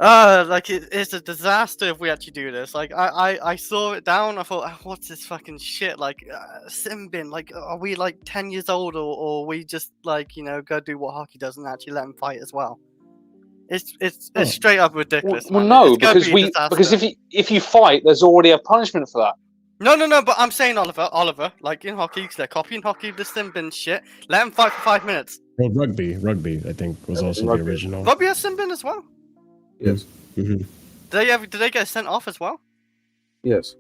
It's a disaster if we actually do this. Like, I saw it down. I thought, what's this fucking shit? Like, sim bin. Like, are we 10 years old, or we just go do what hockey does and actually let them fight as well? It's straight up ridiculous. Well, no, because if you fight, there's already a punishment for that. No, but I'm saying Oliver, like in hockey, they're copying hockey, the sin bin shit. Let them fight for 5 minutes. Well, rugby, I think was also the original. Rugby has sin bin as well. Yes. Mm-hmm. Did they get sent off as well? Yes.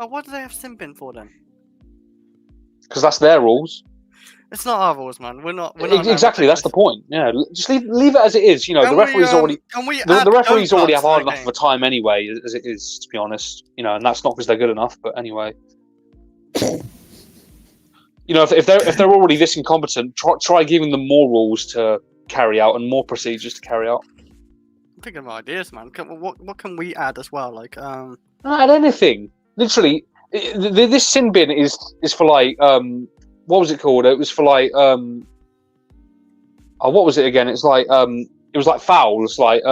Oh, what do they have sin bin for then? Because that's their rules. It's not our rules, man. We're not Exactly. That's the point. Yeah, just leave it as it is. You know, the referees already. The referees already have hard enough of a time anyway, as it is, to be honest. You know, and that's not because they're good enough. But anyway, you know, if they're already this incompetent, try giving them more rules to carry out and more procedures to carry out. I'm thinking of ideas, man. What can we add as well? Like, add anything. Literally, this sin bin is for like what was it called? It was for like what was it again? It's like it was like fouls, like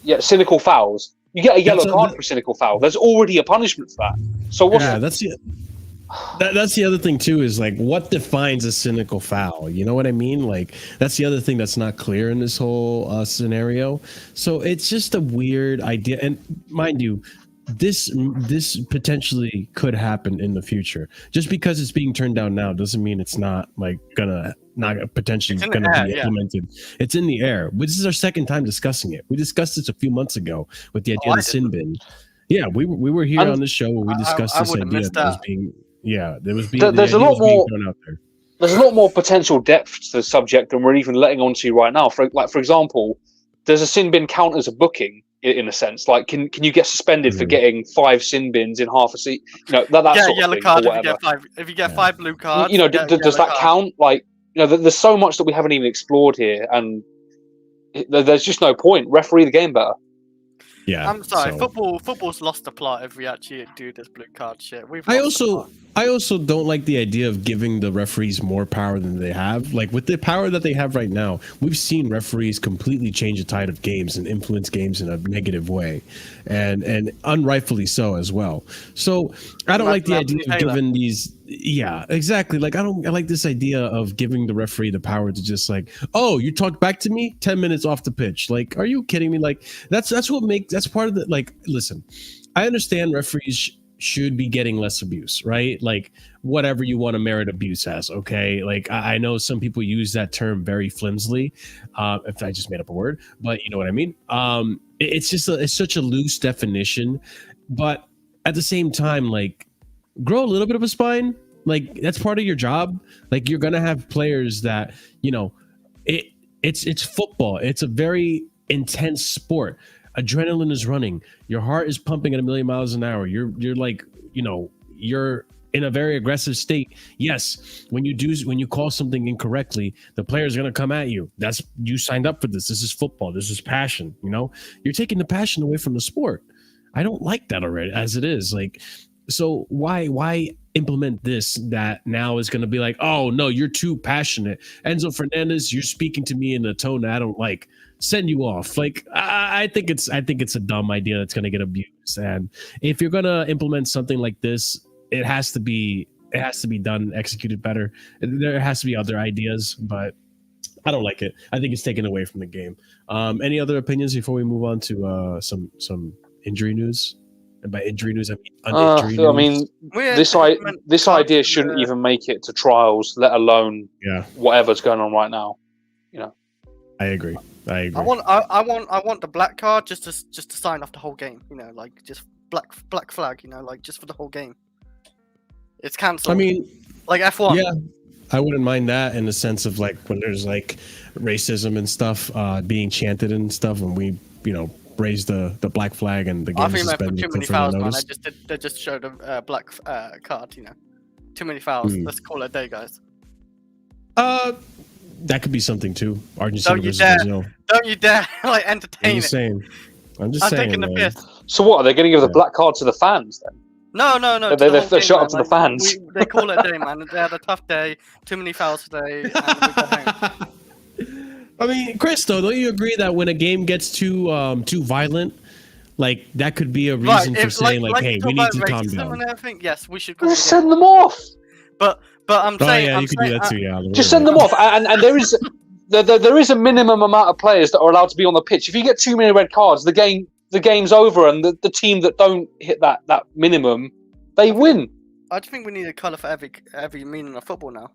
yeah, cynical fouls. You get a yellow card for a cynical foul. There's already a punishment for that. So what's that's the other thing too, is like, what defines a cynical foul? You know what I mean? Like, that's the other thing that's not clear in this whole scenario. So it's just a weird idea. And mind you, this potentially could happen in the future. Just because it's being turned down now doesn't mean it's not like potentially gonna be implemented. It's in the air. This is our second time discussing it. We discussed this a few months ago with the idea of the sin bin. Yeah, we were here on the show where we discussed this idea that was being. Yeah, there was being. There's a lot more thrown out there. There's a lot more potential depth to the subject than we're even letting on to right now. For example, does a sin bin count as a booking in a sense? Like, can you get suspended for getting 5 sin bins in half a seat? You know, that sort of yellow thing, card if you get 5 blue cards. You know, does that count? Like, you know, there's so much that we haven't even explored here, and there's just no point. Referee the game better. Yeah, I'm sorry. Football's lost the plot if we actually do this blue card shit. I also don't like the idea of giving the referees more power than they have. Like, with the power that they have right now, we've seen referees completely change the tide of games and influence games in a negative way, and unrightfully so as well. So I don't like the idea of giving these. Yeah, exactly. Like, I like this idea of giving the referee the power to just like, oh, you talked back to me, 10 minutes off the pitch. Like, are you kidding me? Like, that's part of the, like, listen, I understand referees should be getting less abuse, right? Like, whatever you want to merit abuse as, okay? Like, I know some people use that term very flimsily, if I just made up a word, but you know what I mean? It's such a loose definition, but at the same time, like, grow a little bit of a spine. Like, that's part of your job. Like, you're gonna have players that, you know, it's football. It's a very intense sport. Adrenaline is running. Your heart is pumping at 1,000,000 miles an hour. You're like, you know, you're in a very aggressive state. Yes, when you call something incorrectly, the player's gonna come at you. You signed up for this. This is football. This is passion. You know, you're taking the passion away from the sport. I don't like that already as it is. Like, so why implement this that now is going to be like, oh no, you're too passionate, Enzo Fernandez, you're speaking to me in a tone that I don't like, send you off. Like, I think it's a dumb idea that's going to get abused. And if you're going to implement something like this, it has to be done, executed better. There has to be other ideas, but I don't like it. I think it's taken away from the game. Any other opinions before we move on to some injury news? And by injury news, I mean uninjury news. I mean, this idea shouldn't even make it to trials, let alone whatever's going on right now. You know, I agree. I want the black card just to sign off the whole game. You know, like, just black flag. You know, like, just for the whole game. It's cancelled. I mean, like F1. Yeah, I wouldn't mind that in the sense of, like, when there's like racism and stuff being chanted and stuff, and we, you know, raise the black flag and the game is suspended. Too many fouls, man. They just showed a black card. You know, too many fouls. Let's call it a day, guys. That could be something too. Argentina versus Brazil. Don't you dare like entertain I'm saying. I'm taking the piss. So what? Are they going to give the black card to the fans then? No. They're shut up to the fans. They call it a day, man. They had a tough day. Too many fouls today. And we go home. I mean, Chris, though, don't you agree that when a game gets too violent, like, that could be a reason for saying, like, hey, we need to calm down? And everything, yes, we should. Just send them off. But I'm saying, you could do that too. Yeah, just send them off. And there is a minimum amount of players that are allowed to be on the pitch. If you get too many red cards, the game's over, and the team that don't hit that minimum, they win. I just think we need a colour for every meaning of football now.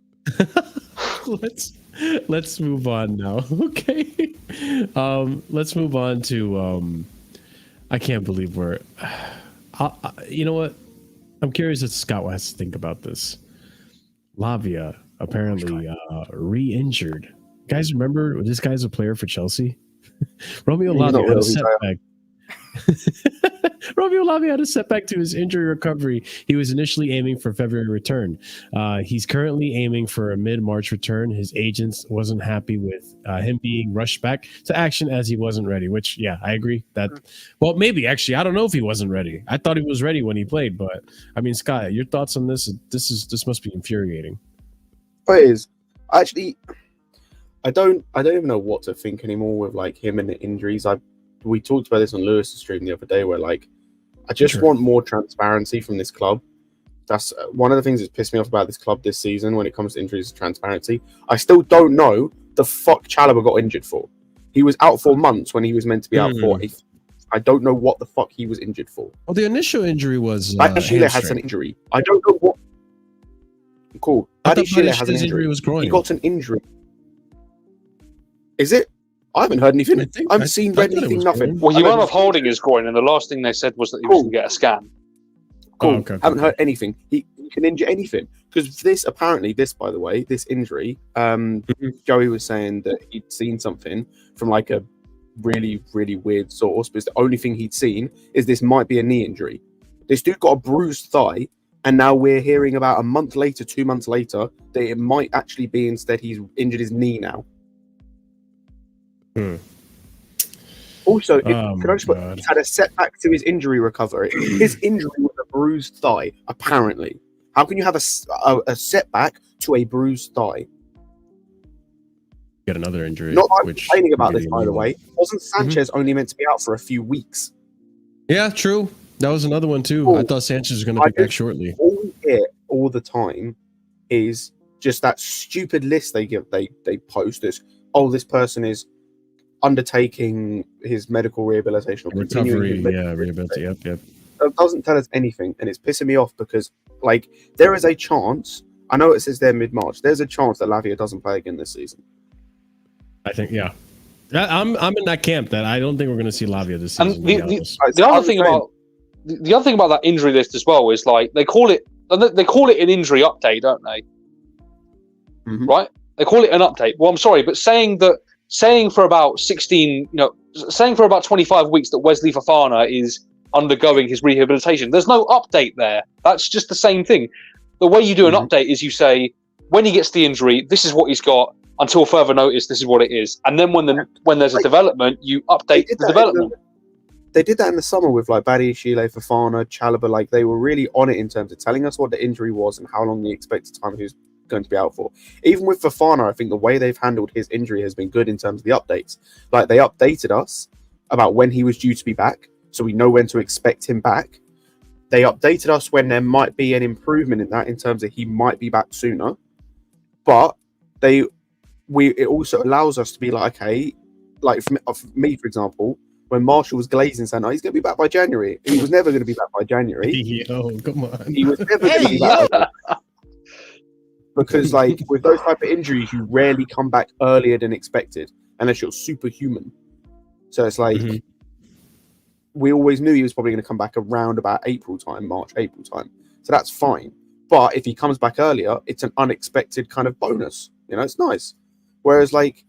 Let's move on now. Okay. Let's move on to I can't believe we're. You know what? I'm curious if Scott has to think about this. Lavia apparently re-injured. Guys, remember this guy's a player for Chelsea? Romeo Lavia had a setback. Romeo Lavia had a setback to his injury recovery. He was initially aiming for February return. He's currently aiming for a mid-March return. His agents wasn't happy with him being rushed back to action as he wasn't ready, which, yeah, I agree. Well, maybe, actually. I don't know if he wasn't ready. I thought he was ready when he played, but, I mean, Scott, your thoughts on this? This must be infuriating. It is. Actually, I don't even know what to think anymore with, like, him and the injuries. We talked about this on Lewis's stream the other day where, like, I just want more transparency from this club. That's one of the things that's pissed me off about this club this season when it comes to injuries and transparency. I still don't know the fuck Chalobah got injured for. He was out for months when he was meant to be out for. I don't know what the fuck he was injured for. Well, the initial injury was Shile has an injury. I don't know what. Cool. Shile has an injury. Was groin. He got an injury. Is it? I haven't heard anything. I haven't seen, read anything, nothing. Well, he went off holding his groin, and the last thing they said was that he was going to get a scan. Cool. Oh, okay. Haven't heard anything. He can injure anything. Because this, by the way, this injury, Joey was saying that he'd seen something from like a really, really weird source, but the only thing he'd seen is this might be a knee injury. This dude got a bruised thigh, and now we're hearing about a month later, 2 months later, that it might actually be instead he's injured his knee now. Also, can I just put, he's had a setback to his injury recovery. His injury was a bruised thigh, apparently. How can you have a setback to a bruised thigh? Get another injury. Not that I'm complaining about this, by the way. Wasn't Sanchez only meant to be out for a few weeks? Yeah, true. That was another one too. I thought Sanchez was going to be back shortly. All we hear all the time is just that stupid list they post. Is, this person is undertaking his medical rehabilitation or recovery. Rehabilitation. Yep. That doesn't tell us anything, and it's pissing me off because, like, there is a chance. I know it says they're mid-March. There's a chance that Lavia doesn't play again this season. I think, yeah. I'm in that camp that I don't think we're going to see Lavia this season. And the other thing about that injury list as well is, like, they call it an injury update, don't they? Mm-hmm. Right? They call it an update. Well, I'm sorry, but saying for about 25 weeks that Wesley Fofana is undergoing his rehabilitation, there's no update there. That's just the same thing. The way you do an update is you say, when he gets the injury, this is what he's got. Until further notice, this is what it is. And then when there's a development, you update the development. They did that in the summer with like Badi, Shile, Fofana, Chalobah. Like, they were really on it in terms of telling us what the injury was and how long the expected time he was going to be out for. Even with Fofana, I think the way they've handled his injury has been good in terms of the updates. Like, they updated us about when he was due to be back, so we know when to expect him back. They updated us when there might be an improvement in that, in terms of he might be back sooner. But it also allows us to be like, okay, like for me, for example, when Marshall was glazing saying, he's going to be back by January. He was never going to be back by January. Yo, come on. He was never going to be back. Because, like, with those type of injuries, you rarely come back earlier than expected, unless you're superhuman. So it's like, we always knew he was probably going to come back around about March, April time. So that's fine. But if he comes back earlier, it's an unexpected kind of bonus. You know, it's nice. Whereas, like,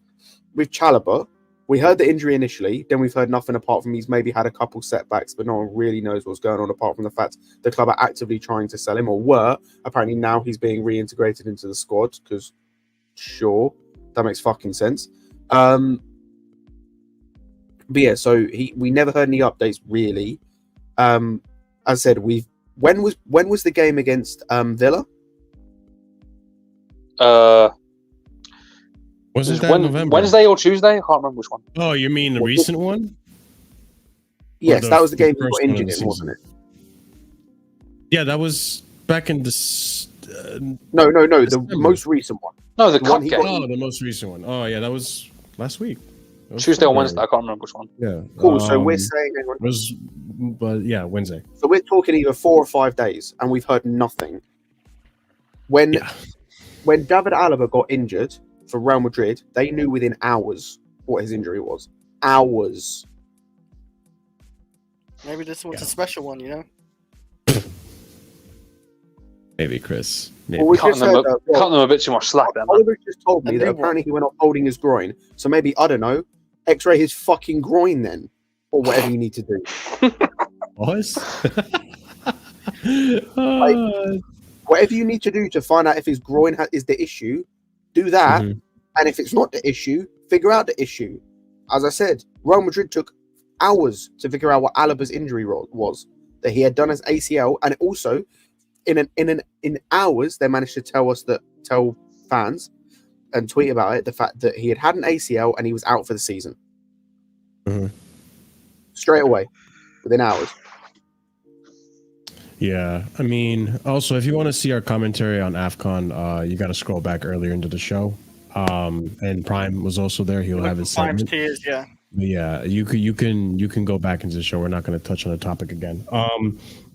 with Chalobah, we heard the injury initially, then we've heard nothing apart from he's maybe had a couple setbacks, but no one really knows what's going on apart from the fact the club are actively trying to sell him, or were. Apparently now he's being reintegrated into the squad, because, sure, that makes fucking sense. But yeah, so we never heard any updates, really. As I said, when was the game against Villa? Wasn't that November? Wednesday or Tuesday? I can't remember which one. Oh, you mean the recent one? Yes, that was the game he got injured in, wasn't it? Yeah, that was back in this. No, the most recent one. No, the cup game. Oh, the most recent one. Oh, yeah, that was last week. Tuesday or Wednesday, I can't remember which one. Yeah. Cool. So we're saying Wednesday. So we're talking either 4 or 5 days, and we've heard nothing. When David Alaba got injured for Real Madrid, they knew within hours what his injury was. Hours. Maybe this one's a special one, you know? Maybe, Chris. Maybe. Well, Cutting them a bit too much slack there, man. Oliver just told me that apparently he went off holding his groin. So maybe, I don't know, X-ray his fucking groin then. Or whatever you need to do. What? Whatever you need to do to find out if his groin is the issue, do that. Mhm. And if it's not the issue, figure out the issue. As I said, Real Madrid took hours to figure out what Alaba's injury was. That he had done his ACL, and also in hours they managed to tell fans and tweet about it the fact that he had an ACL and he was out for the season. Mhm. Straight away, within hours. Yeah, I mean, also, if you want to see our commentary on AFCON, you got to scroll back earlier into the show. And Prime was also there. He'll have his Prime's segment. tears, yeah. But yeah, you can go back into the show. We're not going to touch on the topic again.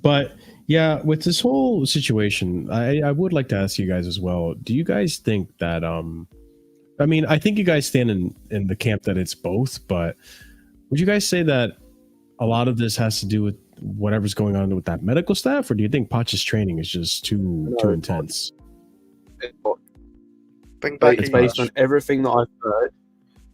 But yeah, with this whole situation, I would like to ask you guys as well. Do you guys think that I mean, I think you guys stand in the camp that it's both, but would you guys say that a lot of this has to do with whatever's going on with that medical staff, or do you think Poch's training is just too intense? It's based on everything that I've heard.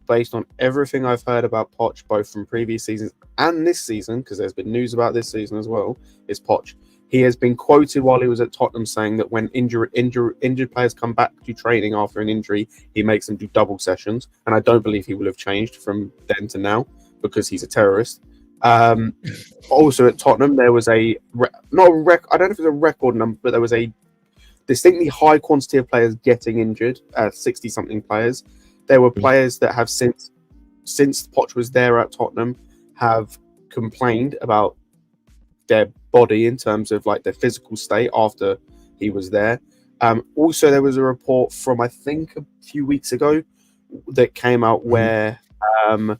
Based on everything I've heard about Poch, both from previous seasons and this season, because there's been news about this season as well, is Poch. He has been quoted while he was at Tottenham saying that when injured players come back to training after an injury, he makes them do double sessions. And I don't believe he will have changed from then to now because he's a terrorist. Also at Tottenham, there was I don't know if it was a record number, but there was a distinctly high quantity of players getting injured, 60-something players. There were players that have since Poch was there at Tottenham have complained about their body in terms of like their physical state after he was there. Also, there was a report from I think a few weeks ago that came out where about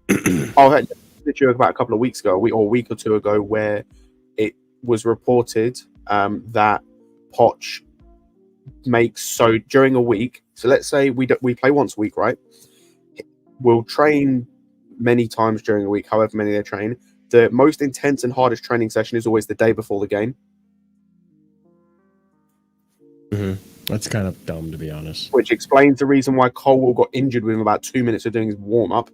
a couple of weeks ago, a week or two ago, where it was reported that Poch makes during a week. So let's say we play once a week, right? We'll train many times during a week, however many they train. The most intense and hardest training session is always the day before the game. Mm-hmm. That's kind of dumb, to be honest. Which explains the reason why Colwell got injured within about 2 minutes of doing his warm-up.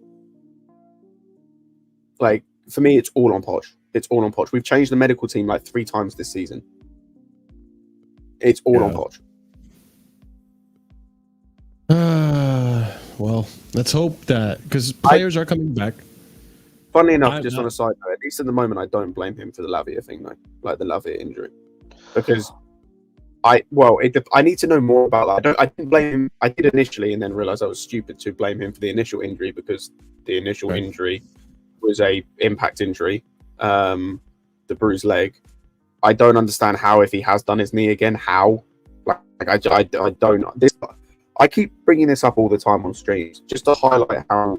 Like, for me, it's all on Poch. It's all on Poch. We've changed the medical team like 3 times this season. It's all on Poch. Well, let's hope that, because players are coming back. Funnily enough, on a side note, at least at the moment, I don't blame him for the Lavia thing, though. Like the Lavia injury. Because I need to know more about that. I didn't blame him. I did initially and then realized I was stupid to blame him for the initial injury because the initial injury was a impact injury, the bruised leg. I don't understand how, if he has done his knee again, how. I don't. I keep bringing this up all the time on streams just to highlight how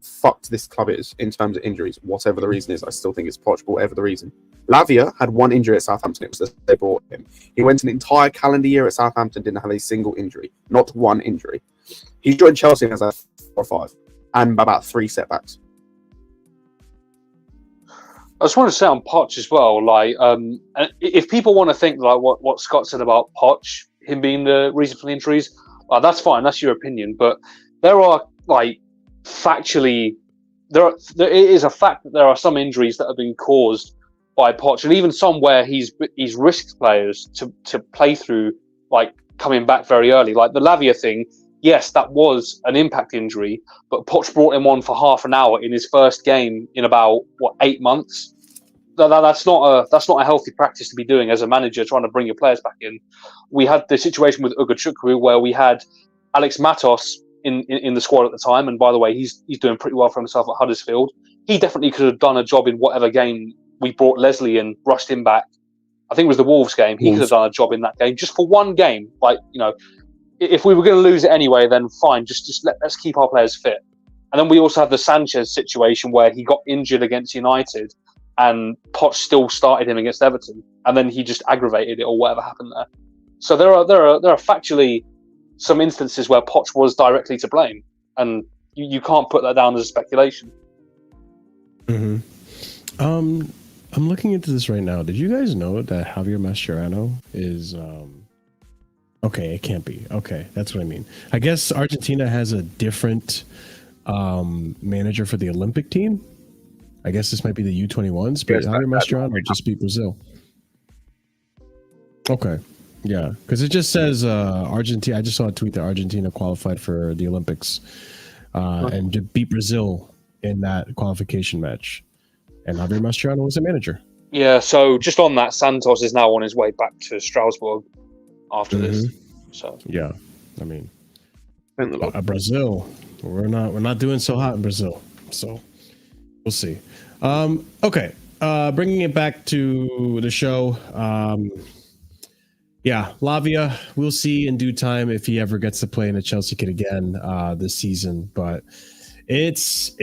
fucked this club is in terms of injuries. Whatever the reason is, I still think it's Poch, but whatever the reason. Lavia had one injury at Southampton. It was that they brought him. He went an entire calendar year at Southampton, didn't have a single injury. Not one injury. He joined Chelsea and has had 4 or 5 and about 3 setbacks. I just want to say on Poch as well, like, if people want to think like what Scott said about Poch, him being the reason for the injuries, that's fine, that's your opinion. But there are like factually, it is a fact that there are some injuries that have been caused by Poch, and even some where he's risked players to play through, like coming back very early, like the Lavia thing. Yes, that was an impact injury, but Poch brought him on for half an hour in his first game in about 8 months. That's not a healthy practice to be doing as a manager, trying to bring your players back in. We had the situation with Ugachukwu where we had Alex Matos in the squad at the time, and by the way, he's doing pretty well for himself at Huddersfield. He definitely could have done a job in whatever game we brought Leslie in, rushed him back. I think it was the Wolves game. He could have done a job in that game, just for one game. Like, you know, if we were going to lose it anyway, then fine. Let's keep our players fit. And then we also have the Sanchez situation where he got injured against United, and Poch still started him against Everton, and then he just aggravated it or whatever happened there. So there are factually some instances where Poch was directly to blame, and you can't put that down as a speculation. Mm-hmm. I'm looking into this right now. Did you guys know that Javier Mascherano is okay, it can't be. Okay, that's what I mean. I guess Argentina has a different manager for the Olympic team. I guess this might be the U21s, but Javier Mascherano just beat Brazil. Okay. Yeah, because it just says Argentina. I just saw a tweet that Argentina qualified for the Olympics and beat Brazil in that qualification match. And Javier Mascherano was the manager. Yeah, so just on that, Santos is now on his way back to Strasbourg after this. So yeah, I mean, Brazil, we're not doing so hot in Brazil, so we'll see. Okay, bringing it back to the show. Yeah, Lavia, we'll see in due time if he ever gets to play in a Chelsea kit again this season. But it's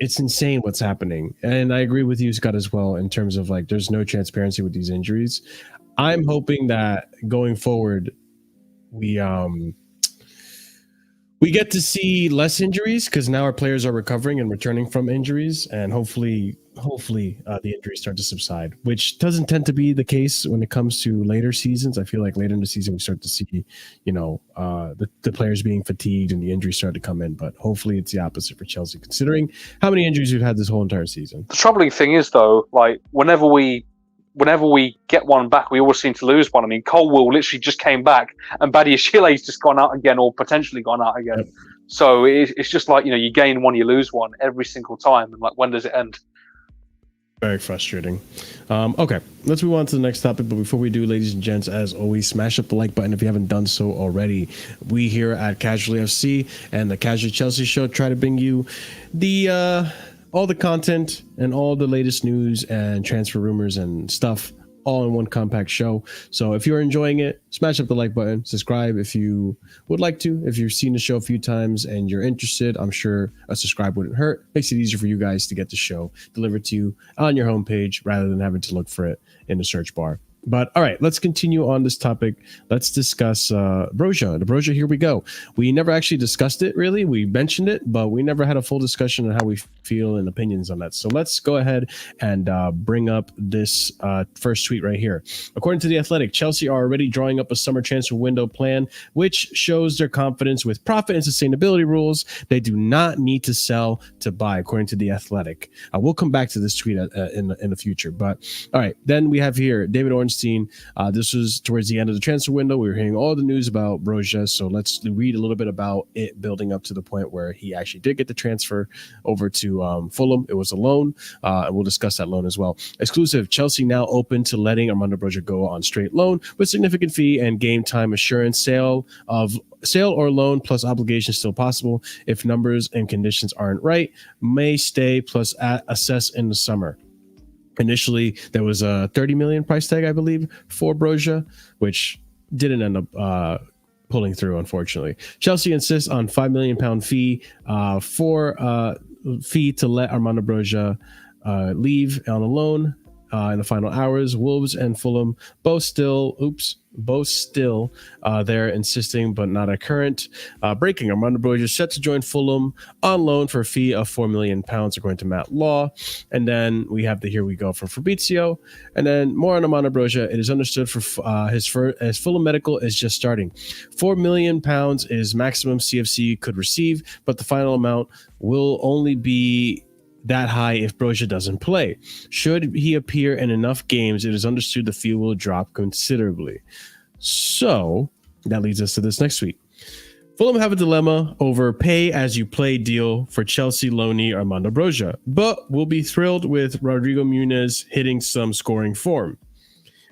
insane what's happening, and I agree with you, Scott, as well, in terms of like there's no transparency with these injuries. I'm hoping that going forward, we get to see less injuries because now our players are recovering and returning from injuries, and hopefully the injuries start to subside, which doesn't tend to be the case when it comes to later seasons. I feel like later in the season we start to see, the players being fatigued and the injuries start to come in. But hopefully it's the opposite for Chelsea, considering how many injuries we've had this whole entire season. The troubling thing is, though, like whenever we get one back, we always seem to lose one. I mean, Colwill literally just came back, and Badiashile's just gone out again, or potentially gone out again. Yep. So it's just like, you gain one, you lose one every single time. And like, when does it end? Very frustrating. Okay, let's move on to the next topic. But before we do, ladies and gents, as always, smash up the like button if you haven't done so already. We here at Casually FC and the Casually Chelsea Show try to bring you the all the content and all the latest news and transfer rumors and stuff all in one compact show. So if you're enjoying it, smash up the like button, subscribe if you would like to. If you've seen the show a few times and you're interested, I'm sure a subscribe wouldn't hurt. Makes it easier for you guys to get the show delivered to you on your homepage rather than having to look for it in the search bar. But all right, let's continue on this topic. Let's discuss BROJA. The BROJA, here we go. We never actually discussed it, really. We mentioned it, but we never had a full discussion on how we feel and opinions on that. So let's go ahead and bring up this first tweet right here. According to The Athletic, Chelsea are already drawing up a summer transfer window plan, which shows their confidence with profit and sustainability rules. They do not need to sell to buy, according to The Athletic. We'll come back to this tweet in the future. But all right, then we have here David Ornstein. This was towards the end of the transfer window. We were hearing all the news about BROJA, so let's read a little bit about it building up to the point where he actually did get the transfer over to Fulham. It was a loan, and we'll discuss that loan as well. Exclusive, Chelsea now open to letting Armando BROJA go on straight loan with significant fee and game time assurance. Sale or loan plus obligation still possible if numbers and conditions aren't right. May stay plus assess in the summer. Initially, there was a 30 million price tag, I believe, for BROJA, which didn't end up pulling through, unfortunately. Chelsea insists on £5 million fee fee to let Armando BROJA leave on a loan in the final hours. Wolves and Fulham both still there, insisting but not at current. Breaking, Armando BROJA set to join Fulham on loan for a fee of £4 million, according to Matt Law. And then we have the here we go from Fabrizio. And then more on Armando BROJA. It is understood as Fulham medical is just starting. £4 million is maximum CFC could receive, but the final amount will only be that high if BROJA doesn't play. Should he appear in enough games, it is understood the fee will drop considerably. So that leads us to this next tweet. Fulham have a dilemma over pay as you play deal for Chelsea loanee Armando BROJA, but will be thrilled with Rodrigo Muniz hitting some scoring form.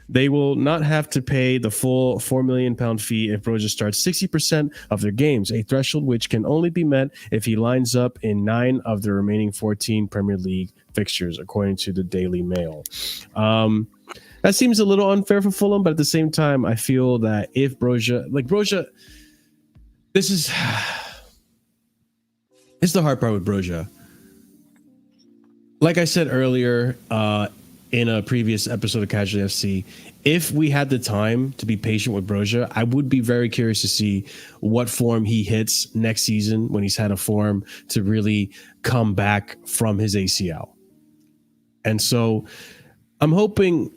They will not have to pay the full £4 million fee if BROJA starts 60% of their games, a threshold which can only be met if he lines up in 9 of the remaining 14 Premier League fixtures, according to the Daily Mail. That seems a little unfair for Fulham, but at the same time, I feel that if BROJA, this is the hard part with BROJA. Like I said earlier, in a previous episode of Casually FC, if we had the time to be patient with BROJA, I would be very curious to see what form he hits next season when he's had a form to really come back from his ACL. And so I'm hoping.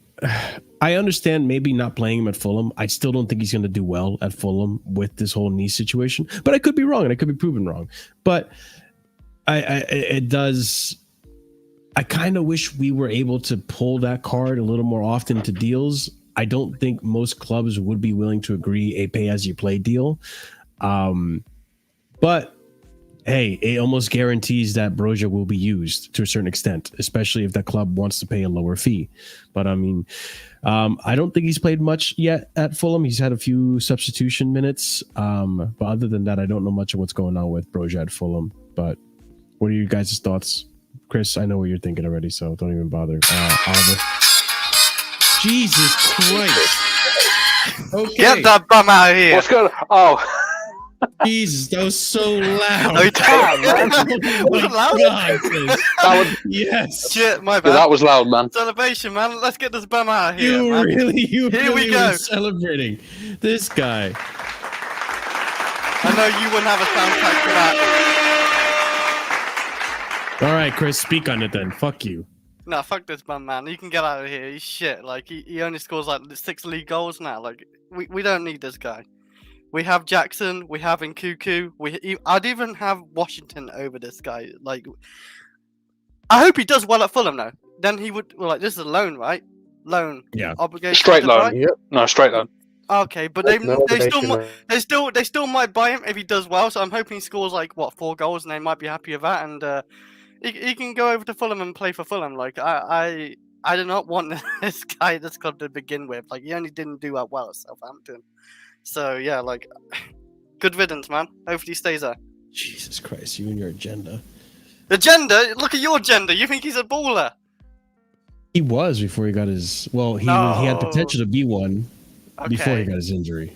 I understand maybe not playing him at Fulham. I still don't think he's going to do well at Fulham with this whole knee situation. But I could be wrong, and I could be proven wrong. But it does. I kind of wish we were able to pull that card a little more often to deals. I don't think most clubs would be willing to agree a pay-as-you-play deal. But hey, it almost guarantees that BROJA will be used to a certain extent, especially if that club wants to pay a lower fee. But I mean, I don't think he's played much yet at Fulham. He's had a few substitution minutes. But other than that, I don't know much of what's going on with BROJA at Fulham. But what are you guys' thoughts? Chris, I know what you're thinking already, so don't even bother. Oliver. Jesus Christ. Okay. Get that bum out of here. What's going on? Oh. Jesus, that was so loud. No, you can't, man. Oh my loud? God, Chris. That was, yes. Shit, my bad. yeah, that was loud, man. Celebration, man. Let's get this bum out of here, You man. really Here we were go. celebrating this guy. I know you wouldn't have a soundtrack for that. All right, Chris, speak on it then. Fuck you. No, fuck this bum, man. You can get out of here. He's shit. Like, he only scores like 6 league goals now. Like, we don't need this guy. We have Jackson. We have Nkuku. I'd even have Washington over this guy. Like, I hope he does well at Fulham, though. Then he would. Well, like, this is a loan, right? Loan. Yeah. Obligation. Straight loan. Right? Yep. No, straight loan. Okay, but they still might buy him if he does well. So I'm hoping he scores like 4 goals, and they might be happy with that, and he can go over to Fulham and play for Fulham. Like I do not want this guy at this club to begin with. Like he only didn't do that well at Southampton. So yeah, like good riddance, man. Hopefully he stays there. Jesus Christ, you and your agenda. Agenda? Look at your agenda. You think he's a baller? He was before he got his. Well, he had potential to be one before he got his injury.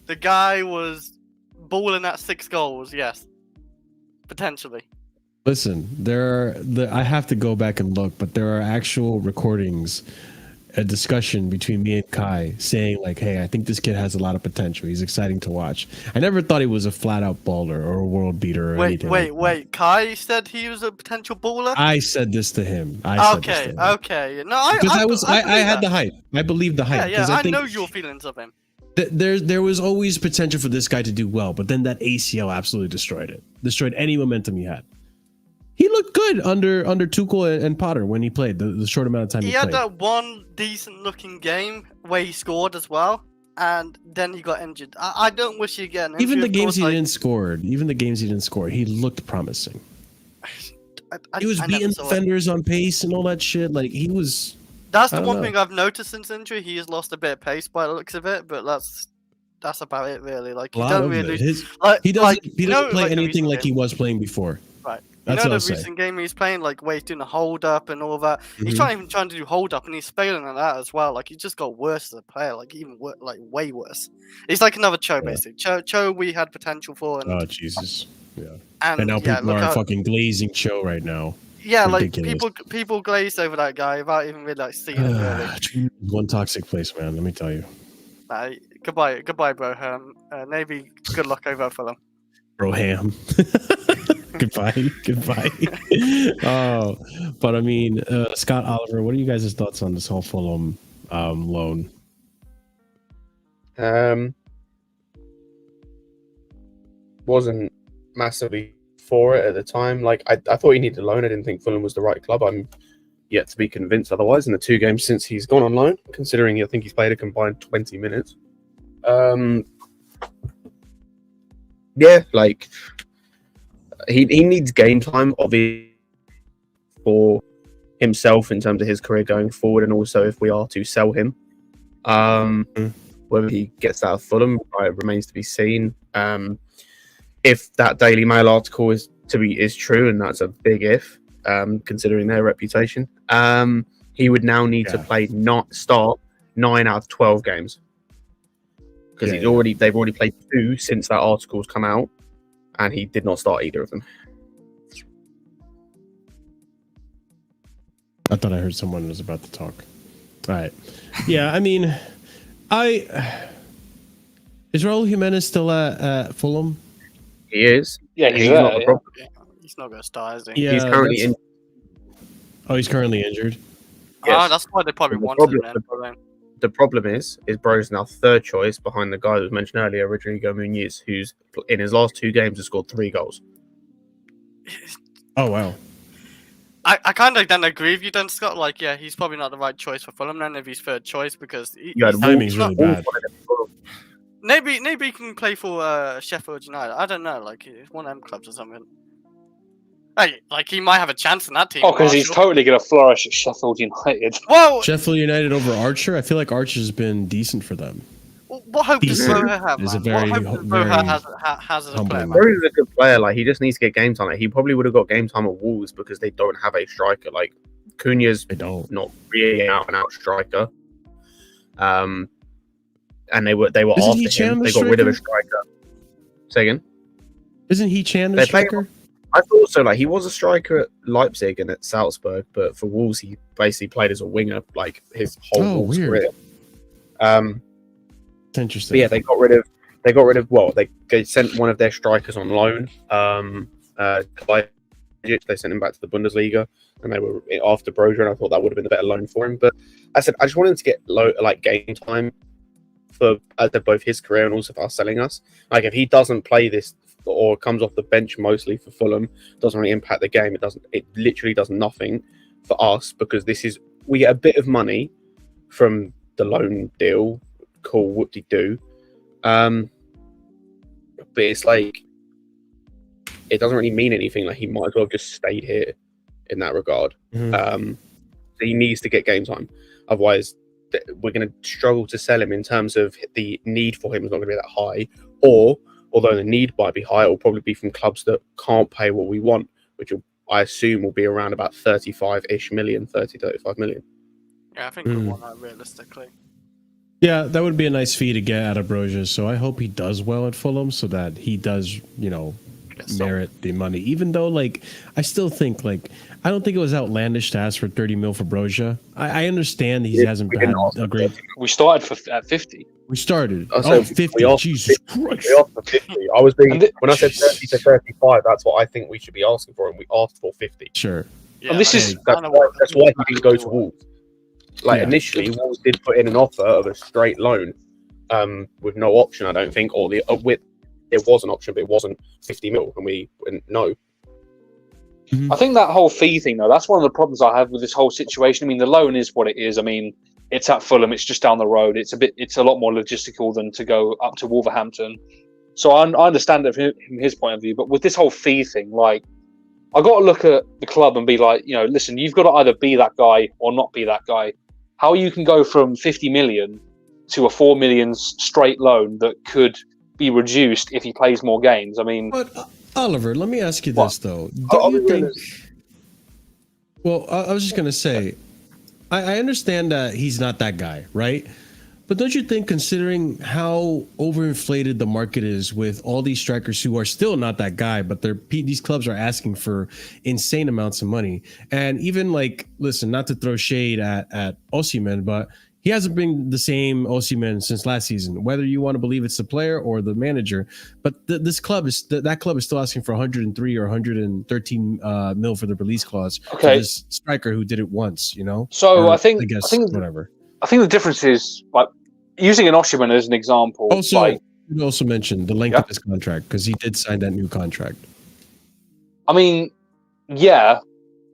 The guy was balling at 6 goals. Yes, potentially. Listen, I have to go back and look, but there are actual recordings, a discussion between me and Kai saying like, hey, I think this kid has a lot of potential. He's exciting to watch. I never thought he was a flat out baller or a world beater or anything. Wait. Kai said he was a potential baller? I said this to him. Okay. No, because I had the hype. I believed the hype. Yeah, I know your feelings of him. There was always potential for this guy to do well, but then that ACL absolutely destroyed it. Destroyed any momentum he had. He looked good under Tuchel and Potter when he played the short amount of time he played. He had that one decent looking game where he scored as well, and then he got injured. I don't wish he again. Even the games he didn't score, he looked promising. He was beating defenders on pace and all that shit. Like he was. That's the one thing I've noticed since injury. He has lost a bit of pace by the looks of it, but that's about it really. Like he doesn't really. He doesn't play anything like he was playing before. Right. That's the recent game he's playing, like where he's doing a hold up and all that. Mm-hmm. He's trying to do hold up and he's failing at that as well. Like he just got worse as a player, like even way worse. He's like another Cho basically. Cho we had potential for. And, oh Jesus! Yeah. And now people are fucking glazing Cho right now. Yeah, ridiculous. Like people glazed over that guy without even really like seeing him. Really. One toxic place, man. Let me tell you. Goodbye, bro. Navy. Good luck over Fulham. Broham. Goodbye. Oh, but I mean, Scott, Oliver, what are you guys' thoughts on this whole Fulham loan? Wasn't massively for it at the time. Like I thought he needed a loan. I didn't think Fulham was the right club. I'm yet to be convinced otherwise in the 2 games since he's gone on loan, considering I think he's played a combined 20 minutes. Yeah, like he needs game time, obviously, for himself in terms of his career going forward, and also if we are to sell him. Whether he gets out of Fulham, remains to be seen. If that Daily Mail article is true, and that's a big if, considering their reputation, he would now need to start 9 out of 12 games. Because they've already played 2 since that article's come out, and he did not start either of them. I thought I heard someone was about to talk. All right. Yeah, I mean, is Raul Jimenez still at Fulham? He is. Yeah, he's not a problem. He's not going to start, is he? Yeah, he's currently in. Oh, he's currently injured. Ah, that's why they probably wanted him. The problem is Broja's now third choice behind the guy that was mentioned earlier, Rodrigo Muniz, who's in his last 2 games has scored 3 goals. Oh wow. I kind of then agree with you, then Scott. Like, yeah, he's probably not the right choice for Fulham then if he's third choice because timing's really bad. Maybe he can play for Sheffield United. I don't know, like one of them clubs or something. Hey, like he might have a chance in that team. Oh, because he's totally going to flourish at Sheffield United. Well, Sheffield United over Archer. I feel like Archer's been decent for them. What hope does BROJA have, Is man? a very, What hope does BROJA has as a player? Broja's a good player. Like he just needs to get game time. Like, he probably would have got game time at Wolves because they don't have a striker. Like Cunha's not really an out-and-out striker. And they were after him. They got rid of a striker. Say again. Isn't he Chan the striker? I thought so. Like he was a striker at Leipzig and at Salzburg, but for Wolves he basically played as a winger like his whole Wolves career. It's interesting. But yeah, they got rid of. Well, they sent one of their strikers on loan. Kline, they sent him back to the Bundesliga, and they were after BROJA, and I thought that would have been a better loan for him. But I said I just wanted to get game time for both his career and also for us selling us. Like if he doesn't play this or comes off the bench mostly for Fulham, doesn't really impact the game. It literally does nothing for us because we get a bit of money from the loan deal. Cool, whoop-de-doo. But it's like it doesn't really mean anything. Like he might as well have just stayed here in that regard. So he needs to get game time. Otherwise, we're going to struggle to sell him in terms of the need for him is not going to be that high. Or although the need might be high, it will probably be from clubs that can't pay what we want, which I assume will be around about 35 million. Yeah, I think we want that realistically. Yeah, that would be a nice fee to get out of BROJA. So I hope he does well at Fulham so that he does, merit the money. Even though, I still think, I don't think it was outlandish to ask for 30 mil for BROJA. I understand he hasn't had a great... We started at 50. We started. 50. Jesus Christ. We asked for 50. I was being... When I said 30 to 35, that's what I think we should be asking for, and we asked for 50. Sure. Yeah, and this is... That's why he didn't go to Wolves. Initially, Wolves did put in an offer of a straight loan with no option, I don't think, or it was an option, but it wasn't 50 mil, and we went no. I think that whole fee thing, though, that's one of the problems I have with this whole situation. I mean, the loan is what it is. I mean, it's at Fulham, it's just down the road. It's a lot more logistical than to go up to Wolverhampton. So I understand it from his point of view, but with this whole fee thing, I got to look at the club and be like, listen, you've got to either be that guy or not be that guy. How you can go from 50 million to a 4 million straight loan that could be reduced if he plays more games? I mean, but Oliver, let me ask you this though: don't you think? Well, I was just gonna say, I understand that he's not that guy, right? But don't you think, considering how overinflated the market is with all these strikers who are still not that guy, but these clubs are asking for insane amounts of money, and even listen, not to throw shade at Osimhen, but he hasn't been the same Osimhen since last season. Whether you want to believe it's the player or the manager, but this club is that club is still asking for 103 or 113 mil for the release clause for this striker who did it once. So I think whatever. I think the difference is using an Osimhen as an example. Also, you also mentioned the length of his contract because he did sign that new contract. I mean, yeah,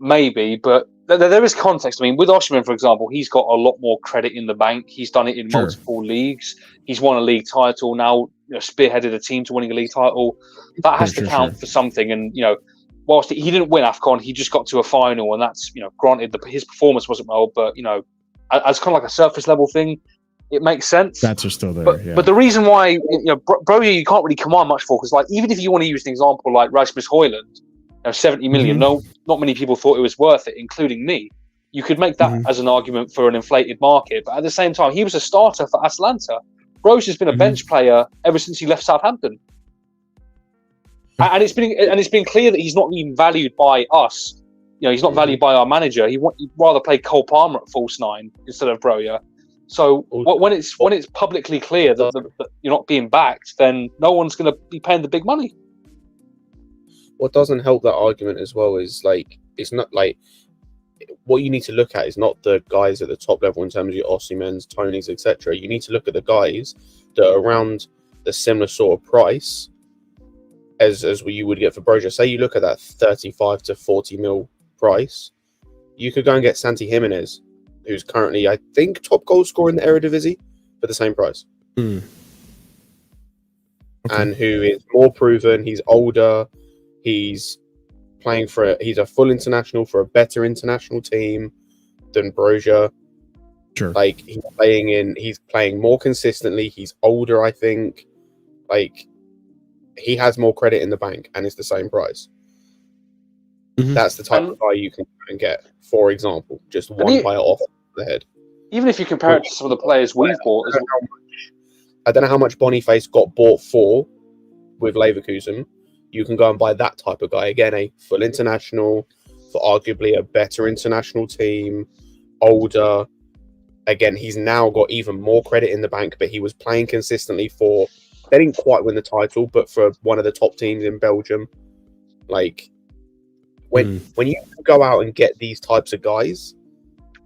maybe, but there is context. I mean, with Osimhen, for example, he's got a lot more credit in the bank. He's done it in multiple leagues. He's won a league title now. Spearheaded a team to winning a league title. That has to count for something. And whilst he didn't win AFCON, he just got to a final, and that's granted his performance wasn't well, but as kind of like a surface level thing, it makes sense. Stats are still there. But the reason why BROJA you can't really command much for, because even if you want to use an example like Rasmus Højlund, 70 million, not many people thought it was worth it, including me. You could make that as an argument for an inflated market, but at the same time, he was a starter for Atalanta. BROJA's been a bench player ever since he left Southampton, and it's been clear that he's not even valued by us. He's not valued by our manager. He'd rather play Cole Palmer at false 9 instead of BROJA. So when it's publicly clear that you're not being backed, then no one's going to be paying the big money. What doesn't help that argument as well is it's not what you need to look at is not the guys at the top level in terms of your Osimhen's, Tonys, etc. You need to look at the guys that are around the similar sort of price as what you would get for BROJA. Say you look at that 35 to 40 mil price, you could go and get Santi Jimenez, who's currently, I think, top goal scorer in the Eredivisie for the same price. Okay. And who is more proven, he's older, he's a full international for a better international team than BROJA. Sure. Like, he's playing more consistently, he's older, I think. Like, he has more credit in the bank and it's the same price. Mm-hmm. That's the type of guy you can get, for example, just one player off the head. Even if you compare it to some of the players we've bought, I don't know how much Boniface got bought for with Leverkusen. You can go and buy that type of guy. Again, a full international for arguably a better international team, older. Again, he's now got even more credit in the bank, but he was playing consistently for, they didn't quite win the title, but for one of the top teams in Belgium. Like, when you go out and get these types of guys,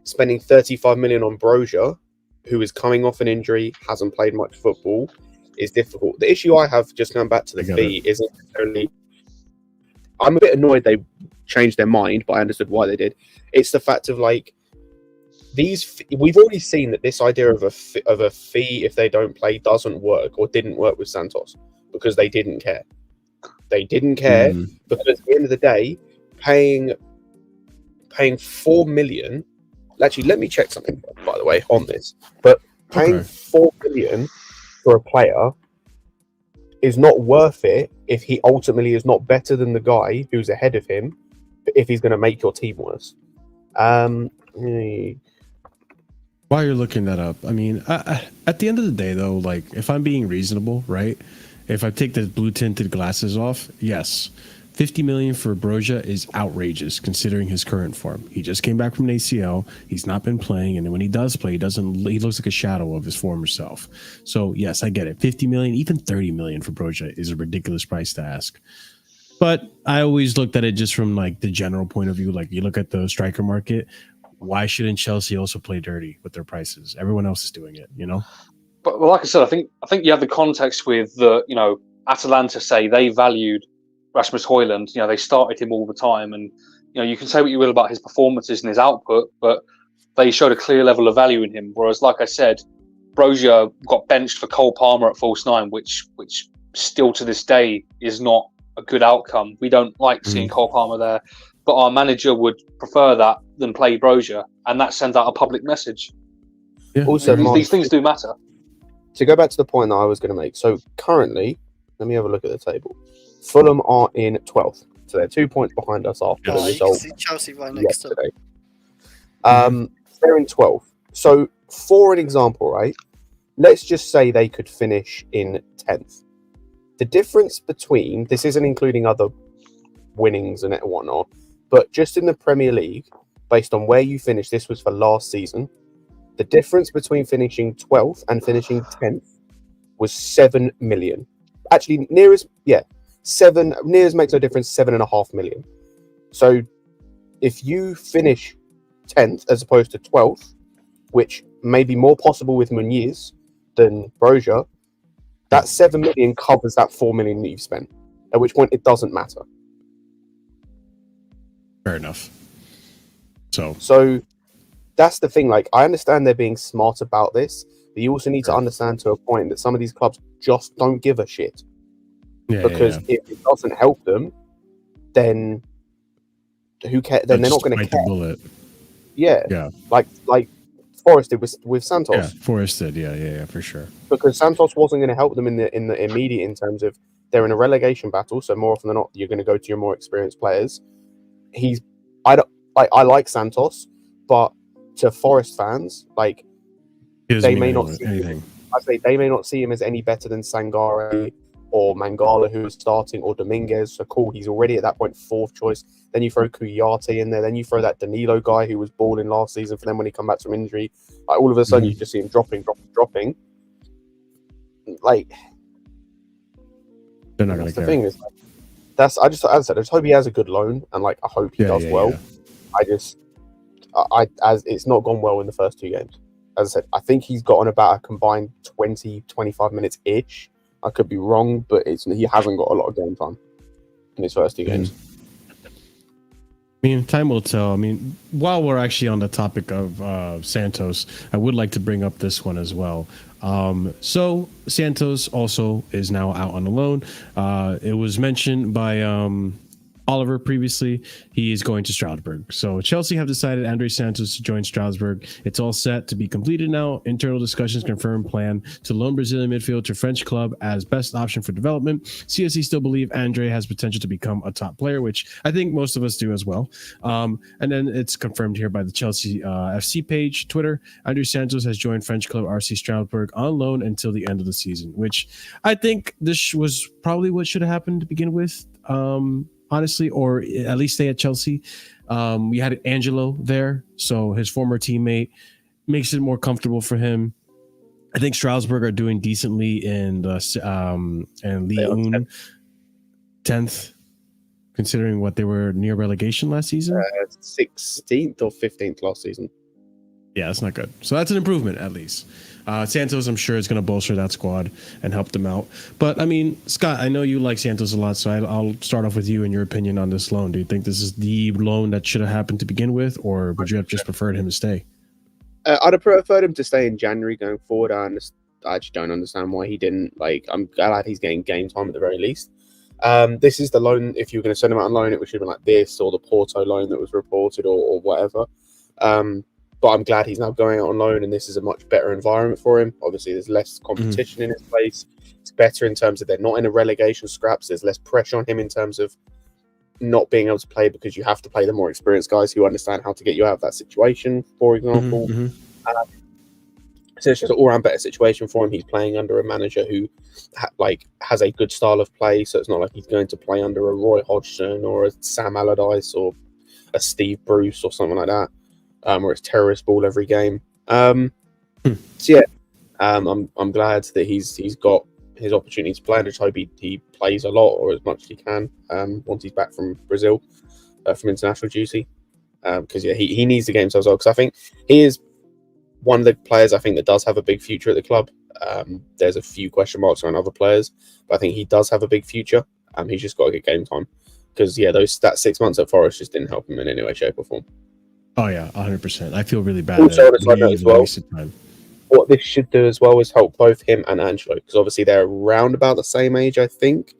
spending 35 million on BROJA, who is coming off an injury, hasn't played much football, is difficult. The issue I have, just going back to the fee, isn't necessarily... I'm a bit annoyed they changed their mind, but I understood why they did. It's the fact of, like, we've already seen that this idea of a fee if they don't play doesn't work, or didn't work with Santos, because they didn't care. They didn't care because at the end of the day, paying 4 million. Actually, let me check something, by the way, on this. But paying 4 million for a player is not worth it if he ultimately is not better than the guy who's ahead of him, if he's going to make your team worse. While you're looking that up, I mean, at the end of the day, though, like, if I'm being reasonable, right? If I take the blue tinted glasses off, yes, 50 million for BROJA is outrageous considering his current form. He just came back from an ACL. He's not been playing, and when he does play, he looks like a shadow of his former self. So yes, I get it. 50 million, even 30 million for BROJA is a ridiculous price to ask. But I always looked at it just from like the general point of view. Like, you look at the striker market, why shouldn't Chelsea also play dirty with their prices? Everyone else is doing it, you know? But well, like I said, I think you have the context with the, you know, Atalanta say they valued Rasmus Højlund. You know, they started him all the time, and you know, you can say what you will about his performances and his output, but they showed a clear level of value in him. Whereas, like I said, BROJA got benched for Cole Palmer at false nine, which still to this day is not a good outcome. We don't like seeing Cole Palmer there, but our manager would prefer that than play BROJA, and that sends out a public message. Yeah. Also, these things do matter. To go back to the point that I was going to make, so currently, let me have a look at the table. Fulham are in 12th, so they're 2 points behind us after the result. You can see Chelsea right next to them. They're in 12th. So, for an example, right, let's just say they could finish in 10th. The difference between, this isn't including other winnings and whatnot, but just in the Premier League, based on where you finished, this was for last season, the difference between finishing 12th and finishing 10th was 7 million. Actually, Nearest makes no difference, 7.5 million. So if you finish 10th as opposed to 12th, which may be more possible with Muniz than BROJA, that 7 million covers that 4 million that you've spent, at which point it doesn't matter. Fair enough. So that's the thing. Like, I understand they're being smart about this, but you also need to understand to a point that some of these clubs just don't give a shit. Because if it doesn't help them, then who cares? Then they're not going to care. The bullet. Yeah. Like Forest did with Santos. Yeah, Forest did. Yeah, for sure. Because Santos wasn't going to help them in the immediate, in terms of they're in a relegation battle. So more often than not, you're going to go to your more experienced players. I like Santos, but to Forest fans, like, they may not see anything. They may not see him as any better than Sangare or Mangala, who is starting, or Dominguez. So cool, he's already at that point 4th choice. Then you throw Kuyate in there. Then you throw that Danilo guy who was balling last season for them when he come back from injury. Like, all of a sudden, you just see him dropping. Like, they're not going to care. The thing is, as I said, I just hope he has a good loan, and like, I hope he does well. Yeah. as it's not gone well in the first 2 games. As I said, I think he's got on about a combined 20, 25 minutes ish. I could be wrong, but he hasn't got a lot of game time in his first 2 games. I mean, time will tell. I mean, while we're actually on the topic of Santos, I would like to bring up this one as well. So Santos also is now out on a loan. It was mentioned by Oliver previously. He is going to Strasbourg. So Chelsea have decided Andrey Santos to join Strasbourg. It's all set to be completed now. Internal discussions confirm plan to loan Brazilian midfield to French club as best option for development. CSC still believe Andrey has potential to become a top player, which I think most of us do as well. And then it's confirmed here by the Chelsea FC page, Twitter. Andrey Santos has joined French club RC Strasbourg on loan until the end of the season, which I think this was probably what should have happened to begin with. Honestly, or at least stay at Chelsea. We had Angelo there, so his former teammate makes it more comfortable for him. I think Strasbourg are doing decently in the Ligue 10th, considering what they were near relegation last season. 16th or 15th last season. Yeah, that's not good. So that's an improvement, at least. Santos, I'm sure, is going to bolster that squad and help them out. But, I mean, Scott, I know you like Santos a lot, so I'll start off with you and your opinion on this loan. Do you think this is the loan that should have happened to begin with, or would you have just preferred him to stay? I'd have preferred him to stay in January going forward. I just don't understand why he didn't. I'm glad he's getting game time at the very least. This is the loan. If you were going to send him out on loan, it should have been like this, or the Porto loan that was reported, or whatever. But I'm glad he's now going out on loan, and this is a much better environment for him. Obviously, there's less competition in his place. It's better in terms of they're not in a relegation scraps. There's less pressure on him in terms of not being able to play because you have to play the more experienced guys who understand how to get you out of that situation, for example. So it's just an all-round better situation for him. He's playing under a manager who has a good style of play, so it's not like he's going to play under a Roy Hodgson or a Sam Allardyce or a Steve Bruce or something like that. Where it's terrorist ball every game. I'm glad that he's got his opportunity to play, and I just hope he plays a lot or as much as he can once he's back from Brazil from international duty. Because he needs the games as well. Because I think he is one of the players I think that does have a big future at the club. There's a few question marks on other players, but I think he does have a big future. He's just got to get game time. Because that 6 months at Forest just didn't help him in any way, shape, or form. Oh yeah, 100%. I feel really bad. Also, as well, what this should do as well is help both him and Angelo, because obviously they're around about the same age, I think.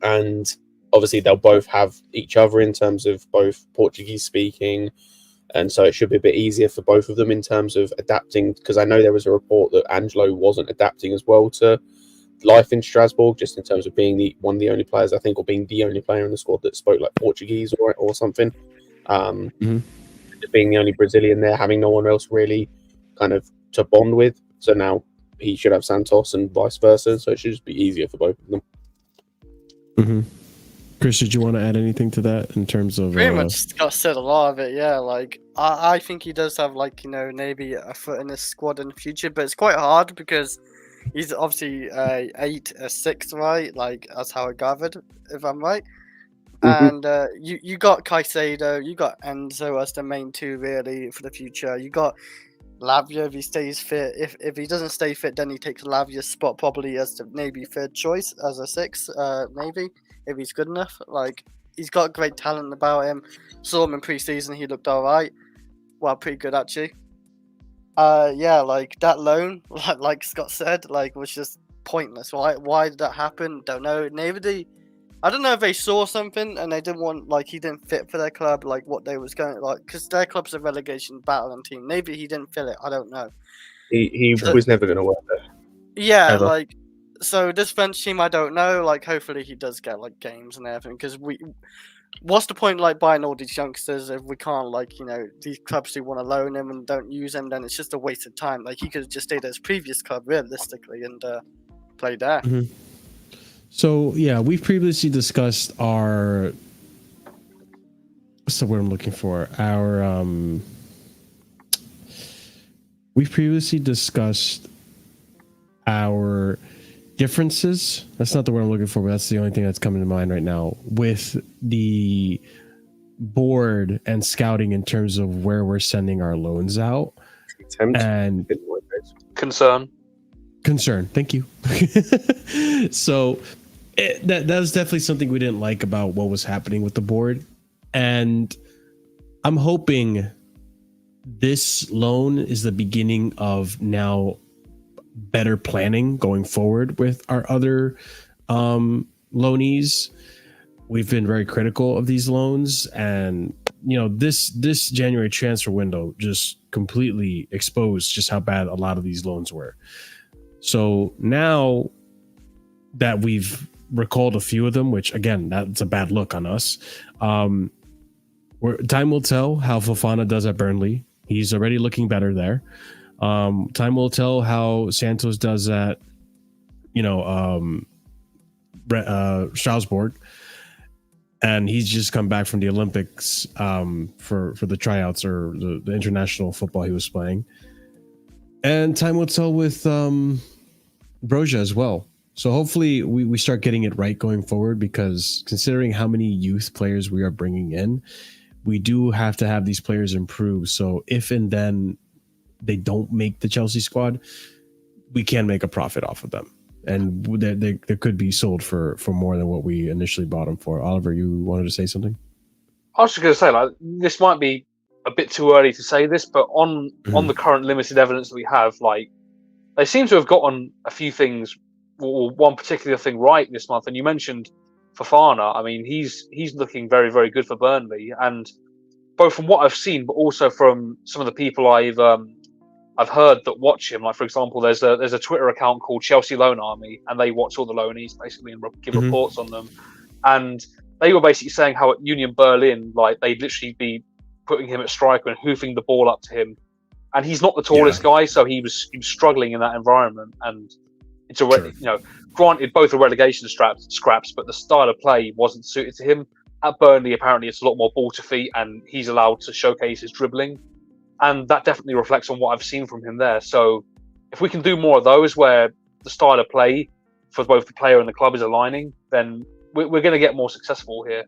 And obviously they'll both have each other in terms of both Portuguese speaking, and so it should be a bit easier for both of them in terms of adapting. Because I know there was a report that Angelo wasn't adapting as well to life in Strasbourg, just in terms of being one of the only players, I think, or being the only player in the squad that spoke like Portuguese or something. Just being the only Brazilian there, having no one else really kind of to bond with. So now he should have Santos and vice versa. So it should just be easier for both of them. Chris, did you want to add anything to that in terms of? Pretty much got said a lot of it. Yeah, I think he does have maybe a foot in this squad in the future, but it's quite hard because he's obviously 8, 6, right? That's how I gathered, if I'm right. And you got Caicedo, you got Enzo as the main two really for the future. You got Lavia if he stays fit. If he doesn't stay fit, then he takes Lavia's spot probably as the maybe third choice as a 6, maybe if he's good enough. He's got great talent about him. Saw him in pre-season, he looked alright. Well, pretty good actually. That loan, like Scott said, was just pointless. Why did that happen? Don't know. I don't know if they saw something and they didn't want, he didn't fit for their club, what they was going because their club's a relegation battling team. Maybe he didn't feel it. I don't know. He was never going to work there. Yeah, ever. So this French team, I don't know. Hopefully he does get games and everything. Because what's the point buying all these youngsters if we can't these clubs who want to loan him and don't use him? Then it's just a waste of time. He could have just stayed at his previous club realistically and played there. So yeah, we've previously discussed our. What's the word I'm looking for? We've previously discussed our differences. That's not the word I'm looking for, but that's the only thing that's coming to mind right now with the board and scouting in terms of where we're sending our loans out. And concern. Thank you. So that was definitely something we didn't like about what was happening with the board. And I'm hoping this loan is the beginning of now better planning going forward with our other loanees. We've been very critical of these loans, and this January transfer window just completely exposed just how bad a lot of these loans were. So now that we've recalled a few of them, which again, that's a bad look on us. Time will tell how Fofana does at Burnley. He's already looking better there. Time will tell how Santos does at, Strasbourg. And he's just come back from the Olympics for the tryouts or the international football he was playing. And time will tell with BROJA as well. So hopefully we start getting it right going forward, because considering how many youth players we are bringing in, we do have to have these players improve. So if and then they don't make the Chelsea squad, we can make a profit off of them. And they could be sold for more than what we initially bought them for. Oliver, you wanted to say something? I was just going to say, this might be a bit too early to say this, but on the current limited evidence that we have, they seem to have gotten a few things, or one particular thing right this month. And you mentioned Fofana. I mean, he's looking very, very good for Burnley, and both from what I've seen, but also from some of the people I've heard that watch him. Like, for example, there's a Twitter account called Chelsea Loan Army, and they watch all the loanees basically and give reports on them. And they were basically saying how at Union Berlin, they'd literally be putting him at striker and hoofing the ball up to him. And he's not the tallest guy, so he was struggling in that environment. And it's granted, both are relegation scraps, but the style of play wasn't suited to him. At Burnley, apparently, it's a lot more ball to feet, and he's allowed to showcase his dribbling. And that definitely reflects on what I've seen from him there. So if we can do more of those where the style of play for both the player and the club is aligning, then we're going to get more successful here.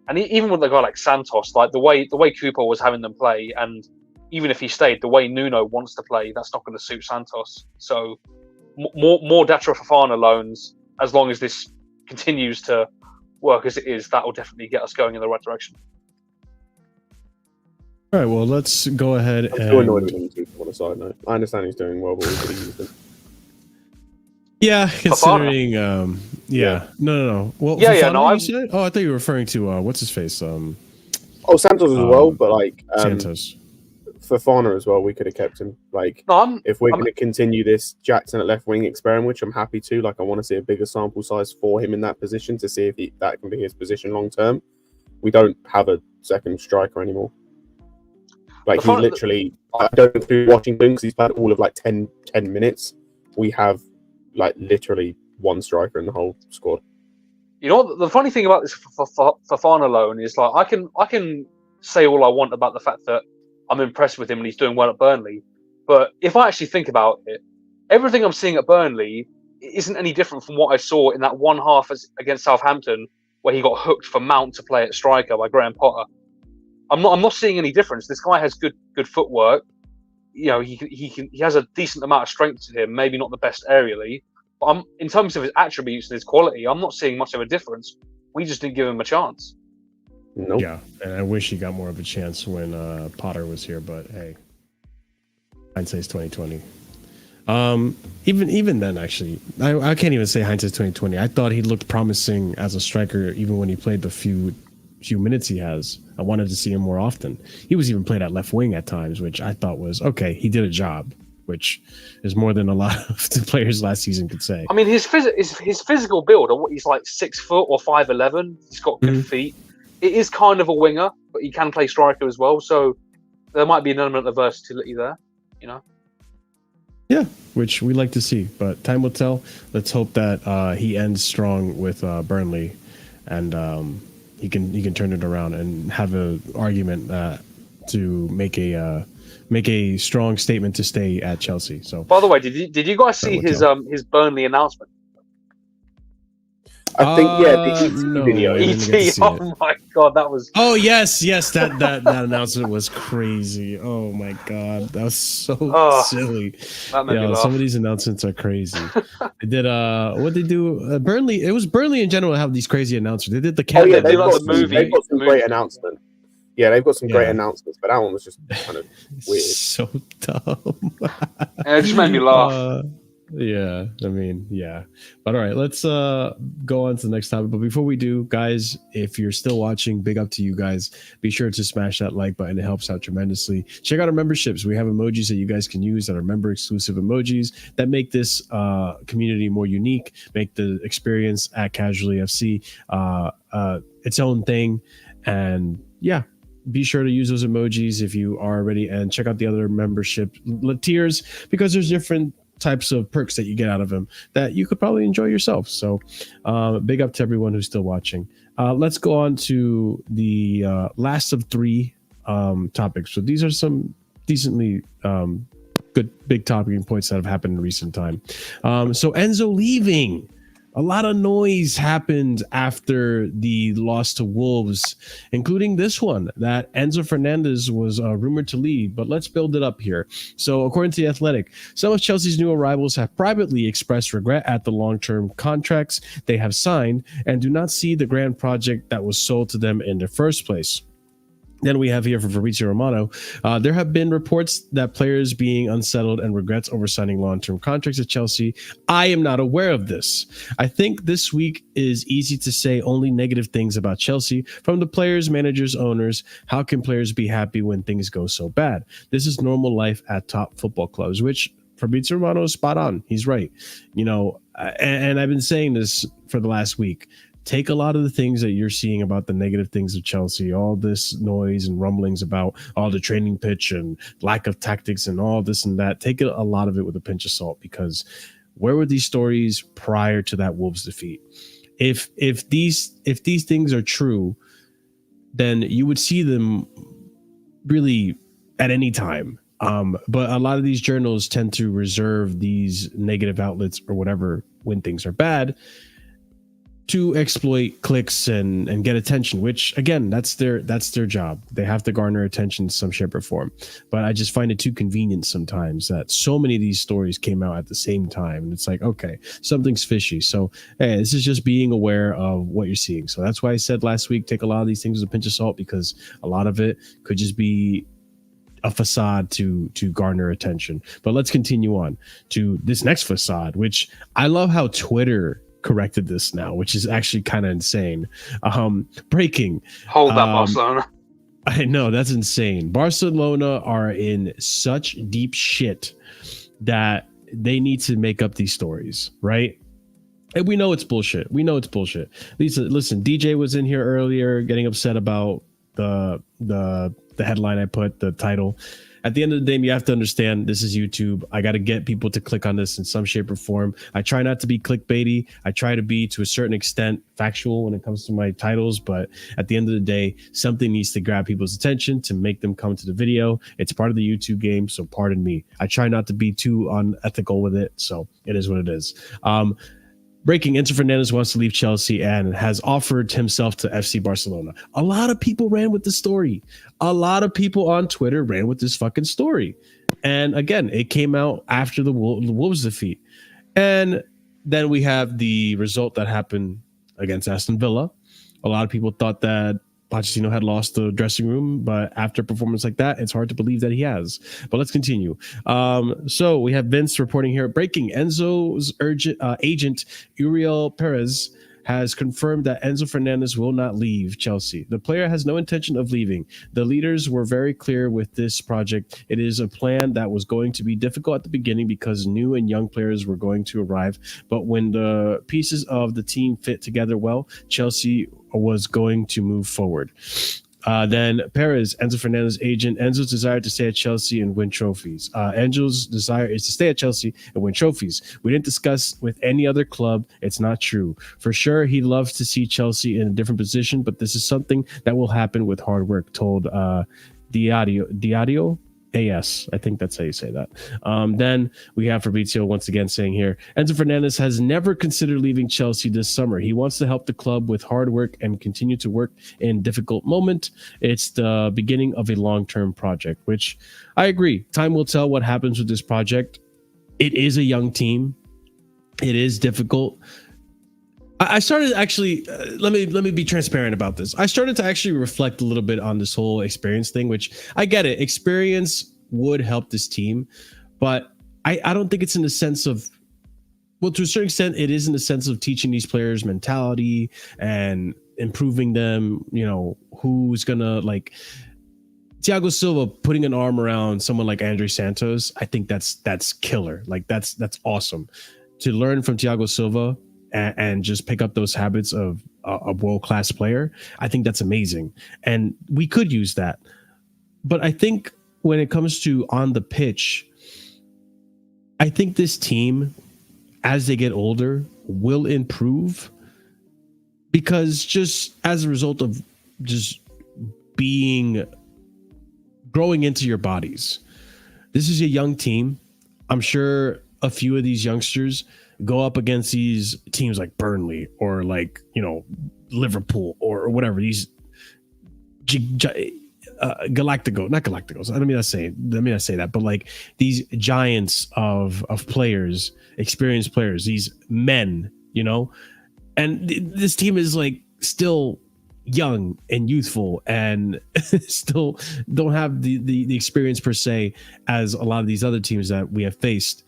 And even with a guy like Santos, the way Cooper was having them play, and even if he stayed, the way Nuno wants to play, that's not going to suit Santos. So more Datra Fofana loans, as long as this continues to work as it is, that will definitely get us going in the right direction. All right, well, let's go ahead I'm still annoyed with him too, on a side note. I understand he's doing well, but we could have used him. Yeah, considering No. Well, I thought you were referring to what's his face? Santos as well, but Santos. Fofana as well, we could have kept him. If we're going to continue this Jackson at left wing experiment, which I'm happy to, I want to see a bigger sample size for him in that position to see if that can be his position long term. We don't have a second striker anymore. He literally, I don't include Washington because he's played all of 10 minutes. We have literally one striker in the whole squad. The funny thing about this Fofana loan is I can say all I want about the fact that I'm impressed with him and he's doing well at Burnley. But if I actually think about it, everything I'm seeing at Burnley isn't any different from what I saw in that one half against Southampton, where he got hooked for Mount to play at striker by Graham Potter. I'm not seeing any difference. This guy has good footwork. He has a decent amount of strength to him. Maybe not the best aerially, but in terms of his attributes and his quality, I'm not seeing much of a difference. We just didn't give him a chance. Nope. Yeah, and I wish he got more of a chance when Potter was here. But hey, hindsight's 2020. Even then, actually, I can't even say hindsight's 2020. I thought he looked promising as a striker, even when he played the few minutes he has. I wanted to see him more often. He was even played at left wing at times, which I thought was okay. He did a job, which is more than a lot of the players last season could say. I mean, his physical build, he's 6 foot or 5'11". He's got good feet. It is kind of a winger, but he can play striker as well. So there might be an element of versatility there, Yeah, which we like to see, but time will tell. Let's hope that he ends strong with Burnley, and he can turn it around and have an argument to make a strong statement to stay at Chelsea. So, by the way, did you guys see his Burnley announcement? I think the ET no, video. I didn't get to ET. see it. Oh my god, that was. Oh yes, that announcement was crazy. Oh my god, that was so silly. That made me laugh. Some of these announcements are crazy. They did what they do? Burnley. It was Burnley in general have these crazy announcements. They did the Oh yeah, Canada. they've got some great announcements. Yeah, they've got some great announcements, but that one was just kind of weird. So dumb. It just made me laugh. Yeah, I mean, yeah. But all right, let's go on to the next topic. But before we do, guys, if you're still watching, big up to you guys. Be sure to smash that like button. It helps out tremendously. Check out our memberships. We have emojis that you guys can use that are member exclusive emojis that make this community more unique, make the experience at Casually FC its own thing. And yeah, be sure to use those emojis if you are already, and check out the other membership tiers because there's different types of perks that you get out of them that you could probably enjoy yourself. So big up to everyone who's still watching. Let's go on to the last of three topics. So these are some decently good big talking points that have happened in recent time. So Enzo leaving. A lot of noise happened after the loss to Wolves, including this one that Enzo Fernandez was rumored to leave. But let's build it up here. So according to The Athletic, some of Chelsea's new arrivals have privately expressed regret at the long-term contracts they have signed and do not see the grand project that was sold to them in the first place. Then we have here from Fabrizio Romano, there have been reports that players being unsettled and regrets over signing long-term contracts at Chelsea. I am not aware of this. I think this week is easy to say only negative things about Chelsea from the players, managers, owners. How can players be happy when things go so bad? This is normal life at top football clubs, which Fabrizio Romano is spot on. He's right. You know, and I've been saying this for the last week. Take a lot of the things that you're seeing about the negative things of Chelsea, all this noise and rumblings about all the training pitch and lack of tactics and all this and that. Take a lot of it with a pinch of salt, because where were these stories prior to that Wolves defeat? If these things are true, then you would see them really at any time. But a lot of these journals tend to reserve these negative outlets or whatever when things are bad, to exploit clicks and get attention, which again, that's their job. They have to garner attention in some shape or form. But I just find it too convenient sometimes that so many of these stories came out at the same time. And it's like, okay, something's fishy. So hey, this is just being aware of what you're seeing. So that's why I said last week, take a lot of these things with a pinch of salt, because a lot of it could just be a facade to garner attention. But let's continue on to this next facade, which I love how Twitter corrected this now, which is actually kind of insane. Breaking. Hold that, Barcelona. I know, that's insane. Barcelona are in such deep shit that they need to make up these stories, right? And we know it's bullshit. Listen, DJ was in here earlier getting upset about the headline I put, the title. At the end of the day, you have to understand this is YouTube. I got to get people to click on this in some shape or form. I try not to be clickbaity. I try to be, to a certain extent, factual when it comes to my titles. But at the end of the day, something needs to grab people's attention to make them come to the video. It's part of the YouTube game, so pardon me. I try not to be too unethical with it, so it is what it is. Breaking, Enzo Fernandez wants to leave Chelsea and has offered himself to FC Barcelona. A lot of people ran with the story. A lot of people on Twitter ran with this fucking story. And again, it came out after the Wolves defeat. And then we have the result that happened against Aston Villa. A lot of people thought that Pochettino had lost the dressing room, but after a performance like that, it's hard to believe that he has. But let's continue. So we have Vince reporting here. Breaking, Enzo's agent, Uriel Perez, has confirmed that Enzo Fernandez will not leave Chelsea. The player has no intention of leaving. The leaders were very clear with this project. It is a plan that was going to be difficult at the beginning because new and young players were going to arrive. But when the pieces of the team fit together well, Chelsea was going to move forward. Then Perez, Enzo Fernandez's agent, Enzo's desire to stay at Chelsea and win trophies. Enzo's desire is to stay at Chelsea and win trophies. We didn't discuss with any other club. It's not true. For sure, he loves to see Chelsea in a different position, but this is something that will happen with hard work, told Diario AS. I think that's how you say that. Then we have Fabrizio once again saying here, Enzo Fernandez has never considered leaving Chelsea this summer. He wants to help the club with hard work and continue to work in difficult moment. It's the beginning of a long-term project, which I agree. Time will tell what happens with this project. It is a young team. It is difficult. I started actually, let me be transparent about this. I started to actually reflect a little bit on this whole experience thing, which I get it. Experience would help this team, but I don't think it's in the sense of, well, to a certain extent, it is in the sense of teaching these players mentality and improving them, you know, who's gonna like Thiago Silva putting an arm around someone like Andrey Santos. I think that's killer. Like that's awesome to learn from Thiago Silva. And just pick up those habits of a world-class player. I think that's amazing. And we could use that. But I think when it comes to on the pitch, I think this team, as they get older, will improve because just as a result of just growing into your bodies. This is a young team. I'm sure a few of these youngsters go up against these teams like Burnley or like, you know, Liverpool or whatever, these Galacticos. I don't mean to say that, but like these giants of players, experienced players, these men, you know, and this team is like still young and youthful and still don't have the experience per se as a lot of these other teams that we have faced.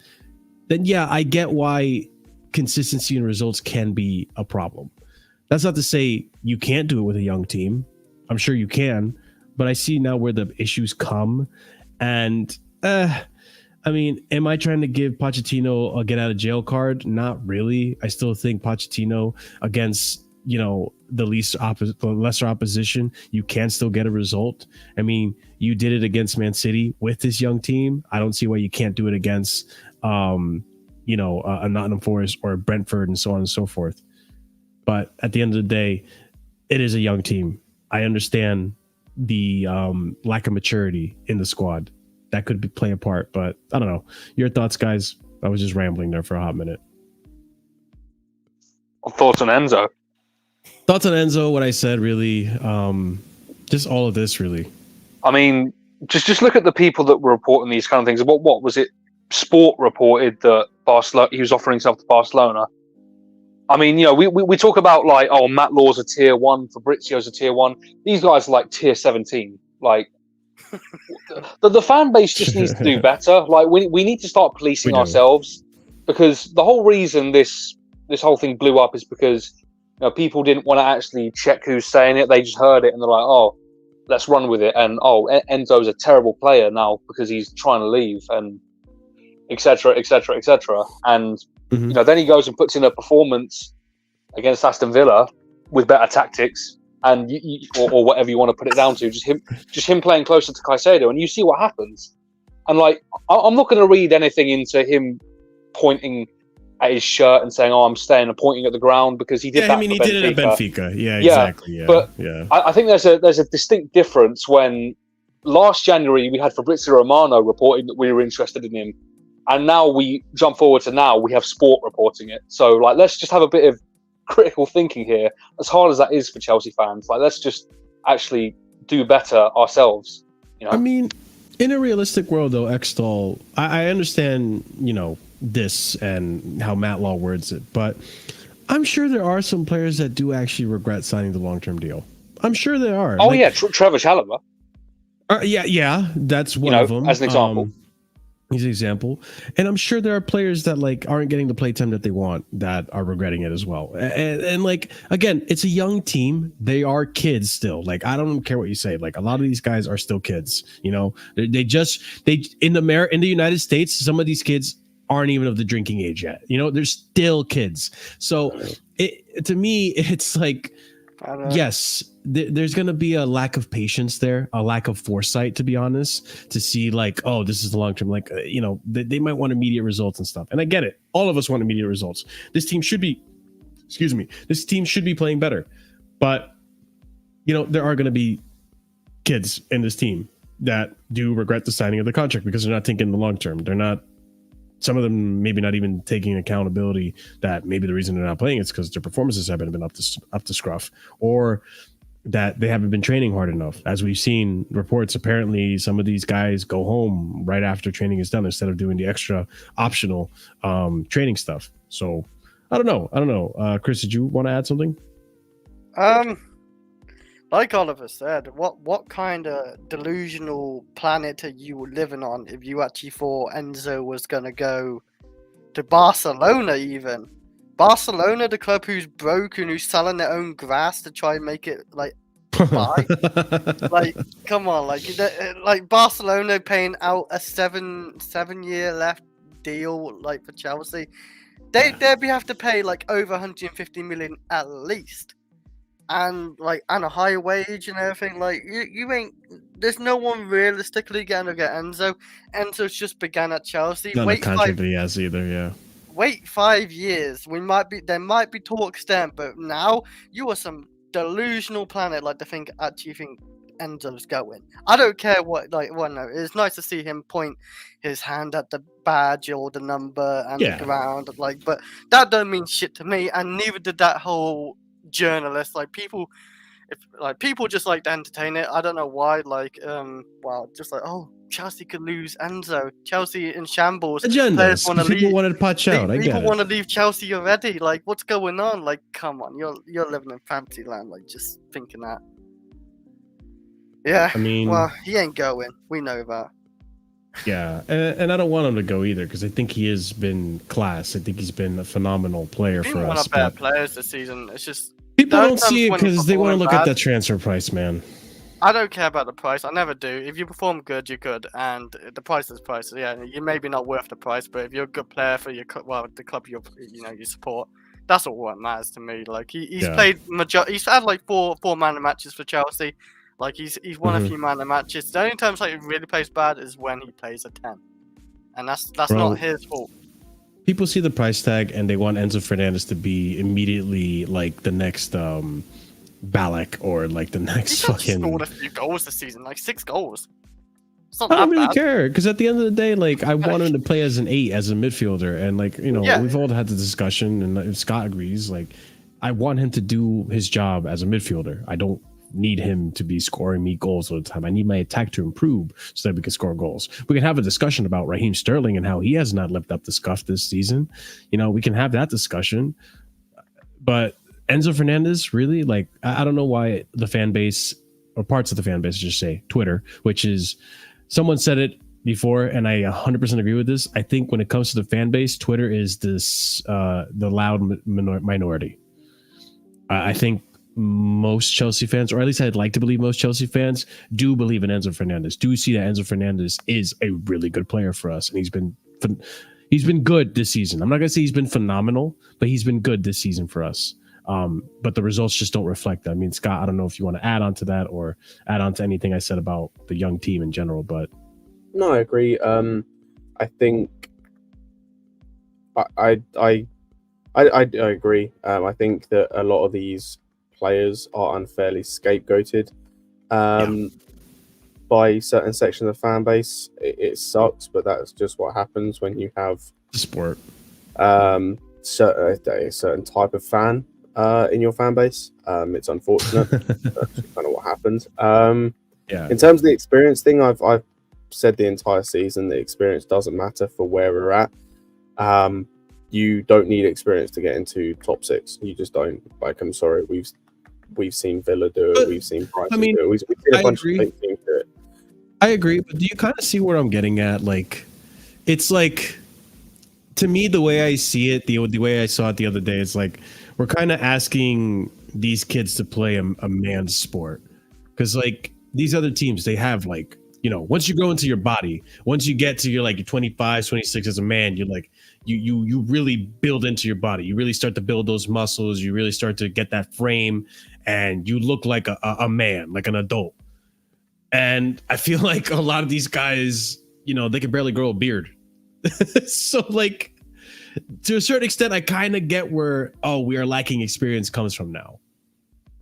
Then yeah, I get why consistency and results can be a problem. That's not to say you can't do it with a young team. I'm sure you can, but I see now where the issues come. And I mean, am I trying to give Pochettino a get out of jail card? Not really. I still think Pochettino against, you know, the lesser opposition, you can still get a result. I mean, you did it against Man City with this young team. I don't see why you can't do it against you know, a Nottingham Forest or Brentford and so on and so forth. But at the end of the day, it is a young team. I understand the lack of maturity in the squad. That could play a part, but I don't know. Your thoughts, guys? I was just rambling there for a hot minute. Thoughts on Enzo? Thoughts on Enzo, what I said, really. Just all of this, really. I mean, just look at the people that were reporting these kind of things. What was it? Sport reported that Barcelona, he was offering himself to Barcelona. I mean, you know, we talk about like, oh, Matt Law's a tier 1, Fabrizio's a tier 1. These guys are like tier 17. Like, the fan base just needs to do better. Like, we need to start policing ourselves, because the whole reason this whole thing blew up is because, you know, people didn't want to actually check who's saying it. They just heard it and they're like, oh, let's run with it. And oh, Enzo's a terrible player now because he's trying to leave, and etc., etc., etc. And you know, then he goes and puts in a performance against Aston Villa with better tactics, and or whatever you want to put it down to, just him playing closer to Caicedo, and you see what happens. And like, I'm not going to read anything into him pointing at his shirt and saying, "Oh, I'm staying," and pointing at the ground, because he did that. I mean, he did it at Benfica. Yeah, exactly. Yeah, but I think there's a distinct difference when last January we had Fabrizio Romano reporting that we were interested in him. And now we jump forward to now we have Sport reporting it. So like, let's just have a bit of critical thinking here. As hard as that is for Chelsea fans, like, let's just actually do better ourselves. You know? I mean, in a realistic world, though, Ekstall, I understand, you know, this and how Matt Law words it, but I'm sure there are some players that do actually regret signing the long-term deal. I'm sure there are. Oh, like, yeah, Trevor Chalobah. Yeah, that's one of them. As an example. He's an example. And I'm sure there are players that like aren't getting the play time that they want that are regretting it as well. And like, again, it's a young team. They are kids still. Like, I don't care what you say. Like, a lot of these guys are still kids, you know. They in the United States, some of these kids aren't even of the drinking age yet. You know, they're still kids. So to me, it's like, yes, there's going to be a lack of patience there, a lack of foresight, to be honest, to see like, oh, this is the long term. Like, you know, they might want immediate results and stuff. And I get it. All of us want immediate results. This team should be playing better. But, you know, there are going to be kids in this team. that do regret the signing of the contract because they're not thinking the long term. They're not. Some of them maybe not even taking accountability that maybe the reason they're not playing is because their performances haven't been up to scruff, or that they haven't been training hard enough. As we've seen reports, apparently some of these guys go home right after training is done instead of doing the extra optional training stuff. So I don't know. Chris, did you want to add something? Like Oliver said, what kind of delusional planet are you living on if you actually thought Enzo was going to go to Barcelona even? Barcelona, the club who's broken, who's selling their own grass to try and make it, like, buy? Like, come on, like Barcelona paying out a seven-year left deal, like, for Chelsea. They'd have to pay, like, over 150 million at least. And a higher wage and everything. Like you ain't. There's no one realistically gonna get Enzo. Enzo's just began at Chelsea. Not a contract that he has either. Yeah. Wait 5 years. There might be talks then, but now you are some delusional planet to think Enzo's going. I don't care what. No. It's nice to see him point his hand at the badge or the number and the ground. But that don't mean shit to me, and neither did that whole journalists. People just like to entertain it. I don't know why. Chelsea could lose Enzo. Chelsea in shambles. Agendas. People wanted to patch out. People want to leave Chelsea already. What's going on? Come on, you're living in fantasy land. Just thinking that. Yeah. I mean, well, he ain't going. We know that. Yeah, and I don't want him to go either because I think he has been class. I think he's been a phenomenal player for us. One of the better players this season. It's just people don't see it because they want to look at that transfer price, man. I don't care about the price. I never do. If you perform good, you're good, and the price is price. Yeah, you're maybe not worth the price, but if you're a good player for your the club you support, that's all what matters to me. He's played he's had four man matches for Chelsea. He's won a few man matches. The only times he really plays bad is when he plays a 10, and that's not his fault. People see the price tag and they want Enzo Fernandez to be immediately the next Ballack or the next fucking. He scored a few goals this season, 6 goals. I don't really care because at the end of the day, I want him to play as an 8, as a midfielder, and we've all had the discussion, and Scott agrees. I want him to do his job as a midfielder. I don't need him to be scoring me goals all the time. I need my attack to improve so that we can score goals. We can have a discussion about Raheem Sterling and how he has not lived up to scuff this season. We can have that discussion. But Enzo Fernandez, really, I don't know why the fan base, or parts of the fan base, I should say, Twitter, which is, someone said it before, and I 100% agree with this. I think when it comes to the fan base, Twitter is the loud minority. I think most Chelsea fans, or at least I'd like to believe most Chelsea fans, do believe in Enzo Fernandez, do see that Enzo Fernandez is a really good player for us, and he's been good this season. I'm not gonna say he's been phenomenal, but he's been good this season for us. But the results just don't reflect that. I mean, Scott, I don't know if you want to add on to that or add on to anything I said about the young team in general, but no, I agree. I think I agree. I think that a lot of these players are unfairly scapegoated by certain sections of the fan base. It sucks, but that's just what happens when you have sport. A certain type of fan in your fan base. It's unfortunate. That's kind of what happens. In terms of the experience thing, I've said the entire season the experience doesn't matter for where we're at. You don't need experience to get into top 6. You just don't. I'm sorry, we've seen Villa do it. We've seen Brighton do it. We've seen a bunch of teams do it. I agree, but do you kind of see where I'm getting at? It's to me, the way I see it, the way I saw it the other day, it's we're kind of asking these kids to play a man's sport, because these other teams, they have once you go into your body, once you get to your 25, 26 as a man, you're you really build into your body. You really start to build those muscles. You really start to get that frame, and you look like a man, like an adult. And I feel like a lot of these guys, they can barely grow a beard. So to a certain extent, I kind of get where, we are lacking experience comes from now.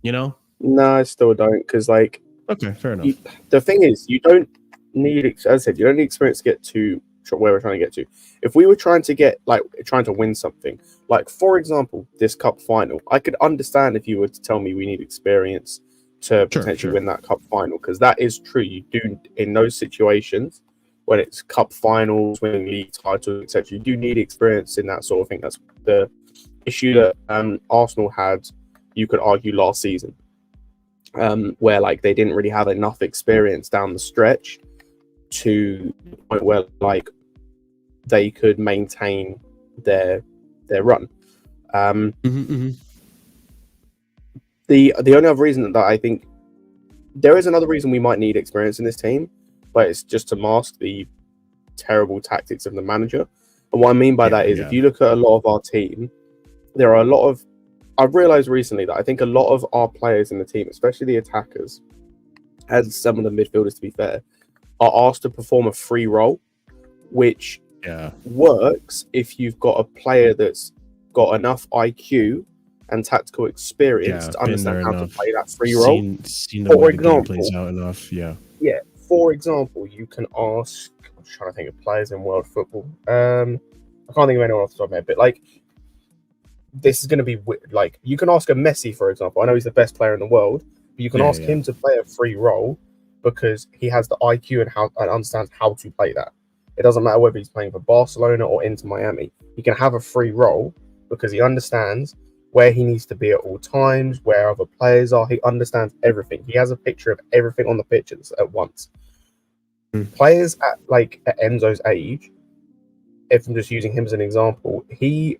No, I still don't, because okay, fair enough. The thing is, you don't need, as I said, you don't need experience to get to where we're trying to get to. If we were trying to win something, like for example, this cup final, I could understand if you were to tell me we need experience to potentially win that cup final, because that is true. You do in those situations when it's cup finals, winning league titles, etc. You do need experience in that sort of thing. That's the issue that Arsenal had. You could argue last season, where like they didn't really have enough experience down the stretch to the point where like they could maintain their run. The only other reason that I think there is another reason we might need experience in this team, but it's just to mask the terrible tactics of the manager. And what I mean by that is if you look at a lot of our team, there are a lot of, I've realized recently that I think a lot of our players in the team, especially the attackers, and some of the midfielders to be fair, are asked to perform a free role, which works if you've got a player that's got enough IQ and tactical experience to understand how to play that free role. Seen the way the game plays out enough, for example, you can ask, I'm trying to think of players in world football. I can't think of anyone off the top of my head, but like, this is going to be like, you can ask a Messi, for example. I know he's the best player in the world, but you can ask him to play a free role because he has the IQ and understands how to play that. It doesn't matter whether he's playing for Barcelona or Inter Miami. He can have a free role because he understands where he needs to be at all times, where other players are. He understands everything. He has a picture of everything on the pitches at once. Players at Enzo's age, if I'm just using him as an example, I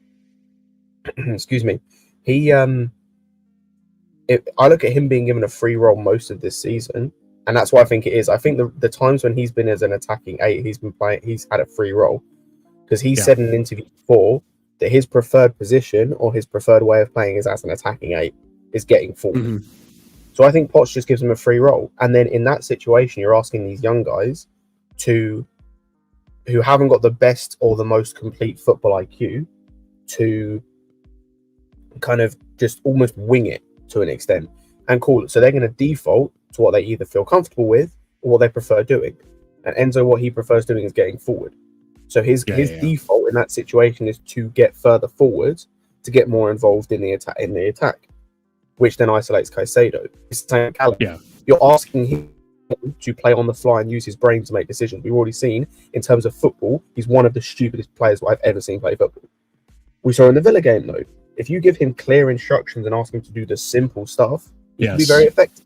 look at him being given a free role most of this season, and that's what I think it is. I think the times when he's been as an attacking 8, he's had a free role, because he said in an interview before that his preferred position or his preferred way of playing is as an attacking 8, is getting forward. So I think Poch just gives him a free role, and then in that situation, you're asking these young guys who haven't got the best or the most complete football IQ to kind of just almost wing it to an extent and call it. So they're going to default to what they either feel comfortable with or what they prefer doing. And Enzo, what he prefers doing is getting forward. So his default in that situation is to get further forward, to get more involved in the attack, which then isolates Caicedo. It's the same Callum. You're asking him to play on the fly and use his brain to make decisions. We've already seen in terms of football, he's one of the stupidest players I've ever seen play football. We saw in the Villa game though, if you give him clear instructions and ask him to do the simple stuff, he can be very effective.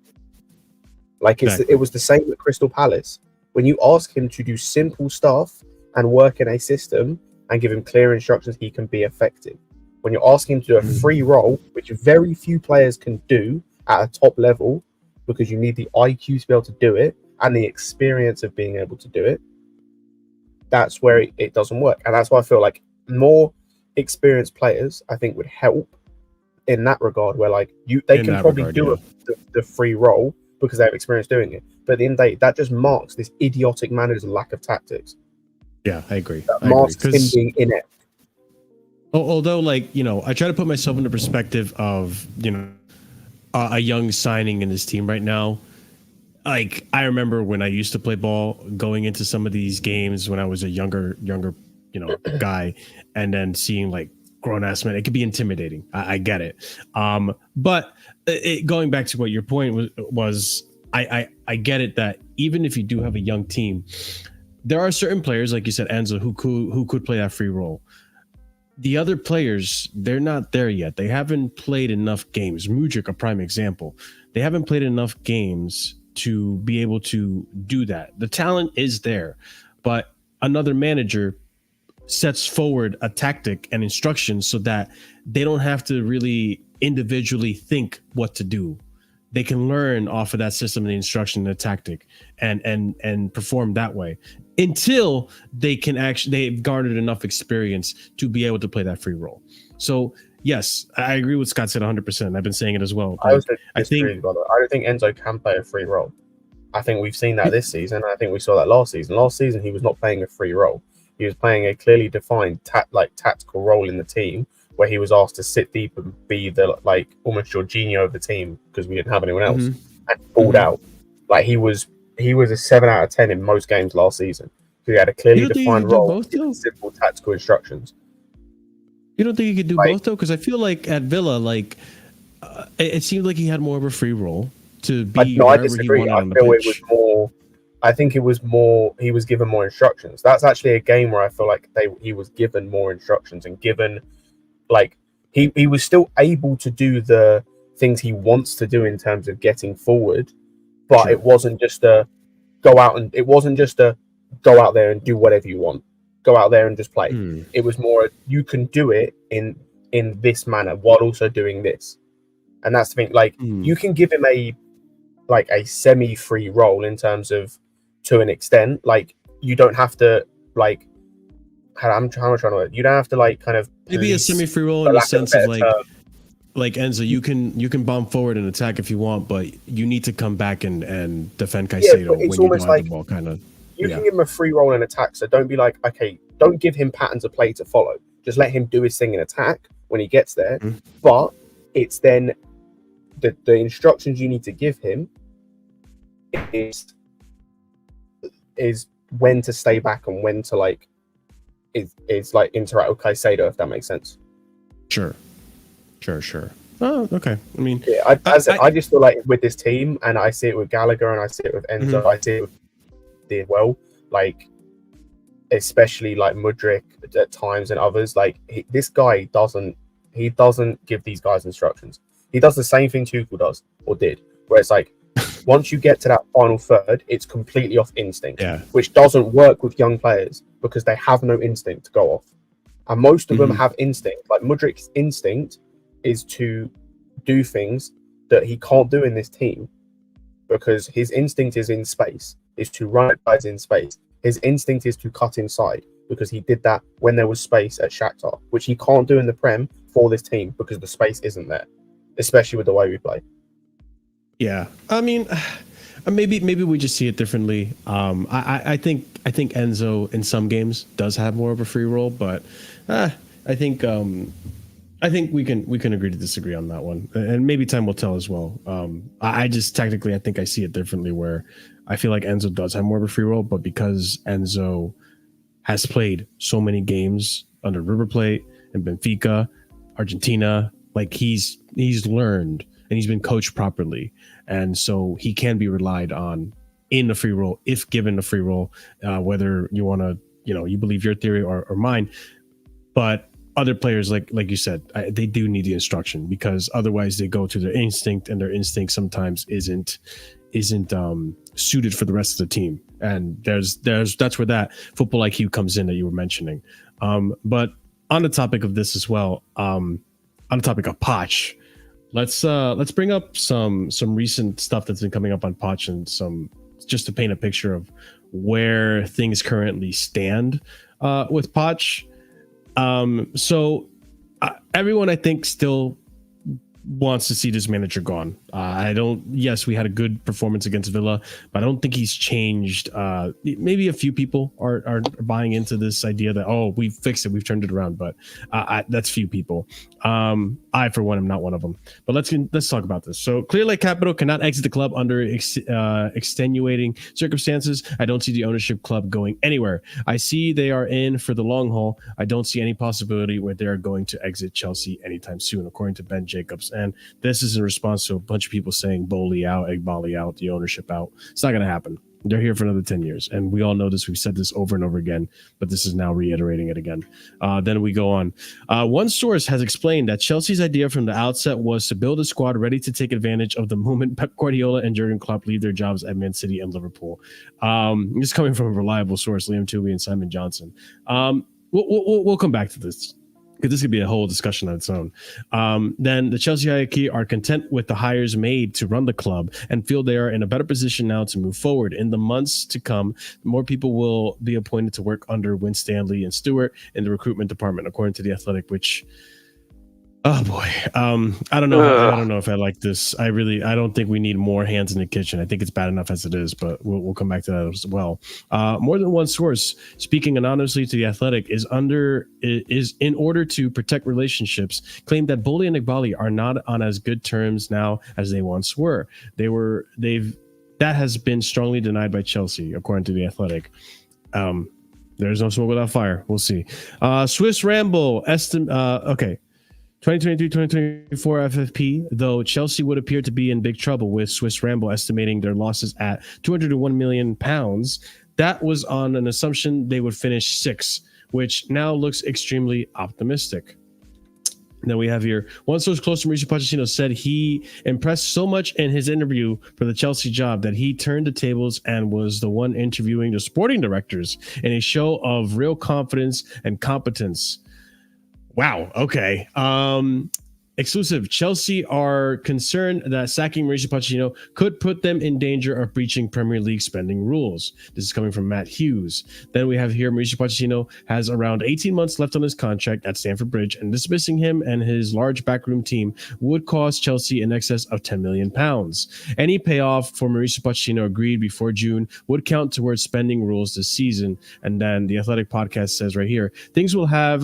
It was the same at Crystal Palace. When you ask him to do simple stuff and work in a system and give him clear instructions, he can be effective. When you're asking him to do a free role, which very few players can do at a top level, because you need the IQ to be able to do it and the experience of being able to do it, that's where it doesn't work. And that's why I feel like more experienced players, I think, would help in that regard, where they can probably do the free role because they have experience doing it. But at the end of the day, that just marks this idiotic manager's lack of tactics. Yeah, I agree. That masks him being inept. Although, I try to put myself in the perspective of, a young signing in this team right now. I remember when I used to play ball, going into some of these games when I was a younger, guy, and then seeing grown ass men, it could be intimidating. I get it. But going back to what your point was, I get it that even if you do have a young team, there are certain players, like you said, Enzo, who could play that free role. The other players, they're not there yet. They haven't played enough games. Mudryk, a prime example. They haven't played enough games to be able to do that. The talent is there, but another manager sets forward a tactic and instructions so that they don't have to really individually think what to do. They can learn off of that system, the instruction, the tactic, and perform that way until they've garnered enough experience to be able to play that free role. So yes, I agree with Scott said 100%. I've been saying it as well. I don't think Enzo can play a free role. I think we've seen that this season. I think we saw that last season. Last season, he was not playing a free role. He was playing a clearly defined tactical role in the team, where he was asked to sit deep and be the almost Jorginho of the team because we didn't have anyone else, and pulled out. He was he was a 7 out of 10 in most games last season. He had a clearly defined role, simple tactical instructions. You don't think he could do both though? Because I feel like at Villa, it seemed like he had more of a free role to be. I disagree. I feel it was more. I think it was more. He was given more instructions. That's actually a game where I feel like he was given more instructions and given, he was still able to do the things he wants to do in terms of getting forward, but it wasn't just a go out there and do whatever you want. Go out there and just play. It was more you can do it in this manner while also doing this, and that's the thing. You can give him a semi-free role in terms of to an extent. You don't have to how am I trying to word? You don't have to kind of maybe a semi-free role in the sense of Enzo, you can bomb forward and attack if you want, but you need to come back and defend Caicedo when you don't have the ball, kind of. You can give him a free role in attack, so don't be okay, don't give him patterns of play to follow. Just let him do his thing in attack when he gets there. But it's then the instructions you need to give him is when to stay back and when to interact with Caicedo, if that makes sense. Sure. Oh, okay. I mean, I just feel like with this team, and I see it with Gallagher, and I see it with Enzo, I see it with did well, especially Mudryk at times and others. This guy doesn't give these guys instructions. He does the same thing Tuchel does or did, where it's once you get to that final third, it's completely off instinct, which doesn't work with young players because they have no instinct to go off, and most of them have instinct. Mudryk's instinct is to do things that he can't do in this team because his instinct is in space. Is to run at guys in space. His instinct is to cut inside because he did that when there was space at Shakhtar, which he can't do in the Prem for this team because the space isn't there, especially with the way we play. Yeah, I mean, maybe we just see it differently. I think Enzo in some games does have more of a free role, but I think we can agree to disagree on that one, and maybe time will tell as well. I just technically I think I see it differently where I feel like Enzo does have more of a free role, but because Enzo has played so many games under River Plate and Benfica, Argentina, he's learned and he's been coached properly, and so he can be relied on in the free role if given the free role, whether you want to you believe your theory or mine, but other players like you said, they do need the instruction because otherwise they go to their instinct, and their instinct sometimes isn't suited for the rest of the team, and that's where that football IQ comes in that you were mentioning. But on the topic of this as well, on the topic of Poch, let's bring up some recent stuff that's been coming up on Poch and some just to paint a picture of where things currently stand with Poch. So everyone I think still wants to see this manager gone. Yes, we had a good performance against Villa, but I don't think he's changed. Maybe a few people are buying into this idea that, we fixed it, we've turned it around, but that's few people. I, for one, am not one of them. But let's talk about this. So Clear Lake Capital cannot exit the club under extenuating circumstances. I don't see the ownership club going anywhere. I see they are in for the long haul. I don't see any possibility where they are going to exit Chelsea anytime soon, according to Ben Jacobs. And this is in response to a bunch of people saying Bowley out, Egbali out, the ownership out. It's not going to happen. They're here for another 10 years. And we all know this. We've said this over and over again, but this is now reiterating it again. Then we go on. One source has explained that Chelsea's idea from the outset was to build a squad ready to take advantage of the moment Pep Guardiola and Jurgen Klopp leave their jobs at Man City and Liverpool. This is coming from a reliable source, Liam Toohey and Simon Johnson. We'll come back to this, because this could be a whole discussion on its own. Then the Chelsea hierarchy are content with the hires made to run the club and feel they are in a better position now to move forward. In the months to come, more people will be appointed to work under Win Stanley and Stewart in the recruitment department, according to The Athletic, which... Oh boy, I don't know. I don't know if I like this. I don't think we need more hands in the kitchen. I think it's bad enough as it is, but we'll come back to that as well. More than one source, speaking anonymously to The Athletic, is in order to protect relationships, claimed that Bowley and Egbali are not on as good terms now as they once were. They've that has been strongly denied by Chelsea, according to The Athletic. There's no smoke without fire. We'll see. Swiss Ramble, 2023-2024 FFP, though Chelsea would appear to be in big trouble, with Swiss Ramble estimating their losses at £201 million. That was on an assumption they would finish 6th, which now looks extremely optimistic. Then we have here, one source close to Mauricio Pochettino said he impressed so much in his interview for the Chelsea job that he turned the tables and was the one interviewing the sporting directors in a show of real confidence and competence. Wow. Okay. Exclusive. Chelsea are concerned that sacking Mauricio Pochettino could put them in danger of breaching Premier League spending rules. This is coming from Matt Hughes. Then we have here Mauricio Pochettino has around 18 months left on his contract at Stamford Bridge, and dismissing him and his large backroom team would cost Chelsea in excess of £10 million. Any payoff for Mauricio Pochettino agreed before June would count towards spending rules this season. And then the Athletic podcast says right here, things will have,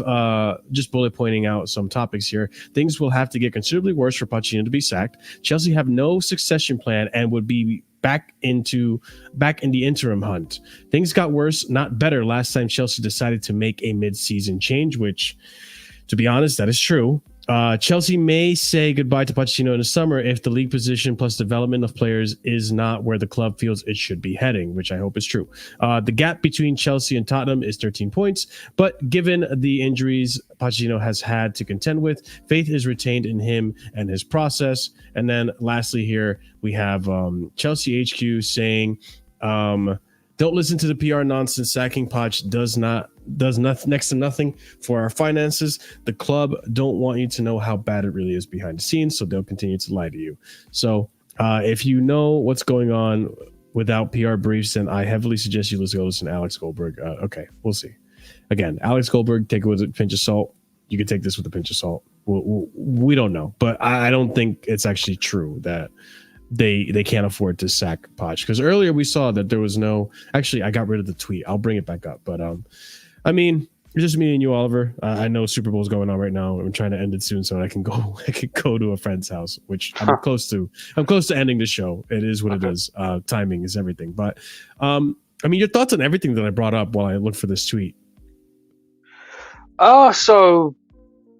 just bullet pointing out some topics here, things will have to get considerably worse for Pochettino to be sacked. Chelsea have no succession plan and would be back in the interim hunt. Things got worse, not better, last time Chelsea decided to make a mid-season change, which, to be honest, that is true. Chelsea may say goodbye to Pochettino in the summer if the league position plus development of players is not where the club feels it should be heading, which I hope is true. The gap between Chelsea and Tottenham is 13 points, but given the injuries Pochettino has had to contend with, faith is retained in him and his process. And then lastly here, we have Chelsea HQ saying, don't listen to the PR nonsense. Sacking Poch does next to nothing for our finances. The club don't want you to know how bad it really is behind the scenes, so they'll continue to lie to you. So if you know what's going on without PR briefs, then I heavily suggest you listen to Alex Goldberg. Okay, we'll see. Again, Alex Goldberg, take it with a pinch of salt. You can take this with a pinch of salt. We don't know, but I don't think it's actually true that they can't afford to sack Poch, because earlier we saw that there was no. Actually, I got rid of the tweet. I'll bring it back up, but I mean, it's just me and you, Oliver. I know Super Bowl's going on right now. I'm trying to end it soon so I can go to a friend's house, which I'm close to. I'm close to ending the show. It is what it is. Timing is everything. But I mean, your thoughts on everything that I brought up while I looked for this tweet. So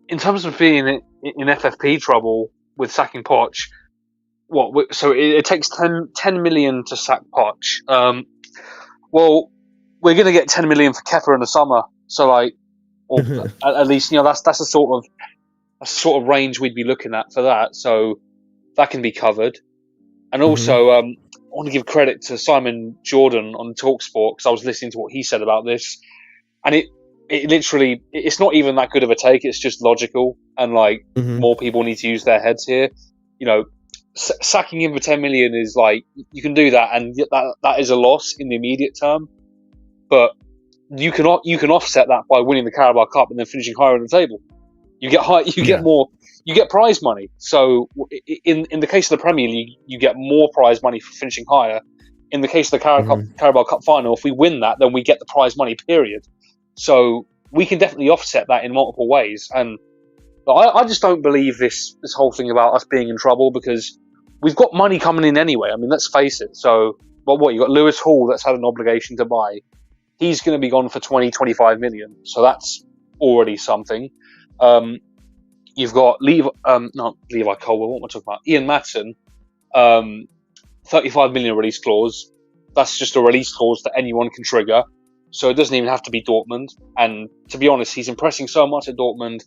in terms of being in FFP trouble with sacking Poch, so it takes 10 million to sack Poch. Well, we're going to get 10 million for Kepa in the summer. So or at least, that's a sort of range we'd be looking at for that. So that can be covered. And also, I want to give credit to Simon Jordan on TalkSport, because I was listening to what he said about this, and it literally, it's not even that good of a take. It's just logical, and more people need to use their heads here. Sacking him for 10 million is you can do that, and that is a loss in the immediate term. But you can offset that by winning the Carabao Cup and then finishing higher on the table. You get more, you get prize money. So in the case of the Premier League, you get more prize money for finishing higher. In the case of the Carabao Cup final, if we win that, then we get the prize money, period. So we can definitely offset that in multiple ways. And I just don't believe this whole thing about us being in trouble, because we've got money coming in anyway. I mean, let's face it. So, you got Lewis Hall that's had an obligation to buy. He's going to be gone for 20-25 million. So that's already something. You've got not Levi Colwell, what am I talking about? Ian Maatson, 35 million release clause. That's just a release clause that anyone can trigger. So it doesn't even have to be Dortmund. And to be honest, he's impressing so much at Dortmund.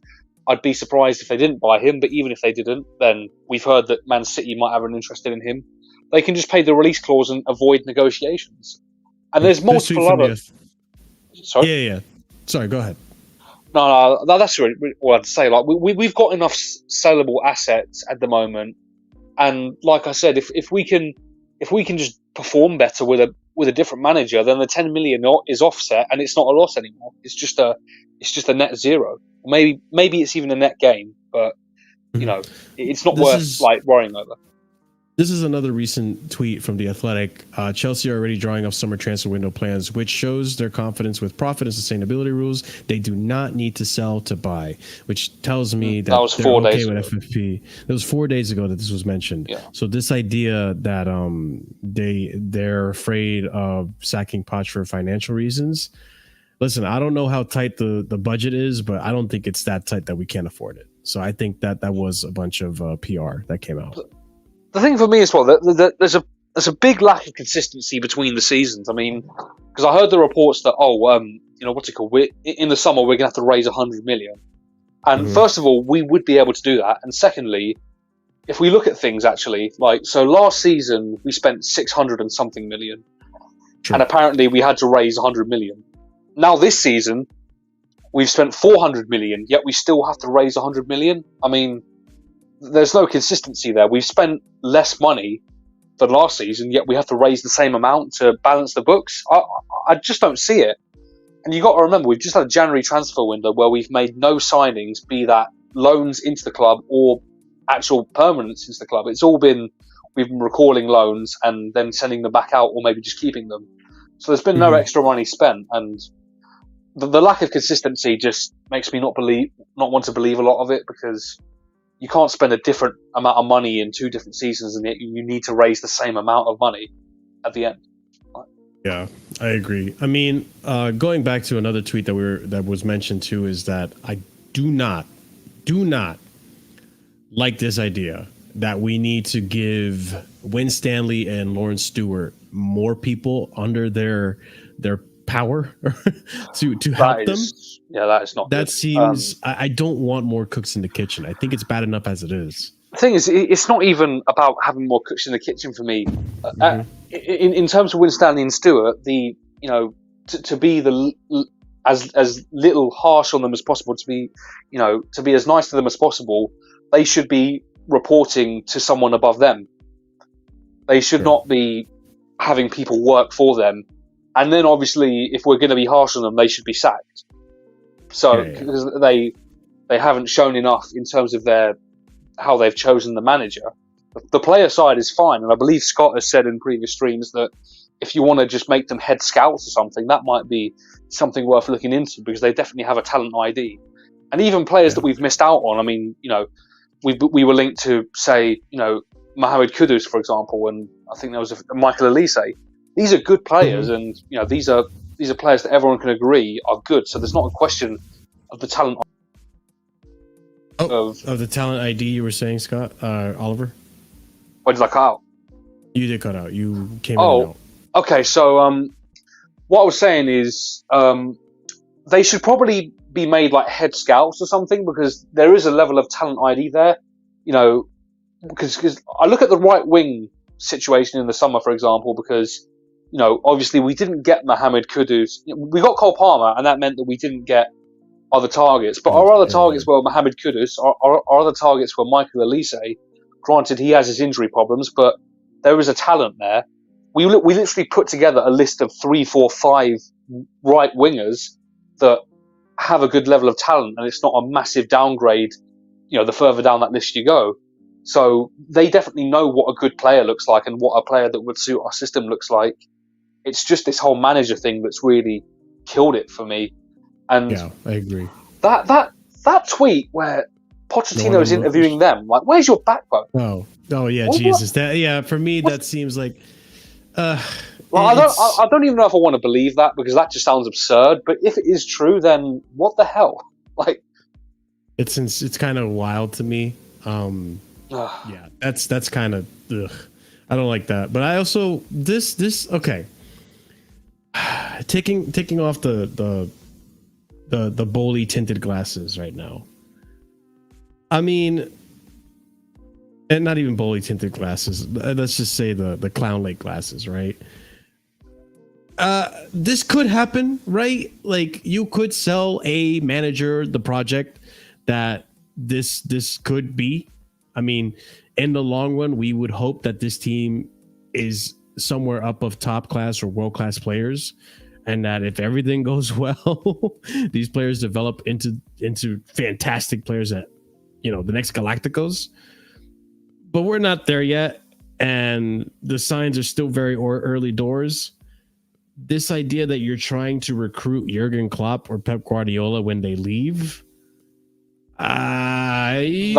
I'd be surprised if they didn't buy him. But even if they didn't, then we've heard that Man City might have an interest in him. They can just pay the release clause and avoid negotiations. And there's multiple other. Sorry? Yeah. Sorry, go ahead. No, that's really what I'd say. We've got enough sellable assets at the moment, and like I said, if we can just perform better with a different manager, then the 10 million is offset, and it's not a loss anymore. It's just a net zero. Maybe it's even a net gain, but it's not worth worrying over. This is another recent tweet from The Athletic. Chelsea are already drawing up summer transfer window plans, which shows their confidence with profit and sustainability rules. They do not need to sell to buy, which tells me that was they're 4 okay days with ago. FFP. It was 4 days ago that this was mentioned. Yeah. So this idea that they're afraid of sacking Poch for financial reasons. Listen, I don't know how tight the budget is, but I don't think it's that tight that we can't afford it. So I think that was a bunch of PR that came out. The thing for me as well, that there's a big lack of consistency between the seasons. I mean, because I heard the reports that what's it called? In the summer we're gonna have to raise 100 million. And first of all, we would be able to do that. And secondly, if we look at things actually, so last season we spent 600 and something million, and apparently we had to raise 100 million. Now this season we've spent 400 million, yet we still have to raise 100 million. I mean, there's no consistency there. We've spent less money than last season, yet we have to raise the same amount to balance the books. I just don't see it. And you got to remember, we've just had a January transfer window where we've made no signings, be that loans into the club or actual permanence into the club. It's all been, we've been recalling loans and then sending them back out or maybe just keeping them. So there's been no extra money spent, and the lack of consistency just makes me not want to believe a lot of it, because you can't spend a different amount of money in 2 different seasons, and yet you need to raise the same amount of money at the end. Yeah, I agree. I mean, going back to another tweet that was mentioned too, is that I do not like this idea that we need to give Win Stanley and Lawrence Stewart more people under their power to help them. Yeah, that is not. That good. seems. I don't want more cooks in the kitchen. I think it's bad enough as it is. The thing is, it's not even about having more cooks in the kitchen for me. In terms of Win Stanley and Stewart, to be as little harsh on them as possible, to be as nice to them as possible, they should be reporting to someone above them. They should not be having people work for them. And then, obviously, if we're going to be harsh on them, they should be sacked. So, because they haven't shown enough in terms of how they've chosen the manager. The player side is fine, and I believe Scott has said in previous streams that if you want to just make them head scouts or something, that might be something worth looking into, because they definitely have a talent ID. And even players that we've missed out on. I mean, we were linked to, say, Mohamed Kudus, for example, and I think there was a Michael Elise. These are good players, and these are players that everyone can agree are good. So there's not a question of the talent. Of the talent ID you were saying, Scott, Oliver. Why did I cut out? You did cut out. You came in and out. Okay. So what I was saying is they should probably be made like head scouts or something, because there is a level of talent ID there. Because I look at the right wing situation in the summer, for example, because obviously we didn't get Mohamed Kudus. We got Cole Palmer, and that meant that we didn't get other targets. But our other targets were Mohamed Kudus. Our other targets were Michael Elise. Granted, he has his injury problems, but there is a talent there. We literally put together a list of 3, 4, 5 right wingers that have a good level of talent, and it's not a massive downgrade, the further down that list you go. So they definitely know what a good player looks like and what a player that would suit our system looks like. It's just this whole manager thing that's really killed it for me. And yeah, I agree. That tweet where Pochettino is interviewing them, like, where's your backbone? Oh yeah, Jesus. For me, that seems like. I don't even know if I want to believe that, because that just sounds absurd. But if it is true, then what the hell? Like, it's kind of wild to me. Yeah, that's kind of. I don't like that. But I also this okay. Taking off the bully tinted glasses right now. I mean, and not even bully tinted glasses. Let's just say the clown lake glasses, right? This could happen, right? Like, you could sell a manager the project that this could be. I mean, in the long run, we would hope that this team is somewhere up of top class or world class players, and that if everything goes well, these players develop into fantastic players at the next Galacticos. But we're not there yet, and the signs are still very early doors. This idea that you're trying to recruit Jurgen Klopp or Pep Guardiola when they leave, that's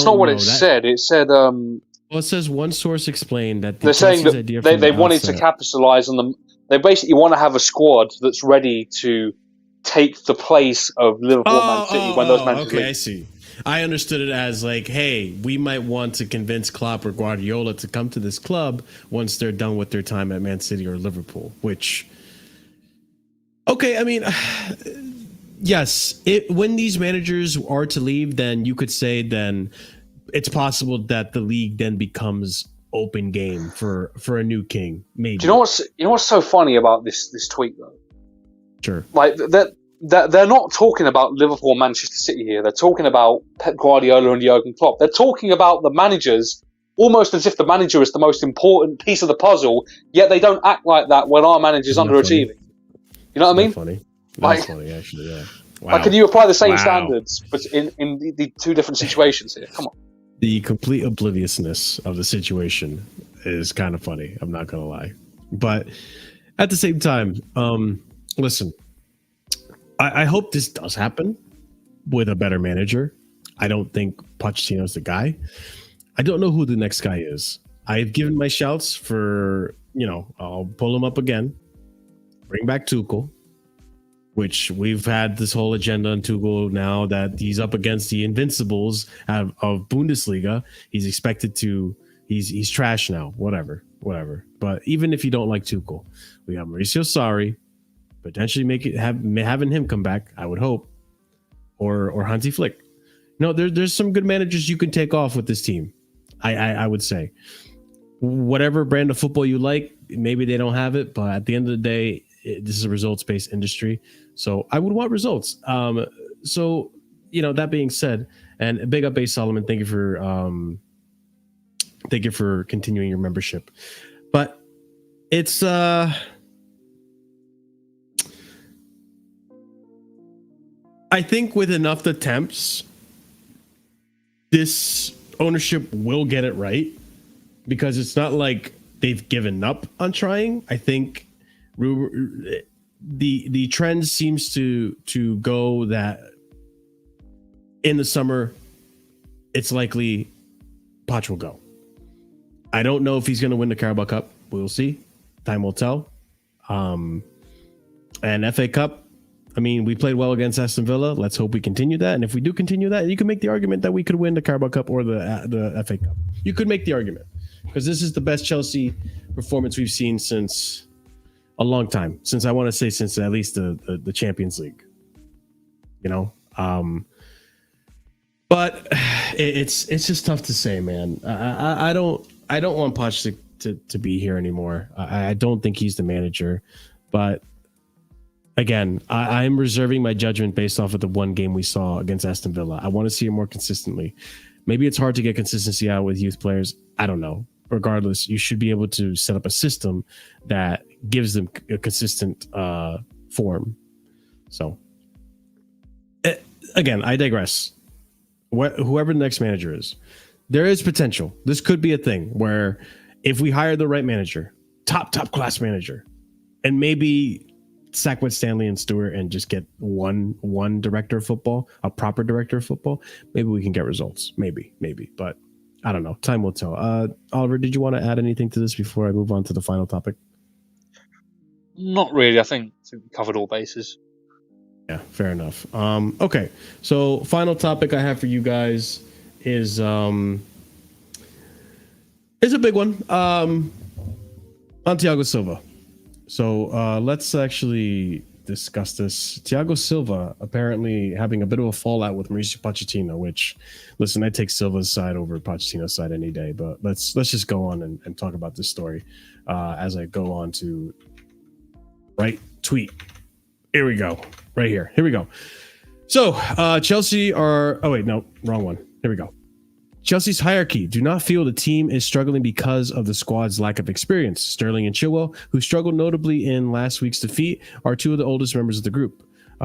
not what it said. It said, well, it says one source explained that they're saying that they wanted to capitalize on them. They basically want to have a squad that's ready to take the place of Liverpool, Man City when those managers leave. I see. I understood it as like, hey, we might want to convince Klopp or Guardiola to come to this club once they're done with their time at Man City or Liverpool, which, okay, I mean, yes, when these managers are to leave, then you could say then it's possible that the league then becomes open game for a new king, maybe. Do you know what's so funny about this tweet, though? Sure. Like, they're not talking about Liverpool, Manchester City here. They're talking about Pep Guardiola and Jurgen Klopp. They're talking about the managers almost as if the manager is the most important piece of the puzzle, yet they don't act like that when our manager's underachieving. You know what I mean? Funny. That's funny, actually, yeah. Wow. Like, can you apply the same standards but in the two different situations here? Come on. The complete obliviousness of the situation is kind of funny. I'm not going to lie. But at the same time, listen, I hope this does happen with a better manager. I don't think Pochettino's the guy. I don't know who the next guy is. I've given my shouts for, I'll pull him up again. Bring back Tuchel, which we've had this whole agenda on Tuchel now that he's up against the Invincibles of Bundesliga. He's expected to, he's trash now, whatever. But even if you don't like Tuchel, we have Mauricio Sarri, potentially having him come back, I would hope, or Hansi Flick. There's some good managers you can take off with this team. I would say, whatever brand of football you like, maybe they don't have it, but at the end of the day, this is a results-based industry, so I would want results. So that being said, and big up Ace Solomon, thank you for continuing your membership. But it's I think with enough attempts, this ownership will get it right, because it's not like they've given up on trying. I think the trend seems to go that in the summer, it's likely Poch will go. I don't know if he's going to win the Carabao Cup. We'll see. Time will tell. And FA Cup, I mean, we played well against Aston Villa. Let's hope we continue that. And if we do continue that, you can make the argument that we could win the Carabao Cup or the FA Cup. You could make the argument, because this is the best Chelsea performance we've seen since a long time. Since I want to say since at least the Champions League. But it's just tough to say, man. I don't want Poch to be here anymore. I don't think he's the manager, but. Again, I'm reserving my judgment based off of the one game we saw against Aston Villa. I want to see it more consistently. Maybe it's hard to get consistency out with youth players. I don't know. Regardless, you should be able to set up a system that gives them a consistent form. So, again, I digress. Whoever the next manager is, there is potential. This could be a thing where if we hire the right manager, top class manager, and maybe sack with Stanley and Stewart and just get one director of football, a proper director of football, maybe we can get results. Maybe, but I don't know. Time will tell. Oliver, did you want to add anything to this before I move on to the final topic? Not really. I think we covered all bases. Yeah, fair enough. Okay, so final topic I have for you guys is a big one. On Thiago Silva. So let's actually discuss this. Thiago Silva apparently having a bit of a fallout with Mauricio Pochettino, which, listen, I take Silva's side over Pochettino's side any day, but let's just go on and talk about this story as I go on to tweet. Here we go. Right here. Here we go. So Chelsea are... Oh, wait, no, wrong one. Here we go. Chelsea's hierarchy do not feel the team is struggling because of the squad's lack of experience. Sterling and Chilwell, who struggled notably in last week's defeat, are two of the oldest members of the group.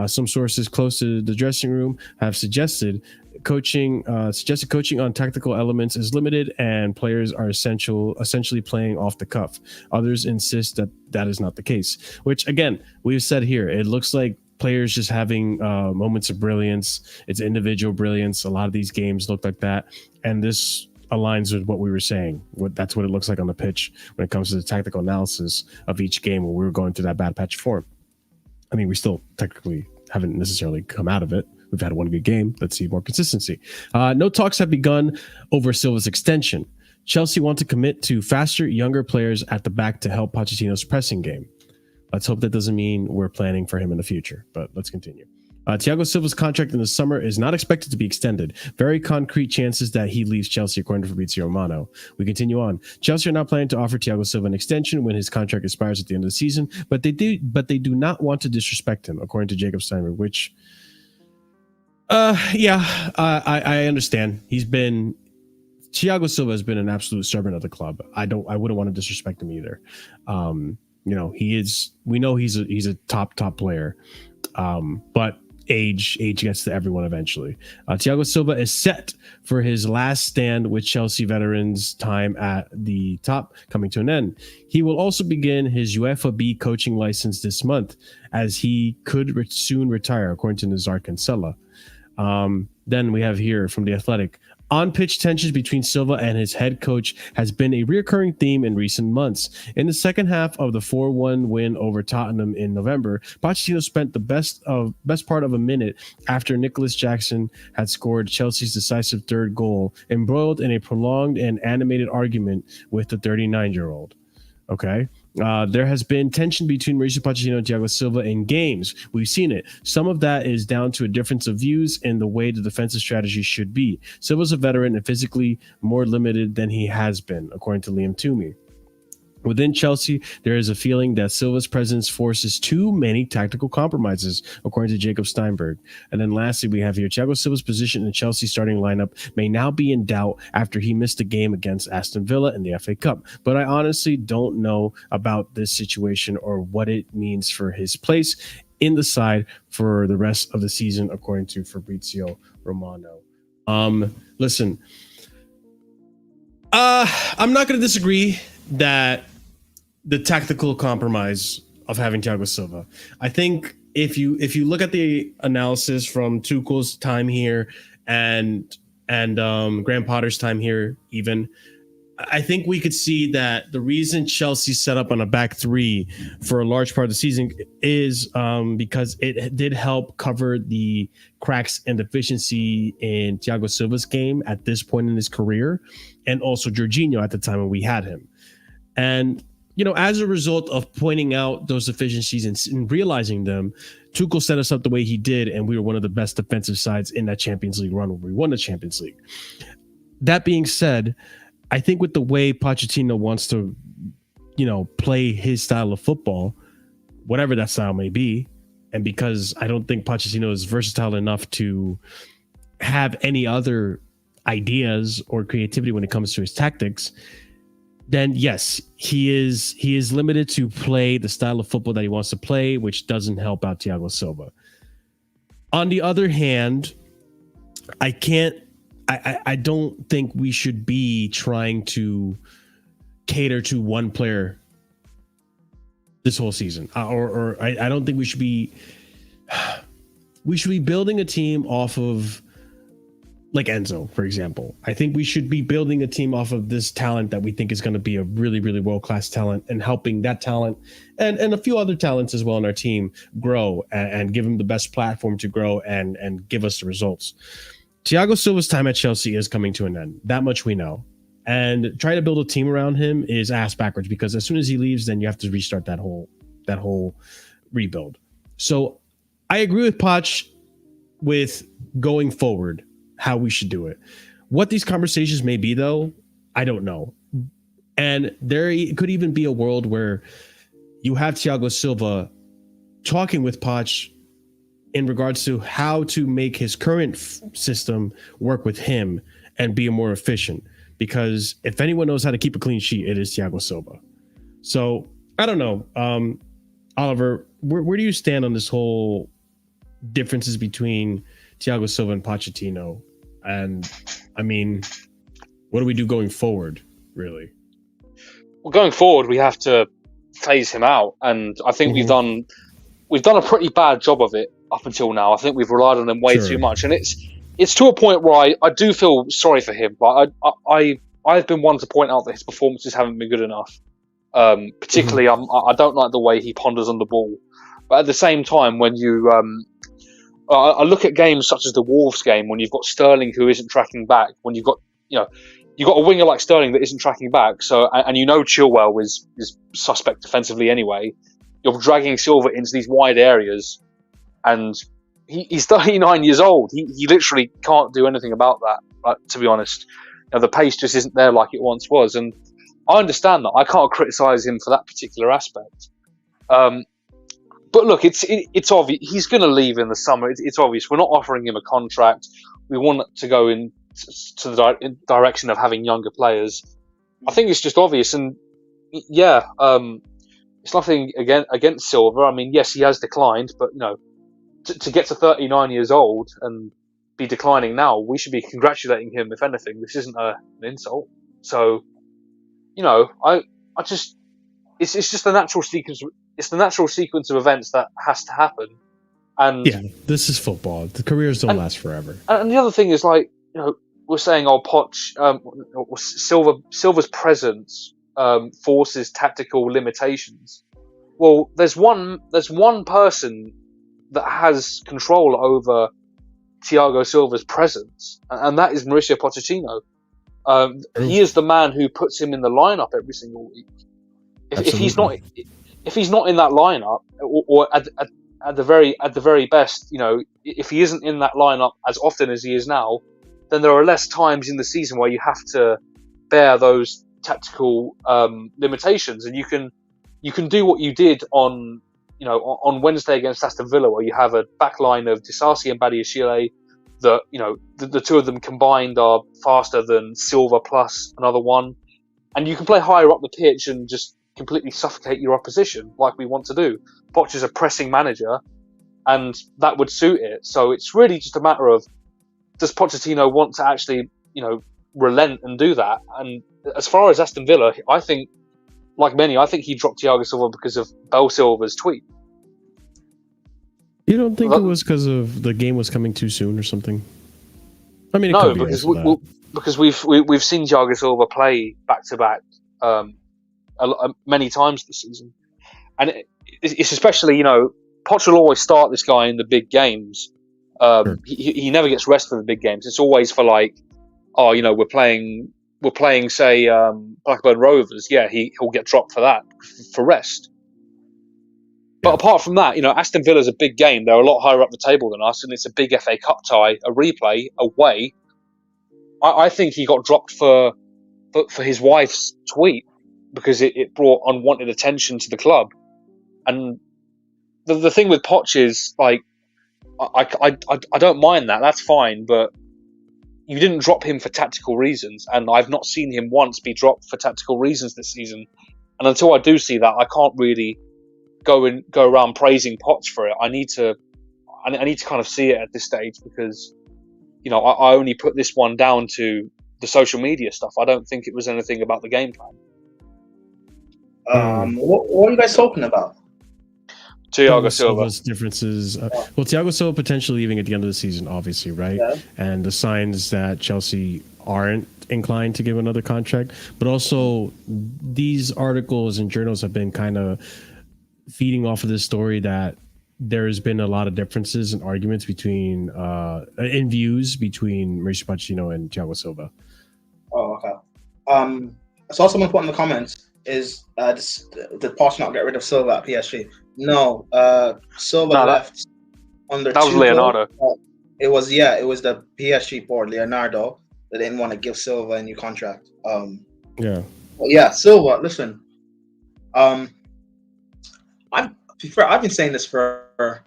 Some sources close to the dressing room have suggested suggested coaching on tactical elements is limited, and players are essentially playing off the cuff. Others insist that is not the case. Which again, we've said here, it looks like players just having moments of brilliance. It's individual brilliance. A lot of these games look like that, and this aligns with what we were saying. That's what it looks like on the pitch when it comes to the tactical analysis of each game when we were going through that bad patch of form. I mean, we still technically haven't necessarily come out of it. We've had one good game. Let's see more consistency. No talks have begun over Silva's extension. Chelsea want to commit to faster, younger players at the back to help Pochettino's pressing game. Let's hope that doesn't mean we're planning for him in the future, but let's continue. Thiago Silva's contract in the summer is not expected to be extended. Very concrete chances that he leaves Chelsea, according to Fabrizio Romano. We continue on. Chelsea are not planning to offer Thiago Silva an extension when his contract expires at the end of the season, but they do not want to disrespect him, according to Jacob Steinberg, which, I understand. Thiago Silva has been an absolute servant of the club. I wouldn't want to disrespect him either. We know he's a top player. But age gets to everyone eventually. Thiago Silva is set for his last stand with Chelsea veterans' time at the top coming to an end. He will also begin his UEFA B coaching license this month, as he could soon retire, according to Nazar Cancella. Then we have here from The Athletic. On-pitch tensions between Silva and his head coach has been a recurring theme in recent months. In the second half of the 4-1 win over Tottenham in November, Pochettino spent the best part of a minute after Nicholas Jackson had scored Chelsea's decisive third goal, embroiled in a prolonged and animated argument with the 39-year-old. Okay. There has been tension between Mauricio Pochettino and Thiago Silva in games. We've seen it. Some of that is down to a difference of views in the way the defensive strategy should be. Silva's a veteran and physically more limited than he has been, according to Liam Toomey. Within Chelsea, there is a feeling that Silva's presence forces too many tactical compromises, according to Jacob Steinberg. And then lastly, we have here, Thiago Silva's position in the Chelsea starting lineup may now be in doubt after he missed a game against Aston Villa in the FA Cup. But I honestly don't know about this situation or what it means for his place in the side for the rest of the season, according to Fabrizio Romano. Listen, I'm not going to disagree that the tactical compromise of having Thiago Silva. I think if you look at the analysis from Tuchel's time here and Graham Potter's time here, even, I think we could see that the reason Chelsea set up on a back three for a large part of the season is because it did help cover the cracks and deficiency in Thiago Silva's game at this point in his career, and also Jorginho at the time when we had him. And, as a result of pointing out those deficiencies and realizing them, Tuchel set us up the way he did, and we were one of the best defensive sides in that Champions League run where we won the Champions League. That being said, I think with the way Pochettino wants to, play his style of football, whatever that style may be, and because I don't think Pochettino is versatile enough to have any other ideas or creativity when it comes to his tactics, then yes, he is limited to play the style of football that he wants to play, which doesn't help out Thiago Silva. On the other hand, I don't think we should be trying to cater to one player this whole season, or I don't think we should be building a team off of, like Enzo, for example. I think we should be building a team off of this talent that we think is going to be a really, really world-class talent, and helping that talent and a few other talents as well in our team grow and give them the best platform to grow and give us the results. Thiago Silva's time at Chelsea is coming to an end. That much we know. And trying to build a team around him is ass backwards, because as soon as he leaves, then you have to restart that whole rebuild. So I agree with Poch with going forward, how we should do it. What these conversations may be, though, I don't know. And there could even be a world where you have Thiago Silva talking with Poch in regards to how to make his current system work with him and be more efficient. Because if anyone knows how to keep a clean sheet, it is Thiago Silva. So I don't know. Oliver, where do you stand on this whole differences between Thiago Silva and Pochettino? And I mean, what do we do going forward, really? Well, going forward, we have to phase him out, and I think we've done a pretty bad job of it up until now. I think we've relied on him way too much, and it's to a point where I do feel sorry for him. But I've been one to point out that his performances haven't been good enough. Particularly, I don't like the way he ponders on the ball. But at the same time, when you I look at games such as the Wolves game, when you've got Sterling who isn't tracking back, when you've got a winger like Sterling that isn't tracking back, so and Chilwell is suspect defensively anyway. You're dragging Silva into these wide areas, and he's 39 years old. He literally can't do anything about that. Like, to be honest, the pace just isn't there like it once was, and I understand that. I can't criticise him for that particular aspect. But look, it's obvious he's going to leave in the summer. It's obvious we're not offering him a contract. We want to go in to the direction of having younger players. I think it's just obvious, and it's nothing against Silva. I mean, yes, he has declined, but to get to 39 years old and be declining now, we should be congratulating him. If anything, this isn't an insult. So, it's just the natural sequence. It's the natural sequence of events that has to happen. And yeah, this is football. The careers don't last forever. And the other thing is, we're saying, Silva's presence forces tactical limitations. Well, there's one person that has control over Thiago Silva's presence, and that is Mauricio Pochettino. He is the man who puts him in the lineup every single week. If he's not in that lineup, or at the very best, if he isn't in that lineup as often as he is now, then there are less times in the season where you have to bear those tactical limitations, and you can do what you did on Wednesday against Aston Villa, where you have a back line of Disasi and Badiashile that the two of them combined are faster than Silva plus another one, and you can play higher up the pitch and just completely suffocate your opposition like we want to do. Poch is a pressing manager, and that would suit it. So it's really just a matter of, does Pochettino want to actually relent and do that? And as far as Aston Villa, I think, like many, I think he dropped Thiago Silva because of Bel Silva's tweet. You don't think it was because of the game was coming too soon or something? I mean, no, because we've seen Thiago Silva play back to back many times this season, and it's especially Poch will always start this guy in the big games. Sure. He never gets rest for the big games. It's always for we're playing say Blackburn Rovers. Yeah, he'll get dropped for that, for rest. But apart from that, Aston Villa's a big game. They're a lot higher up the table than us, and it's a big FA Cup tie, a replay, away. I think he got dropped for his wife's tweet because it brought unwanted attention to the club. And the thing with Poch is, I don't mind that. That's fine, but you didn't drop him for tactical reasons, and I've not seen him once be dropped for tactical reasons this season. And until I do see that, I can't really go around praising Poch for it. I need to kind of see it at this stage, because I only put this one down to the social media stuff. I don't think it was anything about the game plan. What are you guys talking about? Thiago Silva's differences. Well, Thiago Silva potentially leaving at the end of the season, obviously, right? Yeah. And the signs that Chelsea aren't inclined to give another contract, but also these articles and journals have been kind of feeding off of this story that there's been a lot of differences and arguments between in views between Mauricio Pochettino and Thiago Silva. Oh, okay. I saw someone put in the comments, did Poch not get rid of Silva at PSG? No, Silva left under. That was Leonardo. It was the PSG board, Leonardo. They didn't want to give Silva a new contract. Silva. Listen, I've been saying this for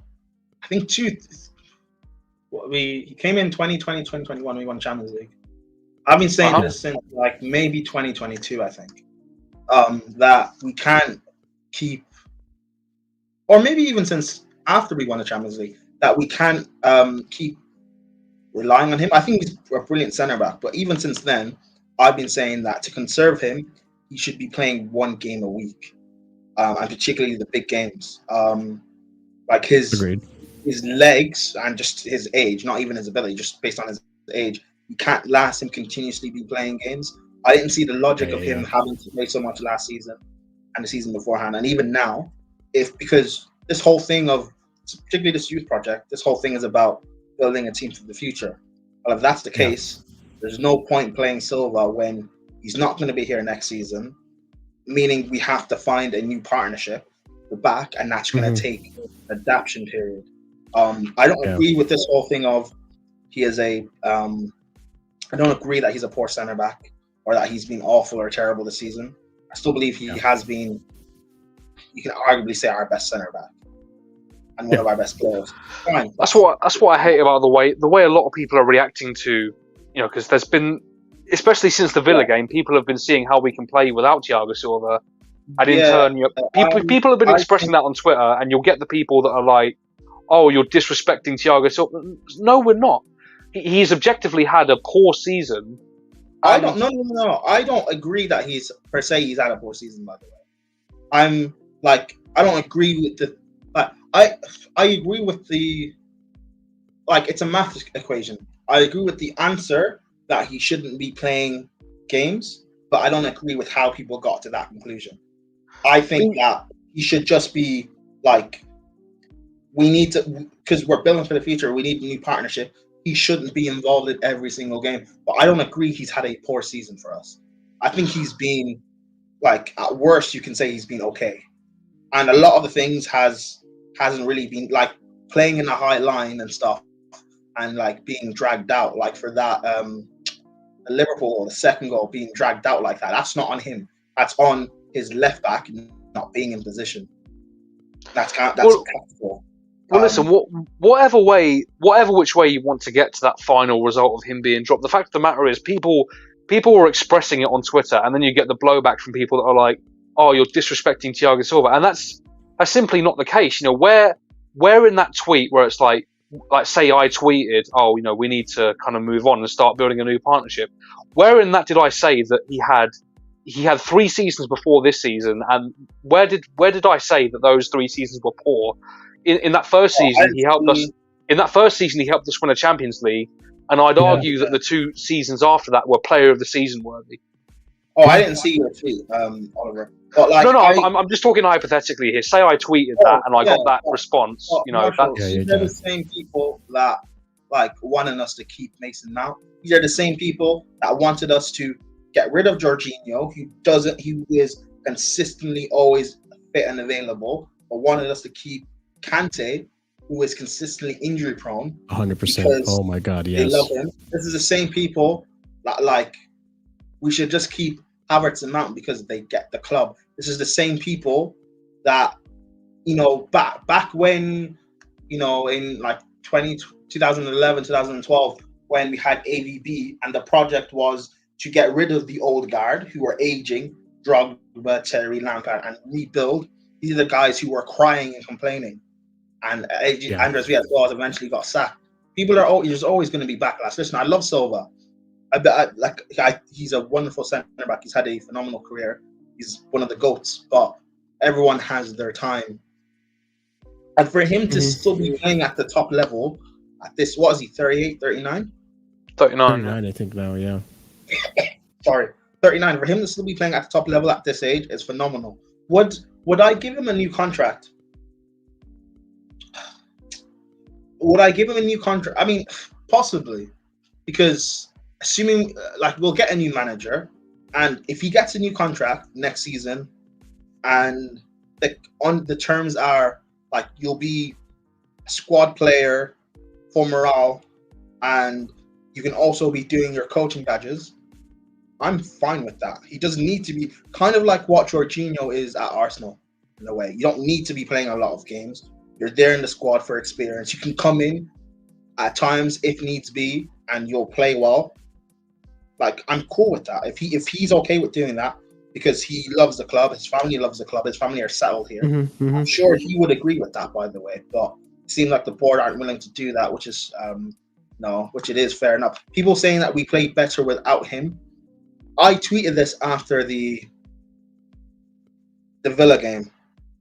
I think he came in 2020, 2021. We won Champions League. I've been saying this since maybe 2022. I think that we can't keep. Or maybe even since after we won the Champions League, that we can't keep relying on him. I think he's a brilliant centre back, but even since then, I've been saying that to conserve him, he should be playing one game a week, and particularly the big games. Like his legs and just his age, not even his ability, just based on his age, you can't last him continuously be playing games. I didn't see the logic of him having to play so much last season and the season beforehand, and even now, because this whole thing of, particularly this youth project, this whole thing is about building a team for the future. Well, if that's the case, there's no point playing Silva when he's not going to be here next season, meaning we have to find a new partnership for back, and that's going to take an adaptation period. I don't agree with this whole thing of he is I don't agree that he's a poor centre back or that he's been awful or terrible this season. I still believe he has been, you can arguably say, our best centre back and one of our best players. Fine. That's what I hate about the way a lot of people are reacting to, because there's been, especially since the Villa game, people have been seeing how we can play without Thiago Silva, and in turn, people have been expressing that on Twitter, and you'll get the people that are like, "Oh, you're disrespecting Thiago Silva." No, we're not. He's objectively had a poor season. I don't. No. I don't agree that he's had a poor season. By the way, I don't agree with the. I agree with the. It's a math equation. I agree with the answer that he shouldn't be playing games, but I don't agree with how people got to that conclusion. I think that he should just be we need to, because we're building for the future, we need a new partnership. He shouldn't be involved in every single game. But I don't agree he's had a poor season for us. I think he's been, at worst, you can say he's been okay. And a lot of the things hasn't really been, playing in the high line and stuff, and, being dragged out, for that, Liverpool, or the second goal being dragged out like that. That's not on him. That's on his left back not being in position. That's tactical. Well, listen. Whatever which way you want to get to that final result of him being dropped, the fact of the matter is, people were expressing it on Twitter, and then you get the blowback from people that are like, "Oh, you're disrespecting Thiago Silva," and that's simply not the case. Where in that tweet where it's like say I tweeted, "Oh, we need to kind of move on and start building a new partnership." Where in that did I say that he had 3 seasons before this season, and where did I say that those 3 seasons were poor? In that first season, he helped us. In that first season, he helped us win a Champions League, and I'd argue that the 2 seasons after that were Player of the Season worthy. Oh, I didn't see your tweet, Oliver. But I'm just talking hypothetically here. Say I tweeted that and I got that response. They're the same people that wanted us to keep Mason Mount. These are the same people that wanted us to get rid of Jorginho, who is consistently always fit and available, but wanted us to keep Kante, who is consistently injury prone. 100%. Oh my God, yes. They love him. This is the same people that we should just keep Havertz and Mount because they get the club. This is the same people that, back when, in 2011, 2012, when we had AVB and the project was to get rid of the old guard who were aging, Drogba, Terry, Lampard, and rebuild. These are the guys who were crying and complaining. And Andrey Villas-Boas eventually got sacked. There's always going to be backlash. Listen, I love Silva. He's a wonderful centre back. He's had a phenomenal career. He's one of the GOATs, but everyone has their time. And for him to still be playing at the top level at this, what is he, 38, 39? 39, I think now, yeah. Sorry, 39. For him to still be playing at the top level at this age is phenomenal. Would I give him a new contract? Would I give him a new contract? I mean, possibly, because assuming we'll get a new manager, and if he gets a new contract next season, and the terms are you'll be a squad player for morale, and you can also be doing your coaching badges, I'm fine with that. He doesn't need to be kind of like what Jorginho is at Arsenal in a way. You don't need to be playing a lot of games. You're there in the squad for experience. You can come in at times if needs be, and you'll play well. I'm cool with that. If he's okay with doing that because he loves the club, his family loves the club, his family are settled here. I'm sure he would agree with that, by the way. But it seems like the board aren't willing to do that, which is No, which it is fair enough. People saying that we played better without him. I tweeted this after the Villa game,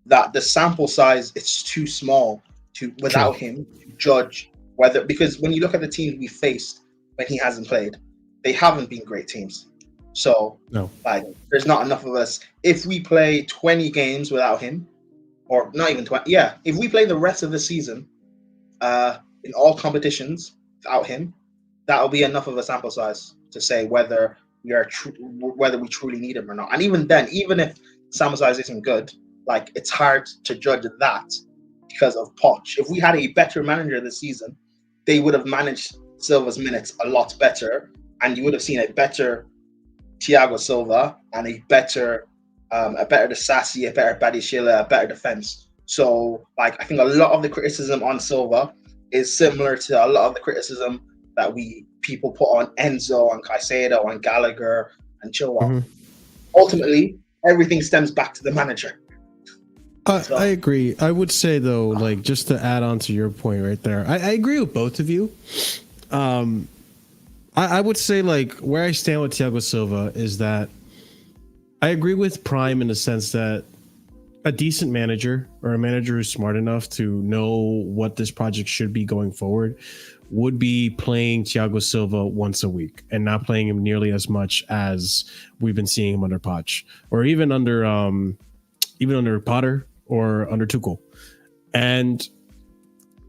that the sample size it's too small to without him to judge whether, because when you look at the teams we faced when he hasn't played, they haven't been great teams. So like there's not enough of us. If we play 20 games without him, or not even 20, if we play the rest of the season in all competitions without him, that'll be enough of a sample size to say whether we are whether we truly need him or not. And even then, even if sample size isn't good, like it's hard to judge that because of Poch. If we had a better manager this season, they would have managed Silva's minutes a lot better, and you would have seen a better Thiago Silva and a better Disasi, a better Badiashile, a better defense. So like I think a lot of the criticism on Silva is similar to a lot of the criticism that people put on Enzo and Caicedo and Gallagher and Chilwell. Ultimately, everything stems back to the manager. I agree. I would say though, like just to add on to your point right there, I agree with both of you. I would say like where I stand with Thiago Silva is that I agree with Prime in the sense that a decent manager or a manager who's smart enough to know what this project should be going forward would be playing Thiago Silva once a week and not playing him nearly as much as we've been seeing him under Poch or even under Potter or under Tuchel. And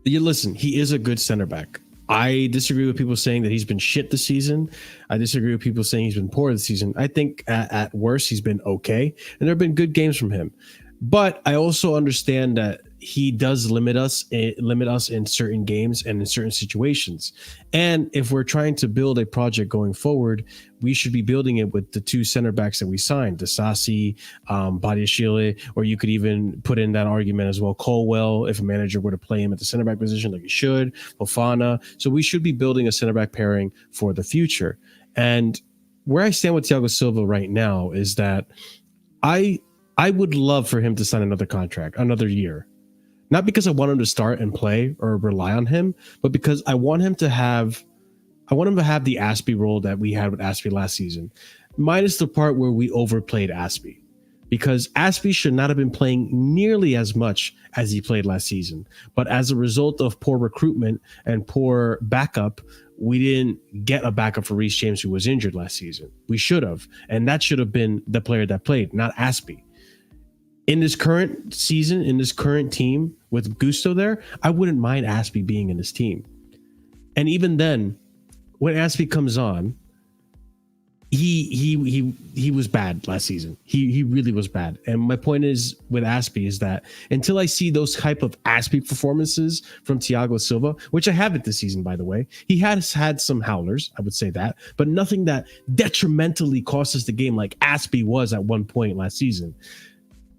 you listen, he is a good center back. I disagree with people saying that he's been shit this season. I disagree with people saying he's been poor this season. I think at worst he's been okay, and there have been good games from him. But I also understand that he does limit us in certain games and in certain situations. And if we're trying to build a project going forward, we should be building it with the two center backs that we signed, Disasi, Badiashile, or you could even put in that argument as well, Colwell, if a manager were to play him at the center back position like he should, Fofana. So we should be building a center back pairing for the future. And where I stand with Thiago Silva right now is that I would love for him to sign another contract, another year. Not because I want him to start and play or rely on him, but because I want him to have the Aspie role that we had with Aspie last season, minus the part where we overplayed Aspie. Because Aspie should not have been playing nearly as much as he played last season. But as a result of poor recruitment and poor backup, we didn't get a backup for Reece James, who was injured last season. We should have. And that should have been the player that played, not Aspie. In this current season, in this current team with Gusto there, I wouldn't mind Aspie being in this team. And even then, when Aspie comes on, he was bad last season. He really was bad. And my point is with Aspie is that until I see those type of Aspie performances from Thiago Silva, which I haven't this season, by the way, he has had some howlers, I would say that, but nothing that detrimentally cost us the game like Aspie was at one point last season.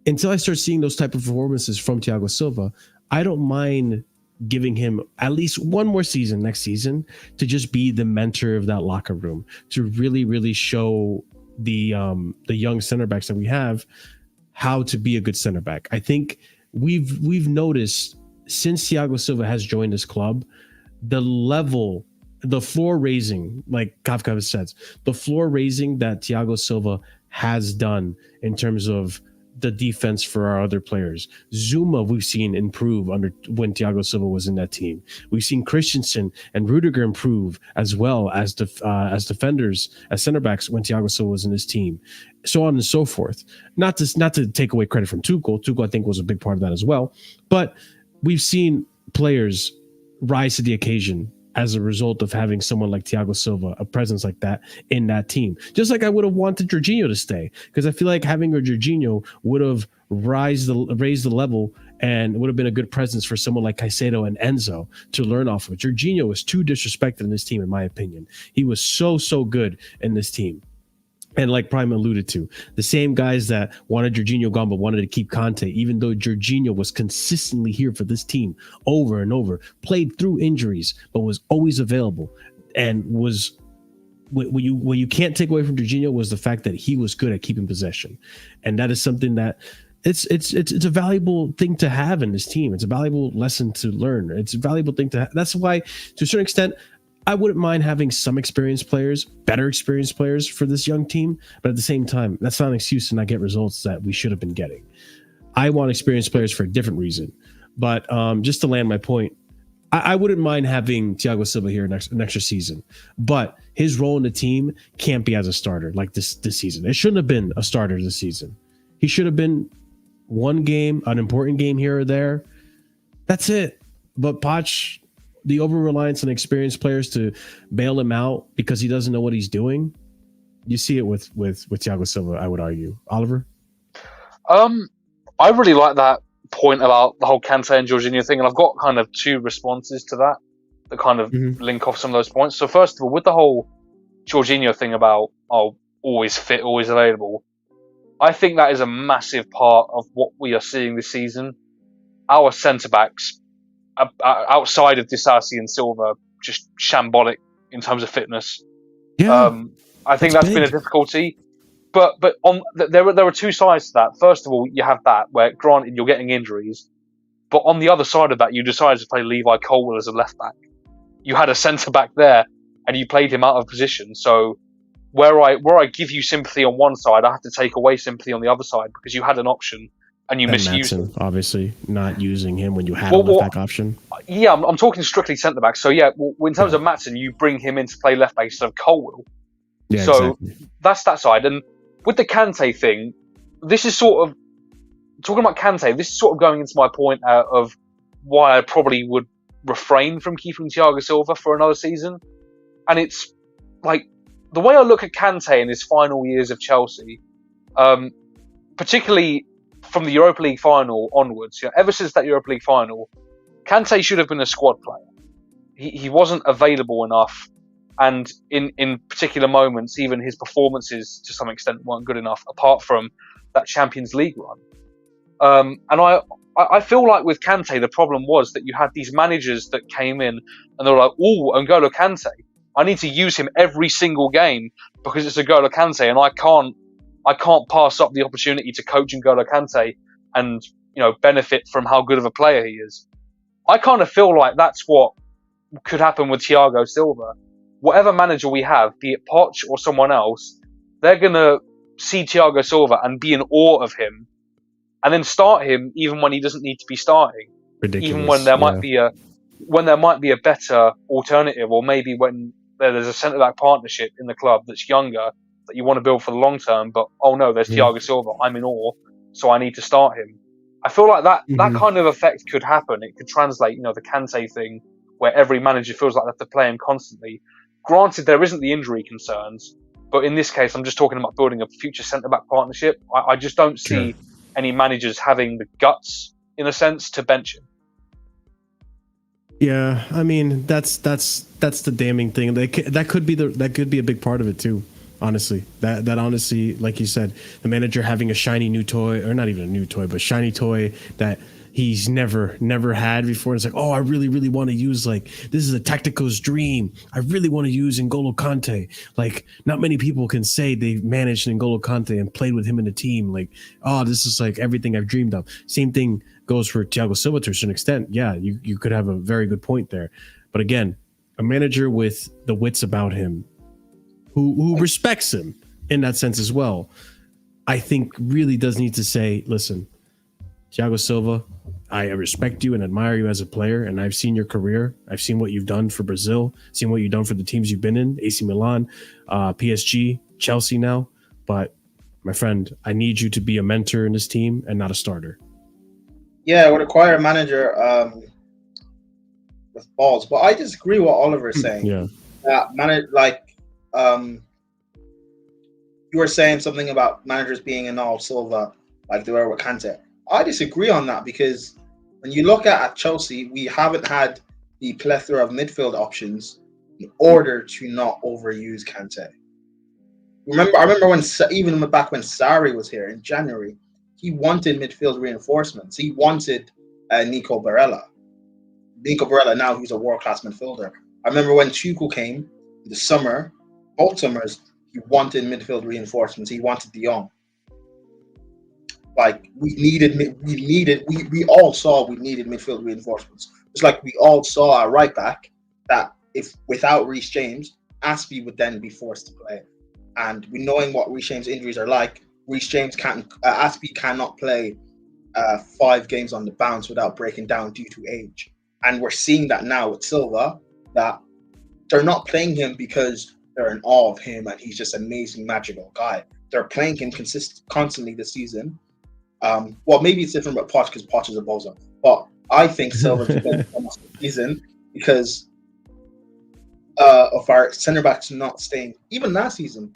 Until I start seeing those type of performances from Thiago Silva, I don't mind giving him at least one more season next season to just be the mentor of that locker room, to really, really show the young center backs that we have how to be a good center back. I think we've noticed since Thiago Silva has joined this club, the level, the floor raising, like Kafka says, the floor raising that Thiago Silva has done in terms of the defense for our other players. Zuma, we've seen improve under when Thiago Silva was in that team. We've seen Christensen and Rudiger improve as well as defenders, as center backs when Thiago Silva was in his team, so on and so forth. Not to take away credit from Tuchel. Tuchel, I think, was a big part of that as well. But we've seen players rise to the occasion as a result of having someone like Thiago Silva, a presence like that in that team. Just like I would have wanted Jorginho to stay, because I feel like having a Jorginho would have raised the level and would have been a good presence for someone like Caicedo and Enzo to learn off of. Jorginho was too disrespected in this team, in my opinion. He was so good in this team. And like Prime alluded to, the same guys that wanted Jorginho gone but wanted to keep Conte, even though Jorginho was consistently here for this team over and over, played through injuries, but was always available. And was what you can't take away from Jorginho was the fact that he was good at keeping possession. And that is something that it's a valuable thing to have in this team. It's a valuable lesson to learn. It's a valuable thing to have. That's why, to a certain extent, I wouldn't mind having some experienced players, better experienced players for this young team. But at the same time, that's not an excuse to not get results that we should have been getting. I want experienced players for a different reason. But just to land my point, I wouldn't mind having Thiago Silva here next season. But his role in the team can't be as a starter like this season. It shouldn't have been a starter this season. He should have been one game, an important game here or there. That's it. But Poch, the over-reliance on experienced players to bail him out because he doesn't know what he's doing, you see it with Thiago Silva, I would argue. Oliver? I really like that point about the whole Kante and Jorginho thing, and I've got kind of two responses to that kind of link off some of those points. So first of all, with the whole Jorginho thing about always fit, always available, I think that is a massive part of what we are seeing this season. Our centre-backs, outside of Disasi and Silva, just shambolic in terms of fitness. Yeah, I think that's been a difficulty. But there are two sides to that. First of all, you have that where, granted, you're getting injuries, but on the other side of that, you decided to play Levi Colwill as a left back. You had a centre back there, and you played him out of position. So where I give you sympathy on one side, I have to take away sympathy on the other side because you had an option and you misused it. Obviously, not using him when you had a left back option. Yeah, I'm talking strictly centre back. So yeah, in terms of Maatsen, you bring him in to play left back instead of Colwill. Yeah, so that's that side. And with the Kante thing, this is sort of talking about Kante. This is sort of going into my point of why I probably would refrain from keeping Thiago Silva for another season. And it's like the way I look at Kante in his final years of Chelsea, particularly from the Europa League final onwards. Ever since that Europa League final, Kante should have been a squad player. He wasn't available enough. And in particular moments, even his performances to some extent weren't good enough, apart from that Champions League run. And I feel like with Kante, the problem was that you had these managers that came in and they were like, "Oh, N'Golo Kante, I need to use him every single game because it's N'Golo Kante, and I can't pass up the opportunity to coach N'Golo Kante and benefit from how good of a player he is." I kind of feel like that's what could happen with Thiago Silva. Whatever manager we have, be it Poch or someone else, they're going to see Thiago Silva and be in awe of him and then start him even when he doesn't need to be starting. Ridiculous. Even when there might be a better alternative, or maybe when there's a centre-back partnership in the club that's younger that you want to build for the long term, but oh no, there's Thiago Silva, I'm in awe, so I need to start him. I feel like that kind of effect could happen. It could translate, the Kante thing, where every manager feels like they have to play him constantly. Granted, there isn't the injury concerns, but in this case, I'm just talking about building a future centre-back partnership. I just don't see any managers having the guts, in a sense, to bench him. Yeah, I mean that's the damning thing. That could be a big part of it too. Honestly, that honestly, like you said, the manager having a shiny new toy, or not even a new toy, but shiny toy that he's never had before. It's like, oh, I really want to use, like, this is a Tactico's dream. I really want to use N'Golo Kante. Like, not many people can say they've managed N'Golo Kante and played with him in the team. Like, oh, this is like everything I've dreamed of. Same thing goes for Thiago Silva to a certain extent. Yeah, you could have a very good point there. But again, a manager with the wits about him, who respects him in that sense as well, I think really does need to say, listen, Thiago Silva, I respect you and admire you as a player, and I've seen your career. I've seen what you've done for Brazil, seen what you've done for the teams you've been in, AC Milan, PSG, Chelsea now. But, my friend, I need you to be a mentor in this team and not a starter. Yeah, I would require a manager with balls. But I disagree with what Oliver is saying. Yeah. You were saying something about managers being in all Silva, like they were with Kante. I disagree on that because when you look at Chelsea, we haven't had the plethora of midfield options in order to not overuse Kante. I remember when back when Sarri was here in January, he wanted midfield reinforcements. He wanted Nico Barella. Nico Barella now, who's a world-class midfielder. I remember when Tuchel came in the summer, both summers, he wanted midfield reinforcements. He wanted De Jong. Like, we all saw we needed midfield reinforcements. It's like we all saw a right back that if without Reece James, Aspie would then be forced to play. And we knowing what Reece James' injuries are like, Aspie cannot play 5 games on the bounce without breaking down due to age. And we're seeing that now with Silva, that they're not playing him because they're in awe of him and he's just an amazing, magical guy. They're playing him constantly this season. Well, maybe it's different with Poch because Poch is a bozo. But I think Silva's playing almost the season because of our centre backs not staying, even last season,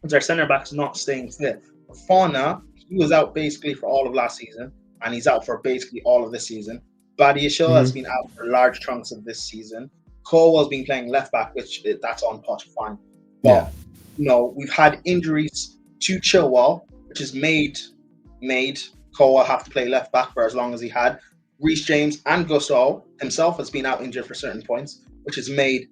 with our centre backs not staying fit. Fauna, he was out basically for all of last season, and he's out for basically all of this season. Badiashile has been out for large chunks of this season. Colwell's been playing left back, which that's on Poch, fine. But we've had injuries to Chilwell, which has made Colwell have to play left back for as long as he had. Reece James and Gusto himself has been out injured for certain points, which has made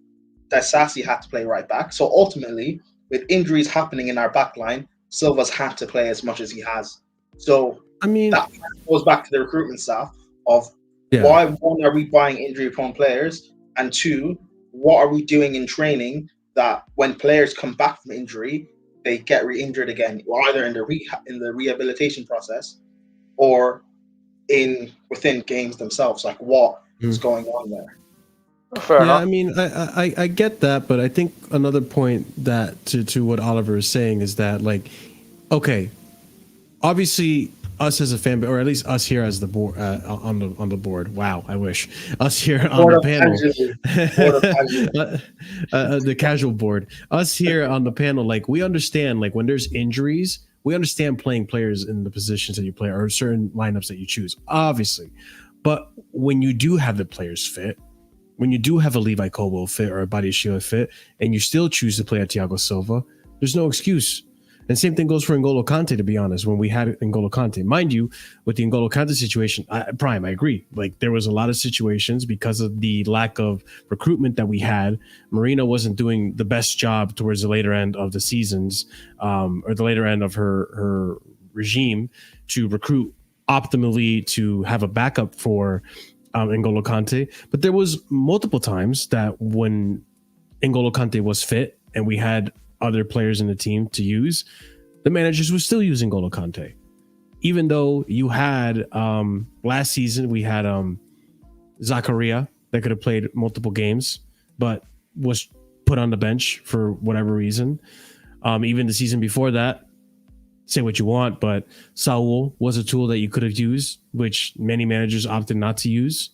that Sassy had to play right back. So ultimately, with injuries happening in our back line, Silva's had to play as much as he has. So that goes back to the recruitment staff of why, one, are we buying injury-prone players? And 2, what are we doing in training that when players come back from injury, they get re-injured again, either in the rehabilitation process or within games themselves? Like, what is going on there? Fair enough. I mean, I get that, but I think another point that to what Oliver is saying is that, like, okay, obviously us as a fan, or at least us here as the board on the board. Wow, I wish us here on the panel, the casual board, us here on the panel, like, we understand, like, when there's injuries, we understand playing players in the positions that you play or certain lineups that you choose, obviously. But when you do have the players fit, when you do have a Levi Colwell fit or a Badiashile fit, and you still choose to play a Thiago Silva, there's no excuse. And same thing goes for N'Golo Kante, to be honest, when we had N'Golo Kante. Mind you, with the N'Golo Kante situation, I agree. Like, there was a lot of situations because of the lack of recruitment that we had. Marina wasn't doing the best job towards the later end of the seasons, or the later end of her regime, to recruit optimally to have a backup for N'Golo Kante. But there was multiple times that when N'Golo Kante was fit and we had other players in the team to use, the managers were still using N'Golo Kante. Even though you had last season, we had Zakaria that could have played multiple games, but was put on the bench for whatever reason. Even the season before that, say what you want, but Saul was a tool that you could have used, which many managers opted not to use,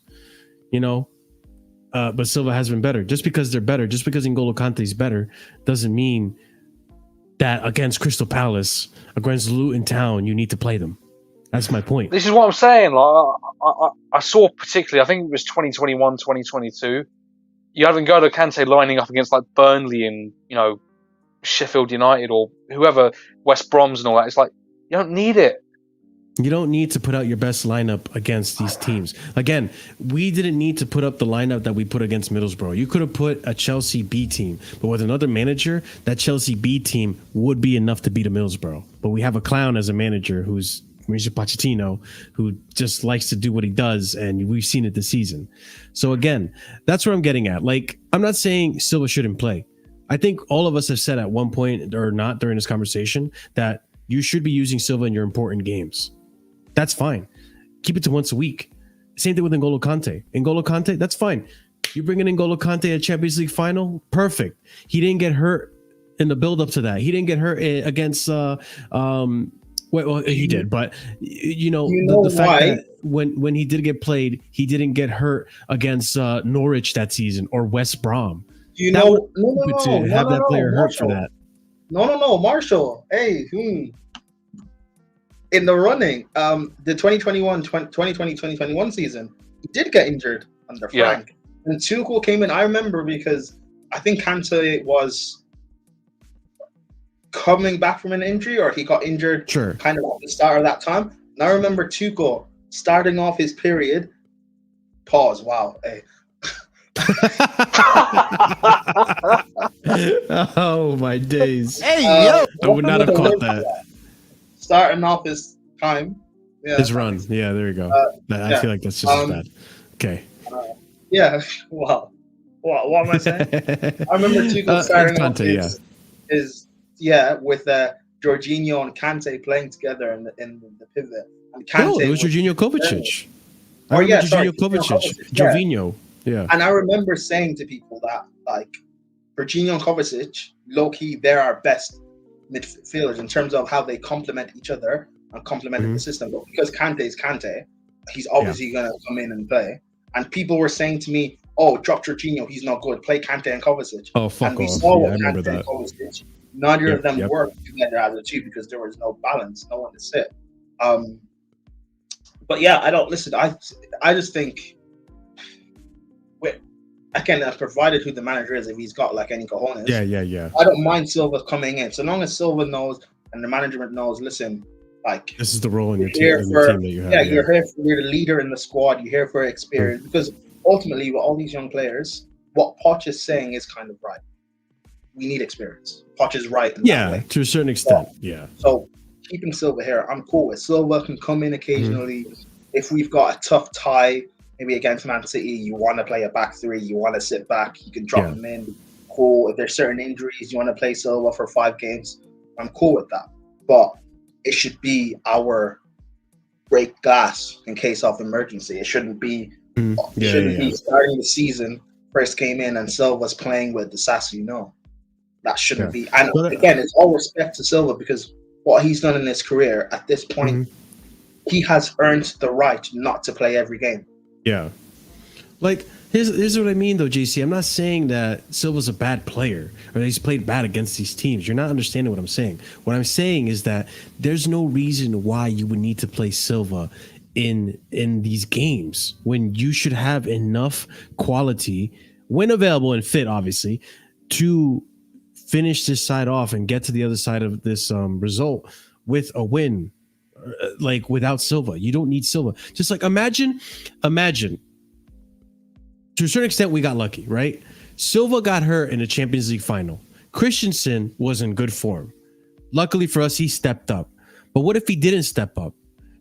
but Silva has been better. Just because they're better, just because N'Golo Kante is better, doesn't mean that against Crystal Palace, against Luton Town, you need to play them. That's my point. This is what I'm saying. Like, I saw particularly, I think it was 2021, 2022, you had N'Golo Kante lining up against like Burnley and, Sheffield United or whoever, West Brom's and all that. It's like, you don't need it. You don't need to put out your best lineup against these teams. Again, we didn't need to put up the lineup that we put against Middlesbrough. You could have put a Chelsea B team, but with another manager, that Chelsea B team would be enough to beat a Middlesbrough. But we have a clown as a manager who's Mauricio Pochettino, who just likes to do what he does, and we've seen it this season. So again, that's where I'm getting at. Like, I'm not saying Silva shouldn't play. I think all of us have said at one point or not during this conversation that you should be using Silva in your important games. That's fine. Keep it to once a week. Same thing with N'Golo Kante. N'Golo Kante, that's fine. You bring in N'Golo Kante at Champions League final, perfect. He didn't get hurt in the build up to that. He didn't get hurt against well, he did, but the fact that when he did get played, he didn't get hurt against Norwich that season or West Brom. No, that player hurt for that. No, Marshall. Hey, in the running, the 2020-2021 season, he did get injured under Frank. And Tuchel came in, I remember, because I think Kante was coming back from an injury, or he got injured kind of at the start of that time. And I remember Tuchel starting off his period. Pause. Wow. Hey. Oh my days. Hey, yo! I would not have caught that. Starting off his time. Yeah, his run. Yeah, there you go. I feel like that's just as bad. Okay. Wow. What am I saying? I remember Tuchel starting off with Jorginho and Kante playing together in the pivot. And Kante it was Jorginho Kovacic. Kovacic, Jovinho. Yeah. And I remember saying to people that, like, Jorginho and Kovacic, low-key, they're our best midfielders in terms of how they complement each other and complemented the system. But because Kante is Kante, he's obviously going to come in and play. And people were saying to me, oh, drop Jorginho, he's not good. Play Kante and Kovacic. Oh, fuck and we off. saw Yeah, what I remember Kante and that. Kovacic, neither of them worked together as a two because there was no balance, no one to sit. But yeah, I don't listen. I just think, again, provided who the manager is, if he's got like any cojones. Yeah. I don't mind Silva coming in, so long as Silva knows and the management knows. Listen, like, this is the role in your team, team that you have. Yeah, you're here. You're the leader in the squad. You're here for experience because ultimately, with all these young players, what Poch is saying is kind of right. We need experience. Poch is right. In that way. To a certain extent. So keeping Silva here, I'm cool with. Silva can come in occasionally. If we've got a tough tie, maybe against Man City, you want to play a back three, you want to sit back, you can drop him in. Cool. If there's certain injuries, you want to play Silva for 5 games, I'm cool with that. But it should be our break glass in case of emergency. It shouldn't be starting the season, first came in and Silva's playing with the Sassy. No, that shouldn't be. And again, it's all respect to Silva because what he's done in his career at this point, he has earned the right not to play every game. Yeah. Like, here's what I mean, though, JC. I'm not saying that Silva's a bad player or that he's played bad against these teams. You're not understanding what I'm saying. What I'm saying is that there's no reason why you would need to play Silva in these games when you should have enough quality, when available and fit, obviously, to finish this side off and get to the other side of this result with a win. Like, without Silva, you don't need Silva. Just like imagine to a certain extent we got lucky, right? Silva got hurt in the Champions League final. Christensen was in good form. Luckily for us, he stepped up. But what if he didn't step up?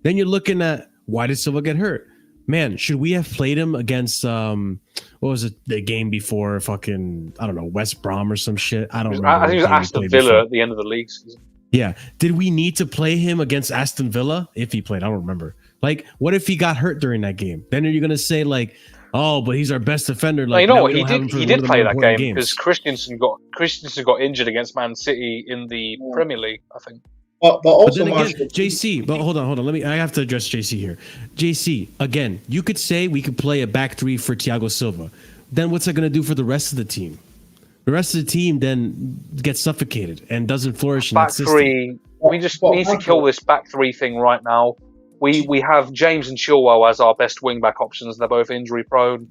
Then you're looking at, why did Silva get hurt? Man, should we have played him against what was it, the game before fucking, I don't know, West Brom or some shit? I don't remember. I think it was Aston Villa at the end of the league season. Yeah. Did we need to play him against Aston Villa? If he played, I don't remember. Like, what if he got hurt during that game? Then are you going to say, like, oh, but he's our best defender? Like, no, you know what? He did play that game because Christensen got injured against Man City in the Premier League, I think. But also, then again, JC, but hold on. I have to address JC here. JC, again, you could say we could play a back three for Thiago Silva. Then what's that going to do for the rest of the team? The rest of the team then gets suffocated and doesn't flourish in that system. Back three, we just need to kill this back three thing right now. We have James and Chilwell as our best wing back options. They're both injury prone.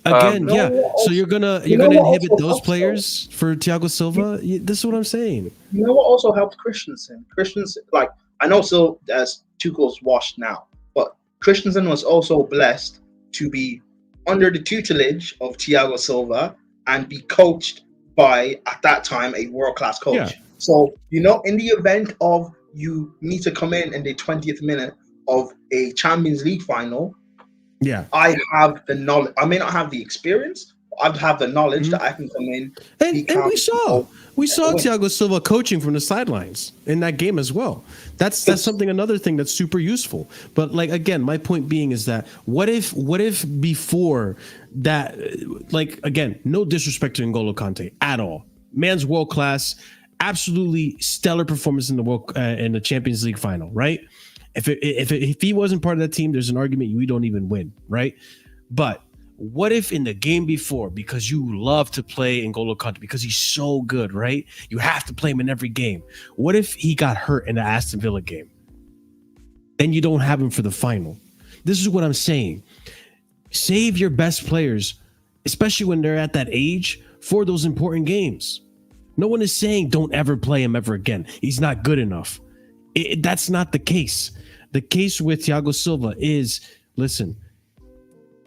Again, so you're gonna inhibit those players for Thiago Silva. This is what I'm saying. You know what also helped Christensen? Like, I know still as Tuchel's washed now, but Christensen was also blessed to be under the tutelage of Thiago Silva and be coached by, at that time, a world-class coach. Yeah. So, in the event of you need to come in the 20th minute of a Champions League final, I have the knowledge. I may not have the experience, but I have the knowledge that I can come in. And we saw Thiago Silva coaching from the sidelines in that game as well. That's another thing that's super useful. But like, again, my point being is that what if before that, like, again, no disrespect to N'Golo Kante at all. Man's world class, absolutely stellar performance in the Champions League final, right? If he wasn't part of that team, there's an argument we don't even win, right? But what if in the game before, because you love to play N'Golo Kante because he's so good, right? You have to play him in every game. What if he got hurt in the Aston Villa game? Then you don't have him for the final. This is what I'm saying. Save your best players, especially when they're at that age, for those important games. No one is saying don't ever play him ever again. He's not good enough. That's not the case. The case with Thiago Silva is, listen,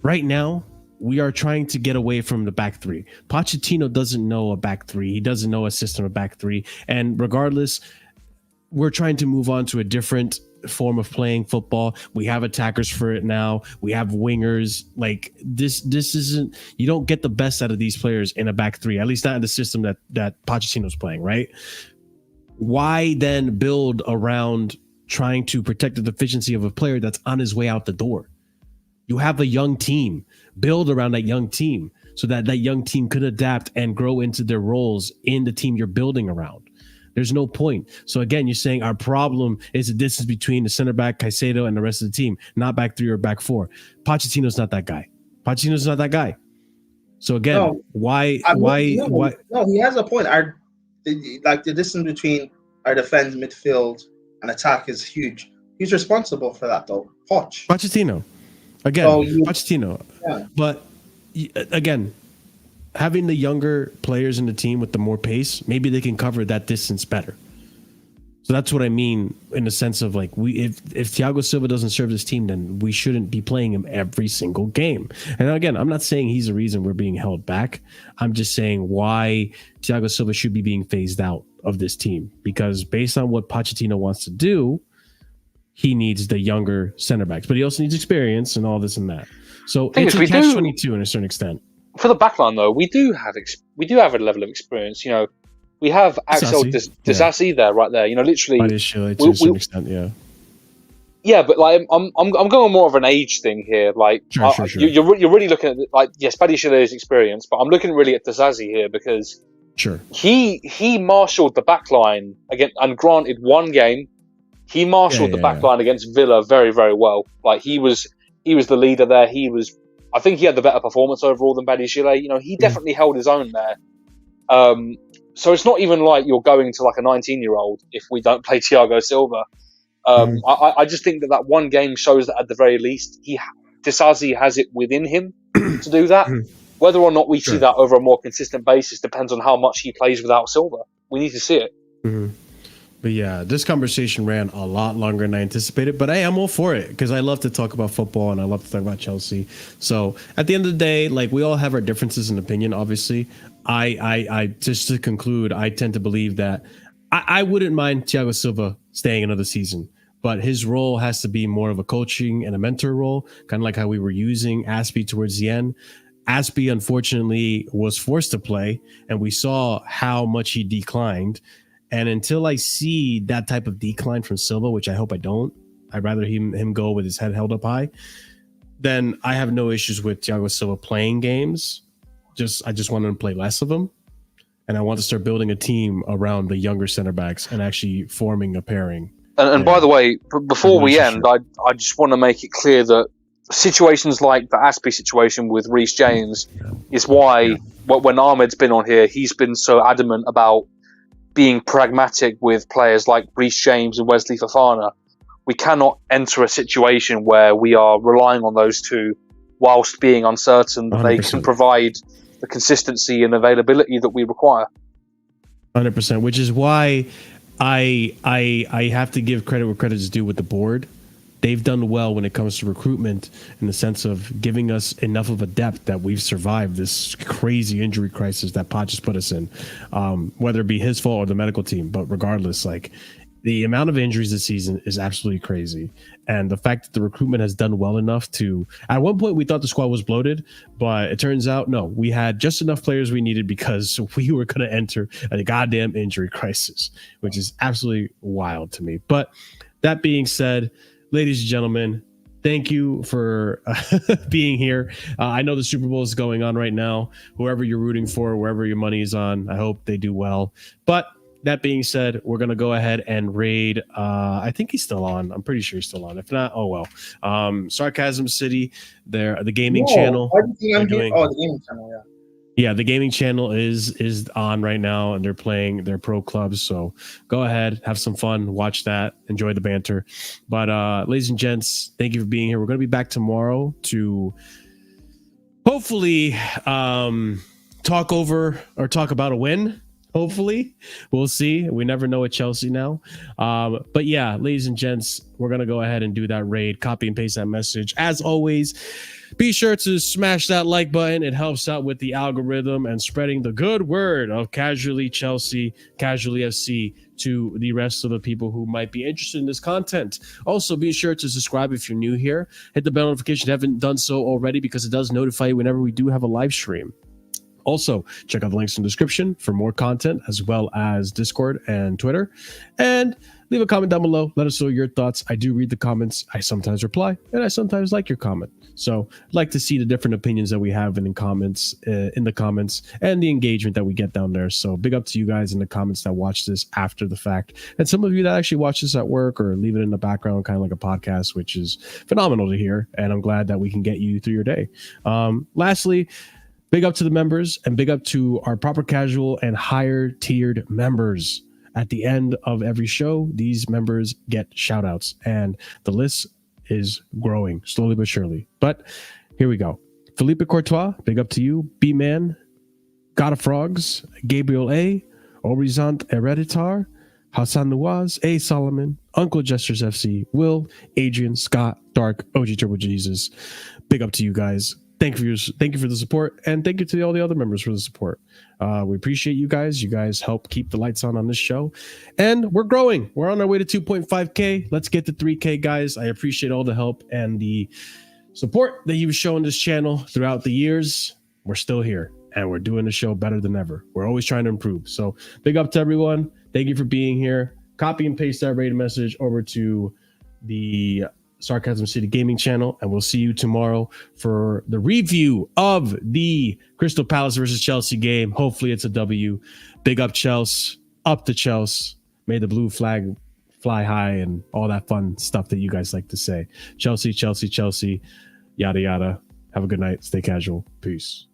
right now, we are trying to get away from the back three. Pochettino doesn't know a back three. He doesn't know a system of back three. And regardless, we're trying to move on to a different form of playing football. We have attackers for it now. We have wingers. Like this isn't, you don't get the best out of these players in a back three, at least not in the system that Pochettino's playing, right? Why then build around trying to protect the deficiency of a player that's on his way out the door? You have a young team. Build around that young team so that that young team could adapt and grow into their roles in the team you're building around. There's no point. So again, you're saying our problem is the distance between the center back, Caicedo, and the rest of the team, not back three or back four. Pochettino's not that guy. So again, why? No, he has a point. The distance between our defense, midfield, and attack is huge. He's responsible for that, though. Pochettino. Again, Pochettino. Yeah. But again, having the younger players in the team with the more pace, maybe they can cover that distance better. So that's what I mean in the sense of like, if Thiago Silva doesn't serve this team, then we shouldn't be playing him every single game. And again, I'm not saying he's the reason we're being held back. I'm just saying why Thiago Silva should be being phased out of this team, because based on what Pochettino wants to do, he needs the younger center backs, but he also needs experience and all this and that. So it's a catch-22 in a certain extent. For the backline, though, we do have a level of experience. You know, we have Axel Disasi there, right there. You know, literally. To a certain extent, yeah. Yeah, but like I'm going more of an age thing here. Like, sure. You're really looking at like, yes, Badiashile's experience, but I'm looking really at Disasi here because he marshaled the backline again, and granted, one game. He marshaled the backline against Villa very, very well. Like he was the leader there. I think he had the better performance overall than Badiashile. You know, he definitely held his own there. So it's not even like you're going to like a 19-year-old if we don't play Thiago Silva. I just think that one game shows that at the very least Disasi has it within him to do that. Whether or not we see that over a more consistent basis depends on how much he plays without Silva. We need to see it. But yeah, this conversation ran a lot longer than I anticipated. But hey, I'm all for it because I love to talk about football and I love to talk about Chelsea. So at the end of the day, like we all have our differences in opinion. Obviously, I just to conclude, I tend to believe that I wouldn't mind Thiago Silva staying another season, but his role has to be more of a coaching and a mentor role, kind of like how we were using Aspie towards the end. Aspie, unfortunately, was forced to play, and we saw how much he declined. And until I see that type of decline from Silva, which I hope I don't, I'd rather him go with his head held up high, then I have no issues with Thiago Silva playing games. I just want him to play less of them. And I want to start building a team around the younger center backs and actually forming a pairing. And by the way, before we end, I just want to make it clear that situations like the Aspie situation with Reece James is why when Ahmed's been on here, he's been so adamant about being pragmatic with players like Reece James and Wesley Fofana. We cannot enter a situation where we are relying on those two whilst being uncertain that 100%. They can provide the consistency and availability that we require. 100%, which is why I have to give credit where credit is due with the board. They've done well when it comes to recruitment in the sense of giving us enough of a depth that we've survived this crazy injury crisis that Poch has put us in, whether it be his fault or the medical team. But regardless, like the amount of injuries this season is absolutely crazy. And the fact that the recruitment has done well enough to, at one point we thought the squad was bloated, but it turns out, no, we had just enough players we needed because we were going to enter a goddamn injury crisis, which is absolutely wild to me. But that being said, ladies and gentlemen, thank you for being here. I know the Super Bowl is going on right now. Whoever you're rooting for, wherever your money is on, I hope they do well. But that being said, we're going to go ahead and raid. I think he's still on. I'm pretty sure he's still on. If not, oh well. Sarcasm City, the gaming channel. The gaming channel, yeah. Yeah, the gaming channel is on right now, and they're playing their pro clubs. So go ahead, have some fun, watch that, enjoy the banter. But ladies and gents, thank you for being here. We're going to be back tomorrow to hopefully talk about a win. Hopefully, we'll see. We never know with Chelsea now. But yeah, ladies and gents, we're going to go ahead and do that raid. Copy and paste that message. As always, be sure to smash that like button. It helps out with the algorithm and spreading the good word of Casually Chelsea, Casually FC to the rest of the people who might be interested in this content. Also, be sure to subscribe if you're new here. Hit the bell notification if you haven't done so already, because it does notify you whenever we do have a live stream. Also, check out the links in the description for more content, as well as Discord and Twitter. And leave a comment down below. Let us know your thoughts. I do read the comments. I sometimes reply, and I sometimes like your comment. So I'd like to see the different opinions that we have in the comments, and the engagement that we get down there. So big up to you guys in the comments that watch this after the fact. And some of you that actually watch this at work or leave it in the background, kind of like a podcast, which is phenomenal to hear. And I'm glad that we can get you through your day. Lastly, big up to the members, and big up to our proper casual and higher tiered members. At the end of every show, these members get shout outs, and the list is growing slowly but surely. But here we go. Felipe Courtois, big up to you. B-Man, God of Frogs, Gabriel A, Horizont Hereditar, Hassan Nawaz, A Solomon, Uncle Jesters FC, Will, Adrian, Scott, Dark, OG Turbo Jesus. Big up to you guys. Thank you for the support, and thank you to all the other members for the support. We appreciate you guys. You guys help keep the lights on this show, and we're growing. We're on our way to 2.5K. Let's get to 3K, guys. I appreciate all the help and the support that you've shown this channel throughout the years. We're still here, and we're doing the show better than ever. We're always trying to improve. So big up to everyone. Thank you for being here. Copy and paste that rated message over to the Sarcasm City Gaming channel, and we'll see you tomorrow for the review of the Crystal Palace versus Chelsea game. Hopefully it's a W. Big up Chelsea, up to Chelsea. May the blue flag fly high, and all that fun stuff that you guys like to say. Chelsea, Chelsea, Chelsea, yada yada. Have a good night. Stay casual. Peace.